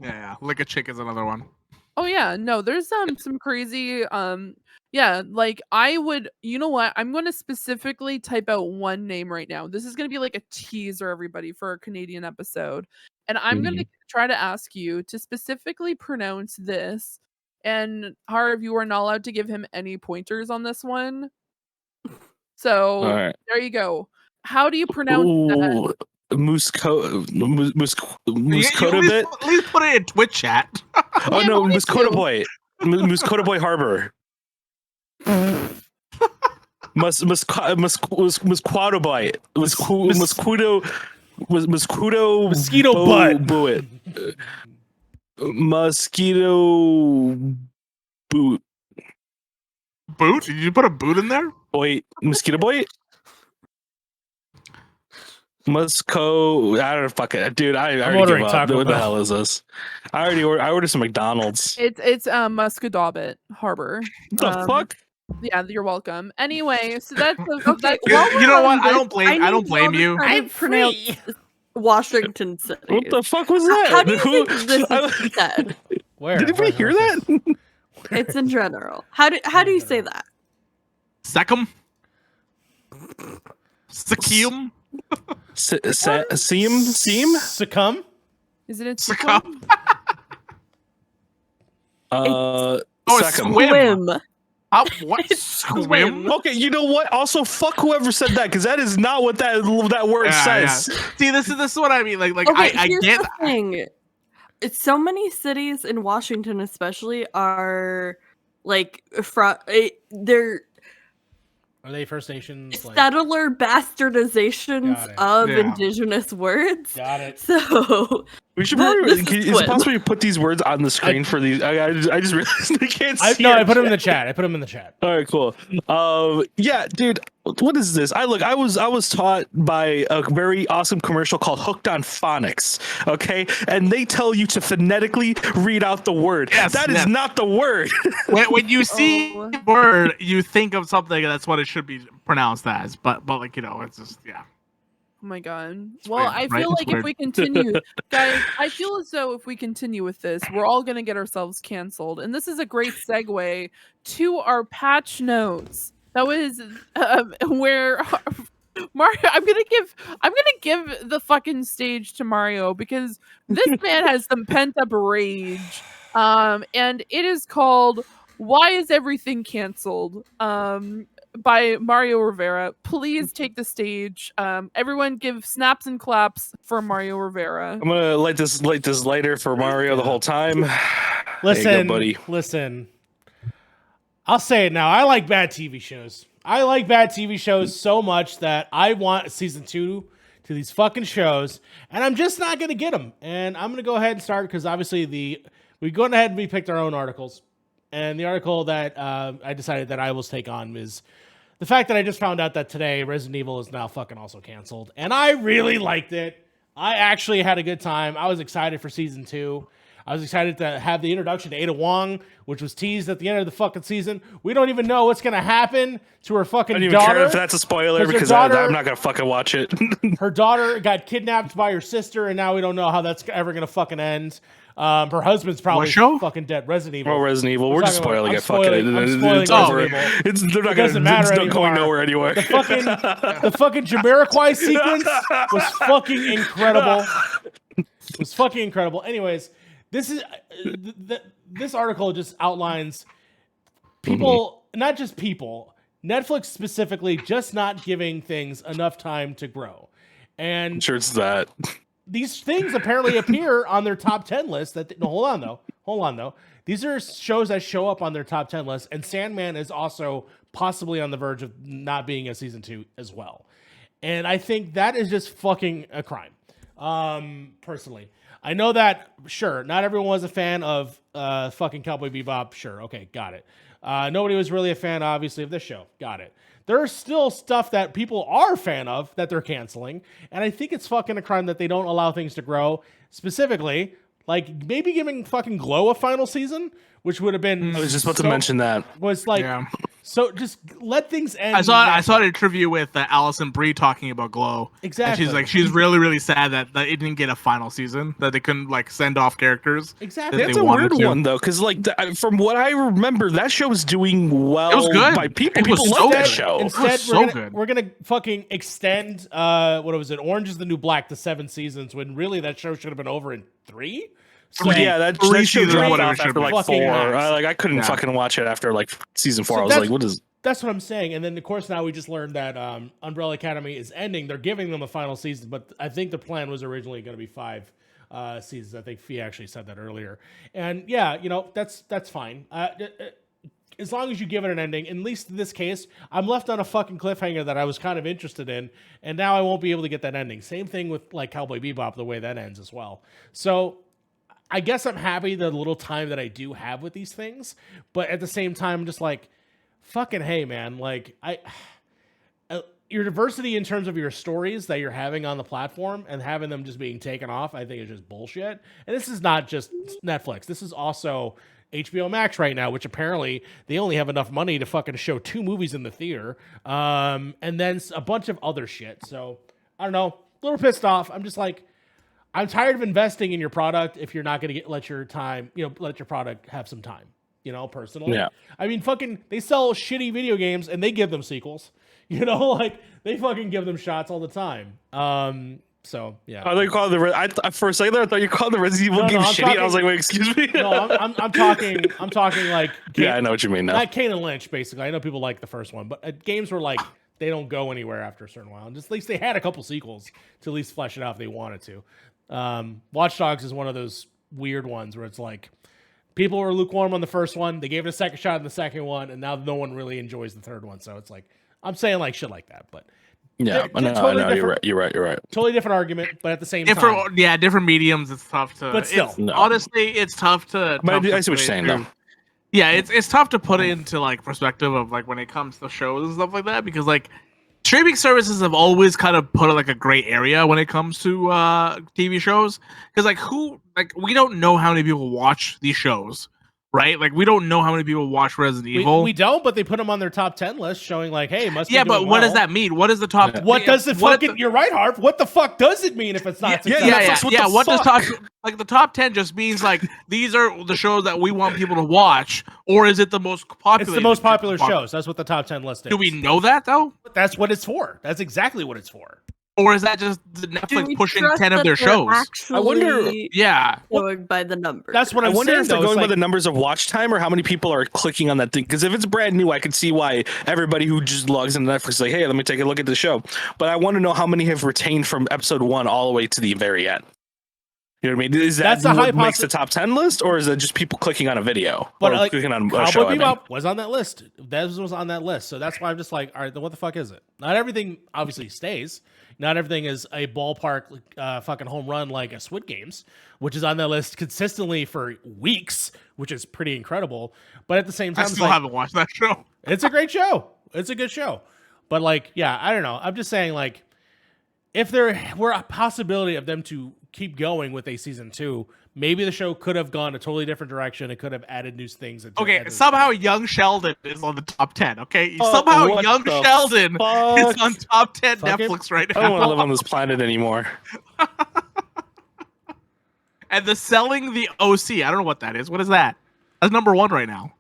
Yeah. Lick a chick is another one. Oh yeah, no, there's some crazy yeah, like I would, you know what? I'm going to specifically type out one name right now. This is going to be like a teaser, everybody, for a Canadian episode. And I'm going to try to ask you to specifically pronounce this. And Harv, you are not allowed to give him any pointers on this one. So All right. there you go. How do you pronounce that? Muscota At bit. least put it in Twitch chat. Oh Yeah, no, only Muscota two. boy. Muscota boy Harbor. Musquado boy. Mosquito butt. Butt. Mosquito boot. Boot? Did you put a boot in there? Boy, mosquito boy. Musco, I don't know, fuck it, dude. I already ordering give up. Taco What the Bell. hell is this? I ordered some McDonald's. It's Musquodoboit Harbor. What the fuck? Yeah, you're welcome. Anyway, so that's Okay, You know what? I don't need blame y'all you. to try to pronounce Washington City. What the fuck was that? How do you think this is said? Where? Did anybody hear that? It's in general. How do you say that? Secum? Sekium? Seam? Succumb? Is it in Succumb? Secum. Swim. Swim. What? Swim. Swim? Okay, you know what? Also, fuck whoever said that, because that is not what that word says. See, this is what I mean. Like Okay, I here's get. the thing. It's so many cities in Washington, especially, are like they're Are they First Nations? Like, settler bastardizations Got it. of Yeah. indigenous words. got it. So We should This probably. is Is it Swim. possible you put these words on the screen for these? I just realized I can't see. I it. put them in the chat. All right, cool. Yeah, dude, what is this? I was taught by a very awesome commercial called Hooked on Phonics. Okay, and they tell you to phonetically read out the word. Yes, That is yes. not the word. When you see Oh. the word, you think of something that's what it should be pronounced as. But like it's just Oh my god. Well, weird, I right? feel It's like weird. if we continue, guys, I feel as though if we continue with this, we're all going to get ourselves canceled. And this is a great segue to our patch notes. That was where Mario. I'm gonna give the fucking stage to Mario because this man has some pent up rage. And it is called "Why Is Everything Canceled?" By Mario Rivera. Please take the stage. Everyone give snaps and claps for Mario Rivera. I'm gonna light this lighter for Mario the whole time. Listen, there you go, buddy. listen. I'll say it now. I like bad TV shows. I like bad TV shows so much that I want season 2 to these fucking shows, and I'm just not gonna get them. And I'm gonna go ahead and start because obviously we go ahead and we picked our own articles, and the article that I decided that I will take on is the fact that I just found out that today Resident Evil is now fucking also canceled, and I really liked it. I actually had a good time. I was excited for season 2. I was excited to have the introduction to Ada Wong, which was teased at the end of the fucking season. We don't even know what's gonna happen to her fucking I don't even daughter. care if that's a spoiler 'Cause her because daughter- I'm not gonna fucking watch it. Her daughter got kidnapped by her sister, and now we don't know how that's ever gonna fucking end. Her husband's probably What show? fucking dead. Resident Evil. Oh, Resident Evil. We're just talking about- spoiling I'm it. Fuck it. I'm spoiling It's over. Resident Evil. They're not It doesn't matter It's not anymore. going nowhere anywhere. The fucking Jamiroquai sequence was fucking incredible. It was fucking incredible. Anyways, this is this article just outlines people, not just people, Netflix specifically, just not giving things enough time to grow. And I'm sure it's that. these things apparently appear on their top 10 list. Hold on though. These are shows that show up on their top 10 list, and Sandman is also possibly on the verge of not being a season 2 as well. And I think that is just fucking a crime. Personally, I know that, sure, not everyone was a fan of fucking Cowboy Bebop. Sure, okay, got it. Nobody was really a fan, obviously, of this show. Got it. There's still stuff that people are a fan of that they're canceling, and I think it's fucking a crime that they don't allow things to grow. Specifically, like maybe giving fucking Glow a final season which would have been. I was just about to mention that. Was like, so just let things end. I saw an interview with Alison Brie talking about Glow. Exactly. And she's like, she's really, really sad that it didn't get a final season, that they couldn't like send off characters. Exactly. That's a weird one though, because like from what I remember, that show was doing well. It was good by people. People loved that good. show. Instead, we're gonna fucking extend what was it? Orange is the New Black to 7 seasons when really that show should have been over in 3. So, yeah, that show dropped off after like 4. I couldn't fucking watch it after like season 4. So I was like, what is? That's what I'm saying. And then of course now we just learned that Umbrella Academy is ending. They're giving them a final season, but I think the plan was originally going to be 5 seasons. I think Fee actually said that earlier. And yeah, that's fine. As long as you give it an ending, at least in this case, I'm left on a fucking cliffhanger that I was kind of interested in, and now I won't be able to get that ending. Same thing with like Cowboy Bebop, the way that ends as well. So I guess I'm happy the little time that I do have with these things, but at the same time, I'm just like, fucking hey, man, like your diversity in terms of your stories that you're having on the platform and having them just being taken off, I think is just bullshit. And this is not just Netflix. This is also HBO Max right now, which apparently they only have enough money to fucking show 2 movies in the theater, and then a bunch of other shit. So I don't know, a little pissed off. I'm just like, I'm tired of investing in your product if you're not going to let your product have some time, personally. Yeah. I mean, fucking, they sell shitty video games and they give them sequels, like they fucking give them shots all the time. So yeah. Oh, they call it for a second there, I thought you called the Resident Evil game shitty. I was like, wait, excuse me. No, I'm talking like. Yeah, I know what you mean now. Like Kane and Lynch, basically. I know people like the first one, but games were like, they don't go anywhere after a certain while. And just at least they had a couple sequels to at least flesh it out if they wanted to. Watch Dogs is one of those weird ones where it's like people were lukewarm on the first one, they gave it a second shot in the second one, and now no one really enjoys the third one. So it's like, I'm saying like shit like that, but yeah, no, you're right. Totally different argument, but at the same time, different mediums. It's tough to. But still, honestly, it's tough to. But I see what you're saying, though. Yeah, it's tough to put it into like perspective of like when it comes to shows and stuff like that, because like streaming services have always kind of put like a gray area when it comes to TV shows, because like we don't know how many people watch these shows, right? Like we don't know how many people watch Resident Evil. We don't, but they put them on their top 10 list, showing like, hey, must be but doing what well. does that mean? What is the top? Yeah. What does it fucking? You're right, Harv. What the fuck does it mean if it's not successful? What does the top 10 just means like these are the shows that we want people to watch, or is it the most popular? It's the most popular shows. That's what the top 10 list is. Do we know that though? That's what it's for. That's exactly what it's for. Or is that just Netflix pushing 10 of their shows? I wonder. Going by the numbers. That's what I'm saying. I wonder if they're going by the numbers of watch time or how many people are clicking on that thing. Because if it's brand new, I could see why everybody who just logs into Netflix is like, hey, let me take a look at the show. But I want to know how many have retained from episode 1 all the way to the very end. You know what I mean? Is that what makes the top 10 list, or is it just people clicking on a video? But or clicking on a show? Bebop was on that list. That was on that list. So that's why I'm just like, all right, then what the fuck is it? Not everything obviously stays. Not everything is a ballpark fucking home run like a Squid Games, which is on that list consistently for weeks, which is pretty incredible. But at the same time, I still haven't watched that show. It's a great show. It's a good show. But like, yeah, I don't know. I'm just saying, like, if there were a possibility of them to keep going with a season 2, maybe the show could have gone a totally different direction. It could have added new things. Okay, somehow Young Sheldon is on the top 10, okay? Somehow Young Sheldon is on top 10 Netflix right now. I don't want to live on this planet anymore. And the Selling the OC, I don't know what that is. What is that? That's number 1 right now.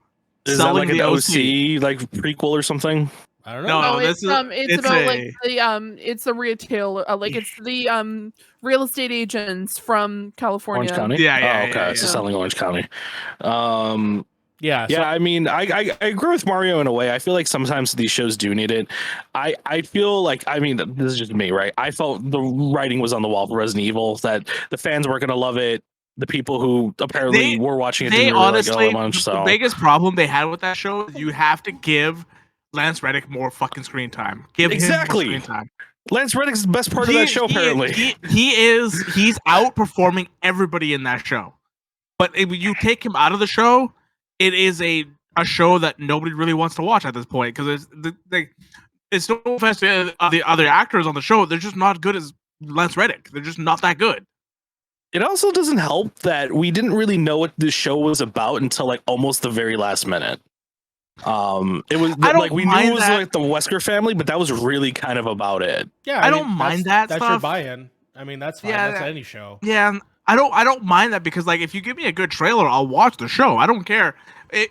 Is Selling that like an OC, like prequel or something? I don't know. No, it's about like the it's a retail like it's the real estate agents from California. Orange County? Yeah. Okay, so Selling Orange County. Yeah. I mean, I agree with Mario in a way. I feel like sometimes these shows do need it. I feel like, I mean, this is just me, right? I felt the writing was on the wall for Resident Evil, that the fans weren't going to love it. The people who apparently were watching it didn't really like it all much. So the biggest problem they had with that show is you have to give Lance Reddick more fucking screen time. Give him more screen time. Lance Reddick's the best part of that show, apparently. He's outperforming everybody in that show. But if you take him out of the show, it is a show that nobody really wants to watch at this point, because it's no offense to the other actors on the show. They're just not good as Lance Reddick. They're just not that good. It also doesn't help that we didn't really know what this show was about until like almost the very last minute. It was like we knew it was like the Wesker family, but that was really kind of about it. Yeah, I don't mind that. That's stuff. your buy-in. I mean, that's fine. That's any show. Yeah, I don't mind that because like if you give me a good trailer, I'll watch the show. I don't care,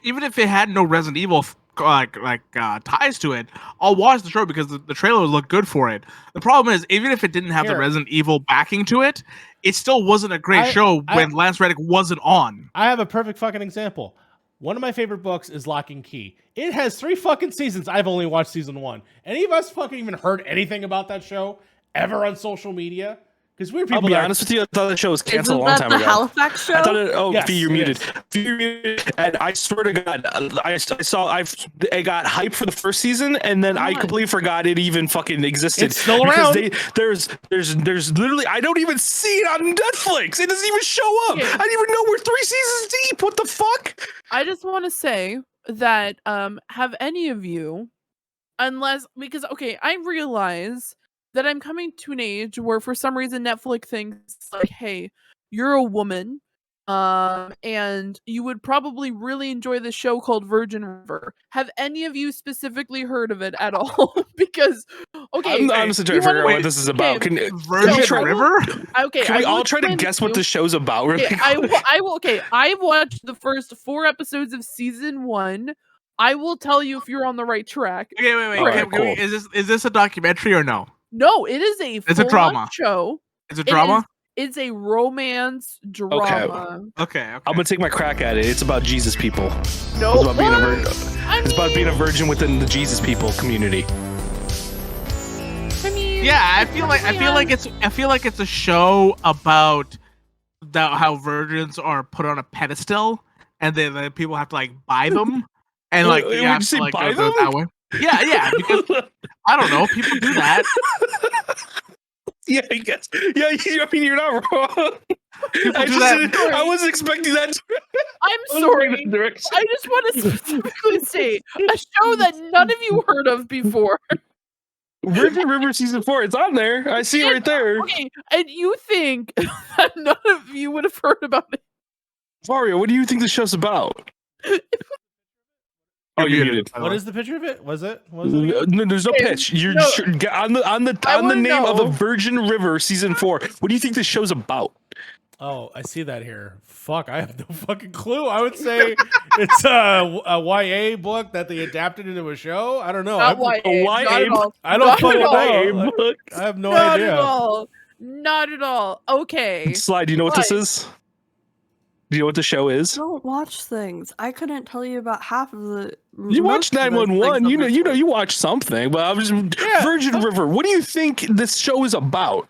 even if it had no Resident Evil ties to it. I'll watch the show because the trailer looked good for it. The problem is, even if it didn't have the Resident Evil backing to it, it still wasn't a great show when Lance Reddick wasn't on. I have a perfect fucking example. One of my favorite books is Lock and Key. It has 3 fucking seasons. I've only watched season 1. Any of us fucking even heard anything about that show ever on social media? Because we're people. I'll be honest with you. I thought the show was canceled a long time ago. Isn't that the Halifax show? I thought it. Oh, yes, you're muted. You're muted. And I swear to God, I got hyped for the first season, and then I completely forgot it even fucking existed. It's still around. There's literally I don't even see it on Netflix. It doesn't even show up. Okay. I didn't even know we're 3 seasons deep. What the fuck? I just want to say that have any of you, because I realize that I'm coming to an age where for some reason Netflix thinks like, hey, you're a woman, and you would probably really enjoy this show called Virgin River. Have any of you specifically heard of it at all? Because I'm honestly trying to figure out what this is about. Virgin River? Okay, can we all try to guess what this show's about? Really? I will. Okay, I watched the first 4 episodes of season 1. I will tell you if you're on the right track. Okay, wait. Right, cool. Is this a documentary or no? No, it is It's a drama show. It's a drama. It's a romance drama. Okay. I'm gonna take my crack at it. It's about Jesus people. No, It's about being a virgin. It's about being a virgin within the Jesus people community. I mean, Yeah, I feel like it's a show about how virgins are put on a pedestal, and then people have to like buy them, and like Would you you have say to like buy go them? that way. Yeah, because I don't know, people do that. Yeah, I guess. Yeah, I mean, you're not wrong. I wasn't expecting that. I'm sorry. I just want to specifically say a show that none of you heard of before. Virgin River season 4. It's on there. I see it right there. Okay, and you think that none of you would have heard about it? Mario, what do you think the show's about? Oh, you're muted. What is the picture of it? Was it? No, there's no pitch. You're on the name of a Virgin River season 4. What do you think this show's about? Oh, I see that here. Fuck, I have no fucking clue. I would say it's a YA book that they adapted into a show. I don't know. Not YA. Not at all. I don't fucking know. Book. I have no idea. Not at all. Okay. Slide, do you know what this is? Do you know what the show is? I don't watch things. I couldn't tell you about half of the. You watch 911. You watch something, but I was Virgin River. What do you think this show is about?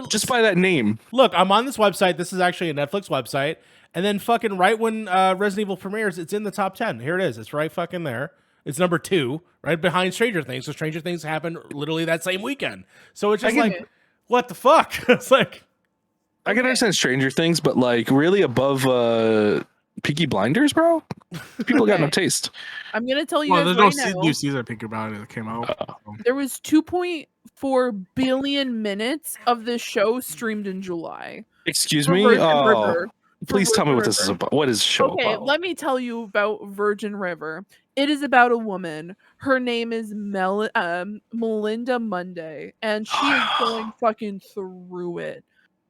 Just by that name. Look, I'm on this website. This is actually a Netflix website. And then fucking right when Resident Evil premieres, it's in the top 10. Here it is. It's right fucking there. It's number 2, right behind Stranger Things. So Stranger Things happened literally that same weekend. So it's just like, what the fuck? It's like, I can understand Stranger Things, but like really above Peaky Blinders, bro? People got no taste. I'm gonna tell you there's guys no new season of Peaky Blinders that came out. There was 2.4 billion minutes of this show streamed in July. Excuse me? Please tell me what this is about. What is the show about? Okay, let me tell you about Virgin River. It is about a woman. Her name is Melinda Monday, and she is going fucking through it.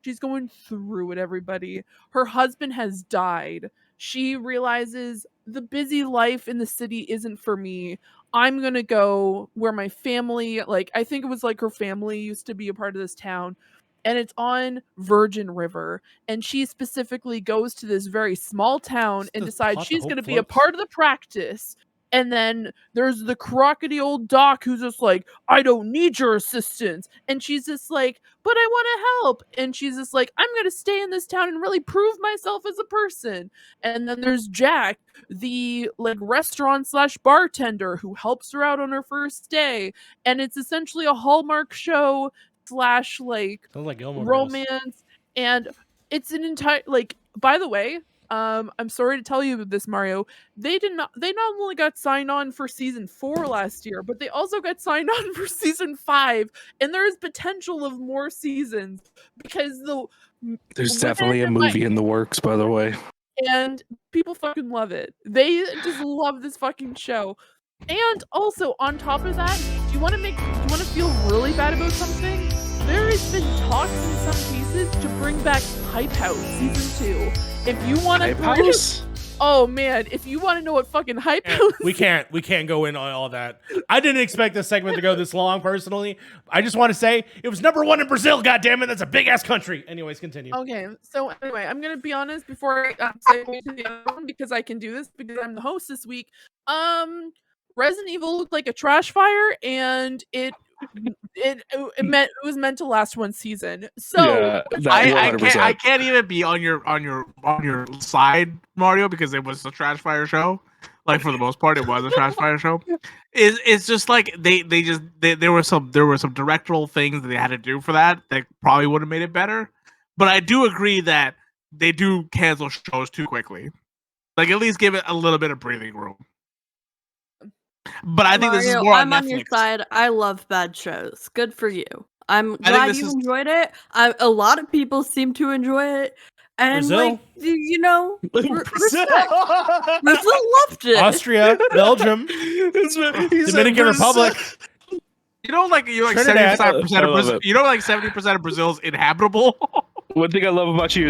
She's going through it, everybody. Her husband has died. She realizes the busy life in the city isn't for me. I'm going to go where my family, like, I think it was like her family used to be a part of this town. And it's on Virgin River. And she specifically goes to this very small town and decides she's going to be a part of the practice. And then there's the crockety old doc who's just like, I don't need your assistance. And she's just like, but I want to help. And she's just like, I'm going to stay in this town and really prove myself as a person. And then there's Jack, the like restaurant / bartender who helps her out on her first day. And it's essentially a Hallmark show / like romance. And it's an entire, like, by the way, I'm sorry to tell you this, Mario. They not only got signed on for season 4 last year, but they also got signed on for season 5, and there is potential of more seasons because there's definitely a movie in the works, by the way. And people fucking love it. They just love this fucking show. And also, on top of that, do you want to feel really bad about something? There has been talks in some cases to bring back PiP House season 2. If you want to, oh man, if you want to know what fucking PiP House, we can't go in on all that. I didn't expect this segment to go this long. Personally, I just want to say it was #1 in Brazil. God damn it, that's a big ass country. Anyways, continue. Okay, so anyway, I'm gonna be honest before I segue to the other one because I can do this because I'm the host this week. Resident Evil looked like a trash fire, and it was meant to last one season. So yeah, I can't even be on your side, Mario, because it was a trash fire show. Like for the most part, it was a trash fire show. It's just like there were some directorial things that they had to do for that probably would have made it better. But I do agree that they do cancel shows too quickly. Like at least give it a little bit of breathing room. But I think this is more on Netflix. I'm on your side. I love bad shows. Good for you. I'm glad you enjoyed it. A lot of people seem to enjoy it. And Brazil. like, you know, Brazil loved it. Austria, Belgium, Dominican Republic. You know, like 70% of Brazil. You know, like 70% of Brazil is inhabitable. One thing I love about you,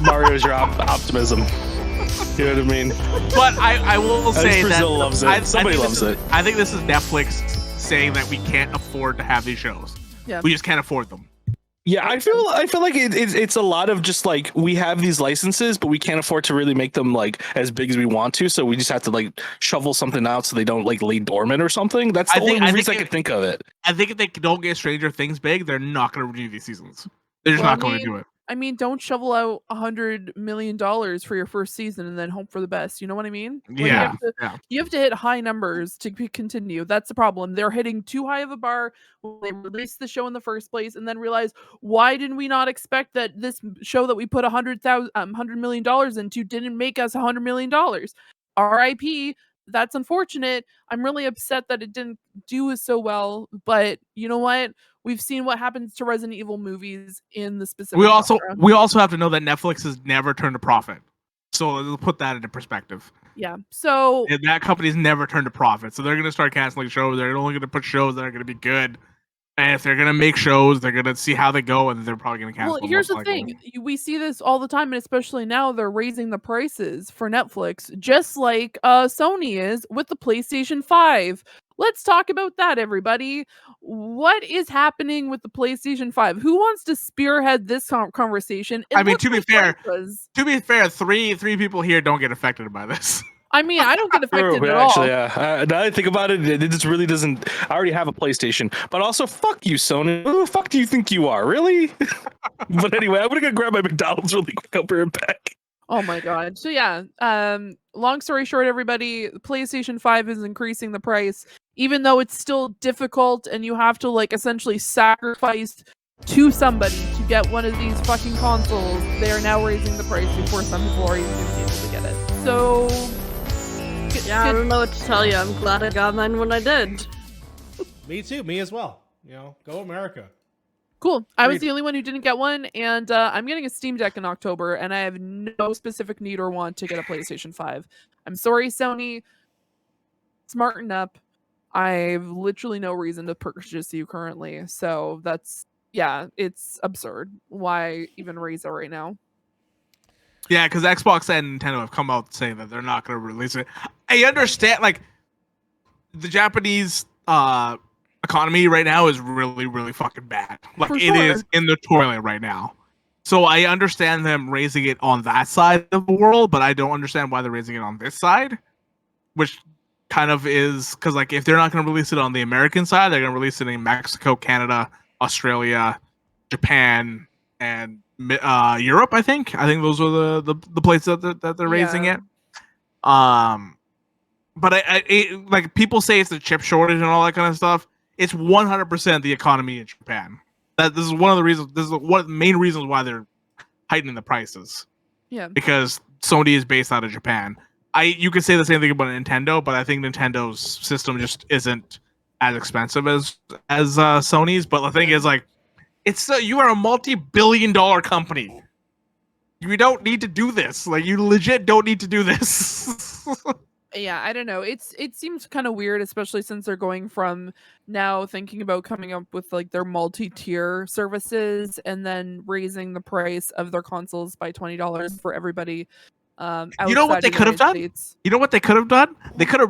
Mario, is your optimism. You know what I mean? But I will say Brazil that loves it. Somebody loves it. I think this is Netflix saying that we can't afford to have these shows. Yeah. We just can't afford them. Yeah, I feel like it's a lot of just like we have these licenses, but we can't afford to really make them like as big as we want to. So we just have to like shovel something out so they don't like lay dormant or something. That's the only reason I can think of it. I think if they don't get Stranger Things big, they're not going to renew these seasons. They're just not going to do it. I mean, don't shovel out $100 million for your first season and then hope for the best. You know what I mean? Like, yeah, you have to hit high numbers to continue. That's the problem. They're hitting too high of a bar when they released the show in the first place, and then realize, why didn't we not expect that this show that we put $100 million into didn't make us $100 million? R.I.P. That's unfortunate. I'm really upset that it didn't do so well, but you know what? We've seen what happens to Resident Evil movies in the specific. We also have to know that Netflix has never turned a profit, so we'll put that into perspective. Yeah. So and that company's never turned a profit, so they're going to start canceling shows. They're only going to put shows that are going to be good, and if they're going to make shows, they're going to see how they go, and they're probably going to cancel. Well, here's the thing: we see this all the time, and especially now, they're raising the prices for Netflix, just like Sony is with the PlayStation 5. Let's talk about that, everybody. What is happening with the PlayStation 5? Who wants to spearhead this conversation? I mean, to be fair, three people here don't get affected by this. I mean, I don't get affected at all. Yeah. Now that I think about it, it just really doesn't. I already have a PlayStation, but also fuck you, Sony. Who the fuck do you think you are, really? But anyway, I'm gonna go grab my McDonald's really quick. I'll be right back. Oh my god. So yeah, long story short, everybody, the PlayStation 5 is increasing the price, even though it's still difficult and you have to like essentially sacrifice to somebody to get one of these fucking consoles. They are now raising the price before some people are even able to get it. So yeah, I don't know what to tell you. I'm glad I got mine when I did. Me too. Me as well. You know, go America. Cool. I was the only one who didn't get one, and I'm getting a Steam Deck in October, and I have no specific need or want to get a PlayStation 5. I'm sorry, Sony. Smarten up. I have literally no reason to purchase you currently, so that's, yeah, it's absurd. Why even raise it right now? Yeah, because Xbox and Nintendo have come out saying that they're not going to release it. I understand, like, the Japanese economy right now is really, really fucking bad. Like, it is in the toilet right now. So I understand them raising it on that side of the world, but I don't understand why they're raising it on this side, which kind of is because, like, if they're not going to release it on the American side, they're going to release it in Mexico, Canada, Australia, Japan, and Europe. I think those are the places that they're raising it. But I like, people say it's the chip shortage and all that kind of stuff. It's 100% the economy in Japan. This is one of the reasons. This is one of the main reasons why they're heightening the prices. Yeah, because Sony is based out of Japan. You could say the same thing about Nintendo, but I think Nintendo's system just isn't as expensive as Sony's. But the thing is, like, you are a multi-billion-dollar company. You don't need to do this. Like, you legit don't need to do this. Yeah, I don't know. It seems kind of weird, especially since they're going from now thinking about coming up with like their multi-tier services and then raising the price of their consoles by $20 for everybody. You know what they could have done? You know what they could have done? They could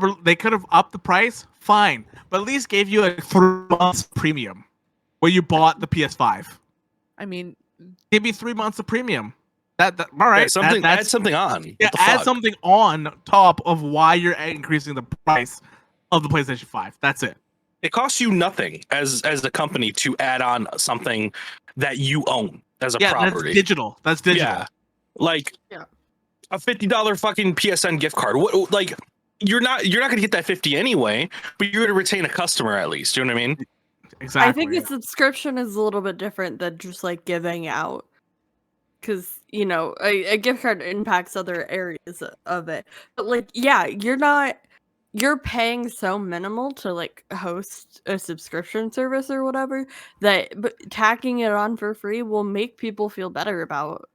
have upped the price, fine, but at least gave you a 3 months premium where you bought the PS5. I mean, give me 3 months of premium. All right, yeah, add something on. Yeah, add something on top of why you're increasing the price of the PlayStation 5. That's it. It costs you nothing as a company to add on something that you own as a property. That's digital. That's digital. Yeah. Like a $50 fucking PSN gift card. What, like you're not gonna get that 50 anyway, but you're gonna retain a customer at least. You know what I mean? Exactly. I think a subscription is a little bit different than just like giving out. Because, you know, a gift card impacts other areas of it. But, like, yeah, you're paying so minimal to, like, host a subscription service or whatever but tacking it on for free will make people feel better about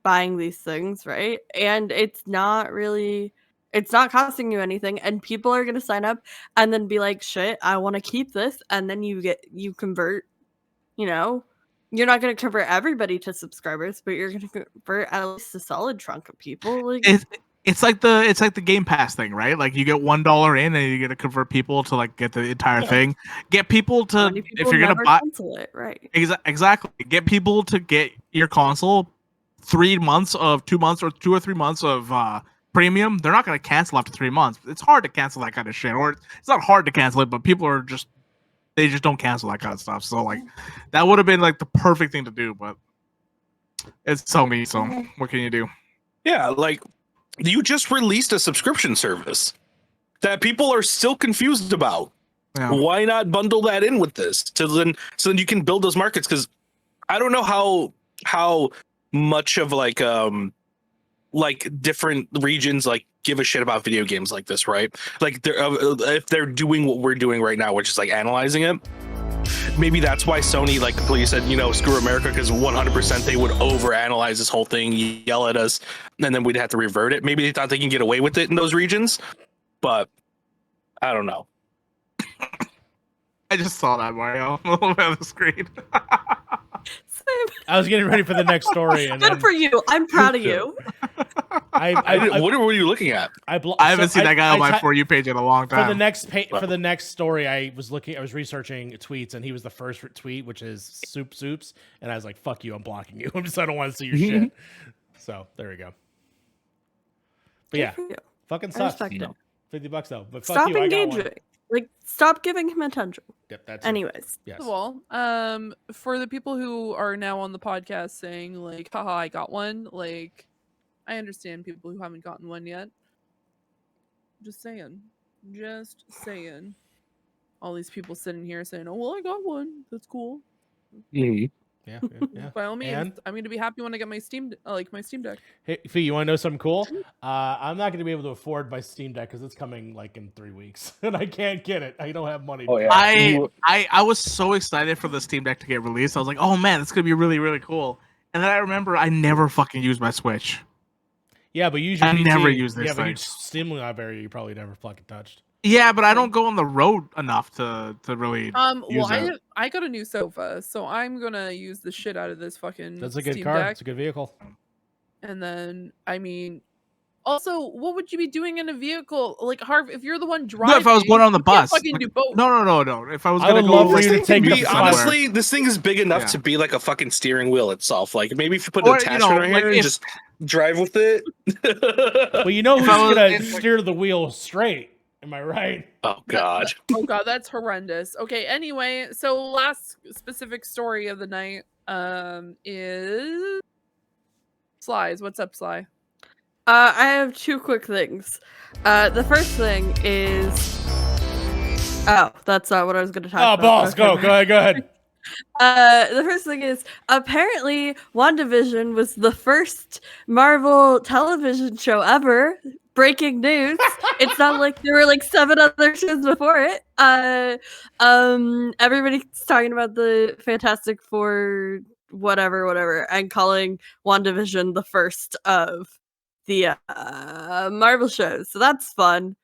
buying these things, right? And it's not costing you anything. And people are going to sign up and then be like, shit, I want to keep this. And then you convert, you know? You're not going to convert everybody to subscribers, but you're going to convert at least a solid chunk of people. Like it's like the Game Pass thing, right? Like you get $1 in, and you're going to convert people to like get the entire thing. Get people to if you're going to buy it, right? Exactly. Get people to get your console 2 months or 2 or 3 months of premium. They're not going to cancel after 3 months. It's hard to cancel that kind of shit, or it's not hard to cancel it, but people are just. They just don't cancel that kind of stuff. So like, that would have been like the perfect thing to do, but it's Sony. So what can you do? Yeah, like you just released a subscription service that people are still confused about. Yeah. Why not bundle that in with this? So then you can build those markets. Because I don't know how much of like different regions like give a shit about video games like this, right? Like if they're doing what we're doing right now, which is like analyzing it, maybe that's why Sony like completely said, you know, screw America, because 100% they would overanalyze this whole thing, yell at us, and then we'd have to revert it. Maybe they thought they can get away with it in those regions, but I don't know. I just saw that, Mario, a little bit on the screen. I was getting ready for the next story. And good for you. I'm proud of you. What were you looking at? I haven't seen that guy on my For You page in a long time. For the next story, I was researching tweets, and he was the first tweet, which is soups, and I was like, "Fuck you, I'm blocking you. I don't want to see your shit." So there we go. But yeah, fucking sucks. $50 though. But fuck stop you, engaging. Like, stop giving him attention. Yep, that's anyways. Yes. Well, for the people who are now on the podcast saying like, haha, I got one, like, I understand people who haven't gotten one yet. Just saying. All these people sitting here saying, oh, well, I got one. That's cool. Mm-hmm. Yeah. By all means, I'm going to be happy when I get my Steam Deck. Hey, Fee, you want to know something cool? I'm not going to be able to afford my Steam Deck because it's coming like in 3 weeks, and I can't get it. I don't have money. Oh, yeah. I was so excited for the Steam Deck to get released. I was like, oh man, it's going to be really, really cool. And then I remember I never fucking used my Switch. Yeah, but usually I never use this. Yeah, but Steam Library you probably never fucking touched. Yeah, but I don't go on the road enough to really. Well, I got a new sofa, so I'm gonna use the shit out of this fucking. That's a good Steam car. Deck. It's a good vehicle. And then, I mean, also, what would you be doing in a vehicle? Like, Harv, if you're the one driving, no, if I was going on the bus, fucking do both. No. If I was gonna go, love for you to take me. Honestly, this thing is big enough to be like a fucking steering wheel itself. Like maybe if you put an attachment right here and just drive with it. Well, you know who's gonna steer the wheel straight. Am I right? Oh god. Oh god, that's horrendous. Okay, anyway, so last specific story of the night is Slies. What's up, Sly? I have two quick things. The first thing is that's not what I was going to talk about. Oh, balls, go ahead. The first thing is apparently WandaVision was the first Marvel television show ever. Breaking news. It's not like there were like 7 other shows before it. Everybody's talking about the Fantastic Four whatever and calling WandaVision the first of the Marvel shows. So that's fun.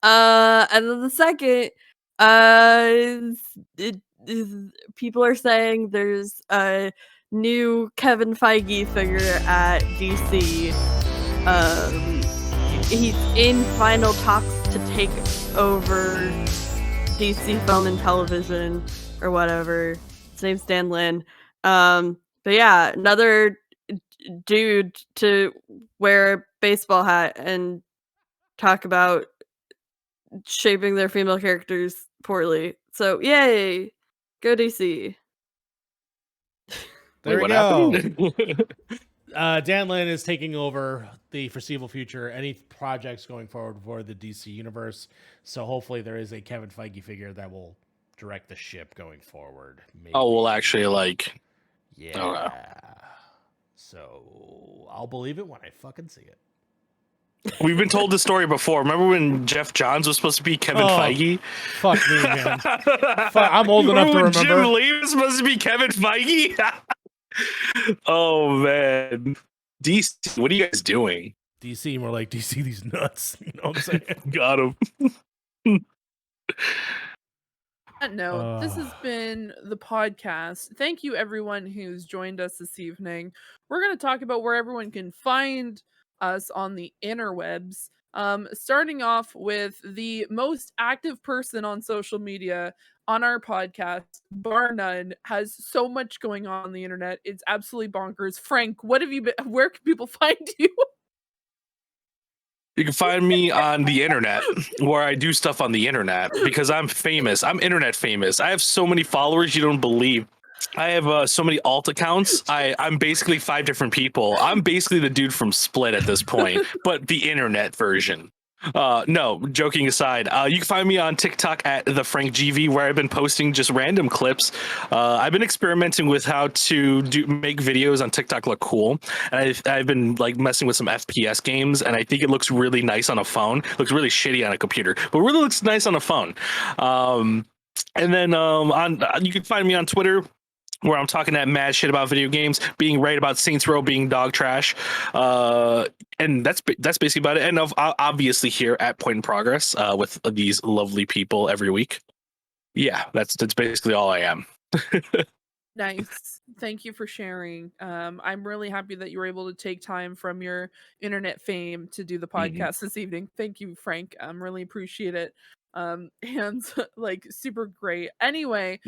And then the second people are saying there's a new Kevin Feige figure at DC. He's in final talks to take over DC Film and Television or whatever. His name's Dan Lin. But yeah, another dude to wear a baseball hat and talk about shaping their female characters poorly. So yay, go DC. There we Wait, what go. happened? Dan Lin is taking over the foreseeable future, any projects going forward for the DC universe. So hopefully there is a Kevin Feige figure that will direct the ship going forward. Maybe. Oh, well, actually, like, Yeah. Okay. So I'll believe it when I fucking see it. we've been told this story before. Remember when Jeff Johns was supposed to be Kevin Feige? Fuck me, man. I'm old enough to remember. Jim Lee was supposed to be Kevin Feige? Oh, man. DC, what are you guys doing? DC, more like DC, these nuts. You know what I'm saying? Got him. No, this has been the podcast. Thank you, everyone who's joined us this evening. We're going to talk about where everyone can find us on the interwebs. Starting off with the most active person on social media on our podcast, bar none, has so much going on the internet. It's absolutely bonkers. Frank, what have you been? Where can people find you? You can find me on the internet where I do stuff on the internet because I'm famous. I'm internet famous. I have so many followers you don't believe. I have so many alt accounts. I'm basically 5 different people. I'm basically the dude from Split at this point, but the internet version. No, joking aside, you can find me on TikTok at the Frank GV, where I've been posting just random clips. I've been experimenting with how to make videos on TikTok look cool, and I've been like messing with some FPS games, and I think it looks really nice on a phone. It looks really shitty on a computer, but really looks nice on a phone. And then you can find me on Twitter, where I'm talking that mad shit about video games, being right about Saints Row being dog trash, and that's basically about it. And obviously here at Point in Progress with these lovely people every week. Yeah, that's basically all I am. Nice. Thank you for sharing. I'm really happy that you were able to take time from your internet fame to do the podcast this evening. Thank you, Frank. Really appreciate it. And like super great. Anyway,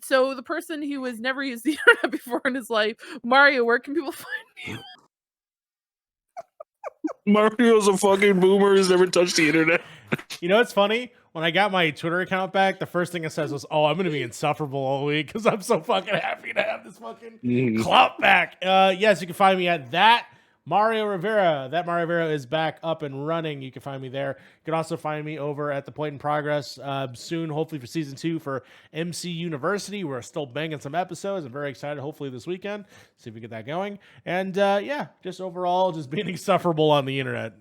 so the person who has never used the internet before in his life, Mario, where can people find you? Mario's a fucking boomer who's never touched the internet. You know what's funny? When I got my Twitter account back, the first thing it says was, "Oh, I'm going to be insufferable all week because I'm so fucking happy to have this fucking clout back." Yes, you can find me at that Mario Rivera. That Mario Rivera is back up and running. You can find me there. You can also find me over at the Point in Progress soon, hopefully for season 2 for MC University. We're still banging some episodes. I'm very excited. Hopefully this weekend, see if we get that going. And yeah, just overall, just being insufferable on the internet.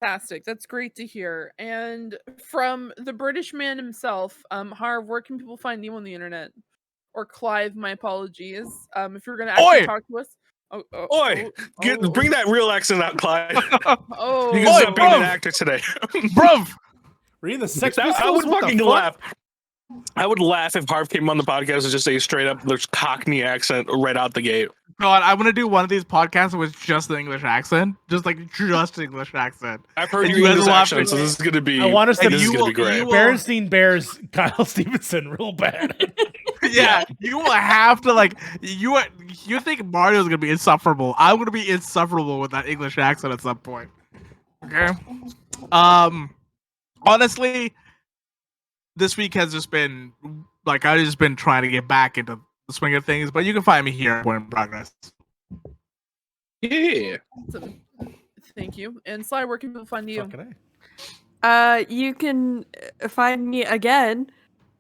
Fantastic. That's great to hear. And from the British man himself, Harv, where can people find you on the internet? Or Clive, my apologies. If you're going to actually talk to us. Bring that real accent out, Clyde. You can Oi, stop being an actor today. Bruv! Read the Sex I Pistols? would What the fucking fuck? laugh. I would laugh if Harv came on the podcast and just say straight up, there's Cockney accent right out the gate. God, I'm gonna do one of these podcasts with just the English accent, just English accent. I've heard And your you English guys accent, so this is gonna be. I want us to this is gonna be great. Berenstein Bears Kyle Stevenson real bad. Yeah, you will have to you think Mario's gonna be insufferable. I'm gonna be insufferable with that English accent at some point. Okay. Honestly, this week has just been I've just been trying to get back into the swing of things, but you can find me here at Point in Progress. Yeah. Awesome. Thank you. And Sly, where can people find you? Fucking A. You can find me again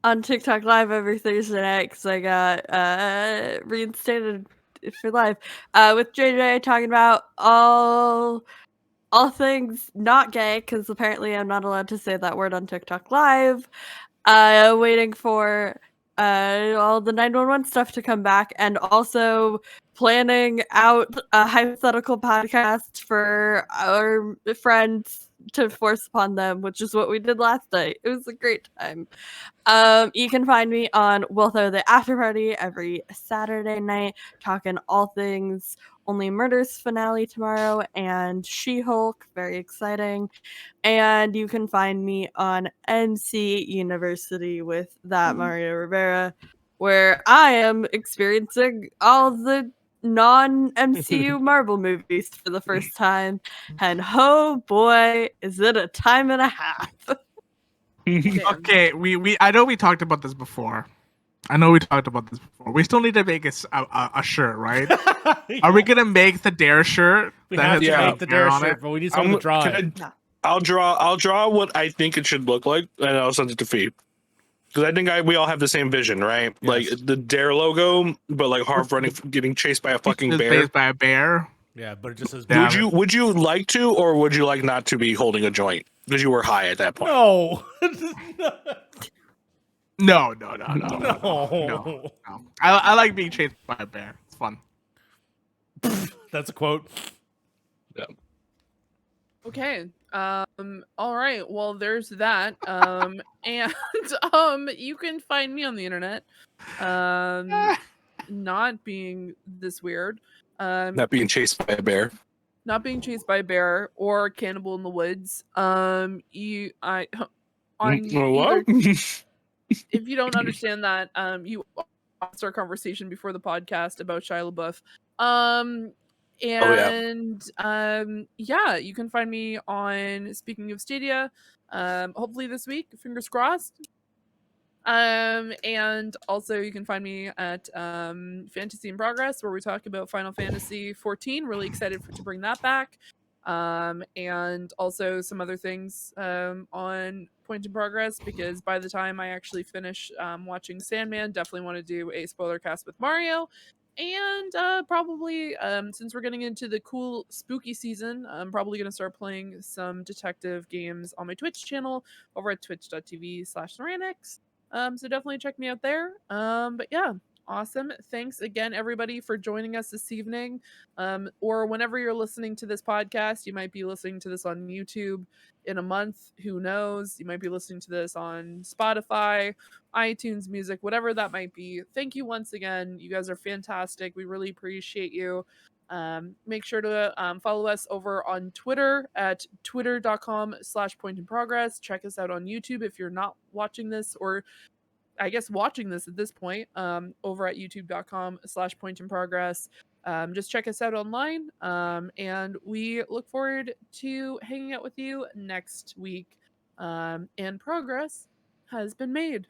on TikTok Live every Thursday night because I got reinstated for live with JJ talking about all things not gay because apparently I'm not allowed to say that word on TikTok Live. Waiting for all the 911 stuff to come back, and also planning out a hypothetical podcast for our friends to force upon them, which is what we did last night. It was a great time. You can find me on We'll Throw the After Party every Saturday night, talking all things Only Murders finale tomorrow and She-Hulk, very exciting. And you can find me on NC University with that Mario Rivera, where I am experiencing all the non-MCU Marvel movies for the first time. And oh boy, is it a time and a half. Okay, we I know we talked about this before. We still need to make a shirt, right? Are we gonna make the Dare shirt? We have to make the Dare shirt, but we need someone to draw it. I'll draw what I think it should look like, and I'll send it to Fee. Because I think we all have the same vision, right? Yes. Like the Dare logo, but like Harv getting chased by a fucking bear. Chased by a bear. Yeah, but it just says. Would you like to, or would you like not to be holding a joint because you were high at that point? No. No. I like being chased by a bear. It's fun. That's a quote. Yeah. Okay. All right. Well, there's that. And you can find me on the internet. Not being this weird. Not being chased by a bear. Not being chased by a bear or cannibal in the woods. What? If you don't understand that, you asked our conversation before the podcast about Shia LaBeouf. Yeah, you can find me on, speaking of Stadia, hopefully this week, fingers crossed. And also you can find me at Fantasy in Progress, where we talk about Final Fantasy 14. Really excited to bring that back. And also some other things on Point in Progress, because by the time I actually finish watching Sandman, definitely want to do a spoiler cast with Mario. And probably since we're getting into the cool spooky season, I'm probably going to start playing some detective games on my Twitch channel over at twitch.tv/Noranix. So definitely check me out there. But yeah, awesome. Thanks again, everybody, for joining us this evening. Or whenever you're listening to this podcast, you might be listening to this on YouTube in a month. Who knows? You might be listening to this on Spotify, iTunes Music, whatever that might be. Thank you once again. You guys are fantastic. We really appreciate you. Make sure to follow us over on Twitter at twitter.com/pointinprogress. Check us out on YouTube if you're not watching this, or I guess watching this at this point, over at youtube.com/pointinprogress. Just check us out online. And we look forward to hanging out with you next week. And progress has been made.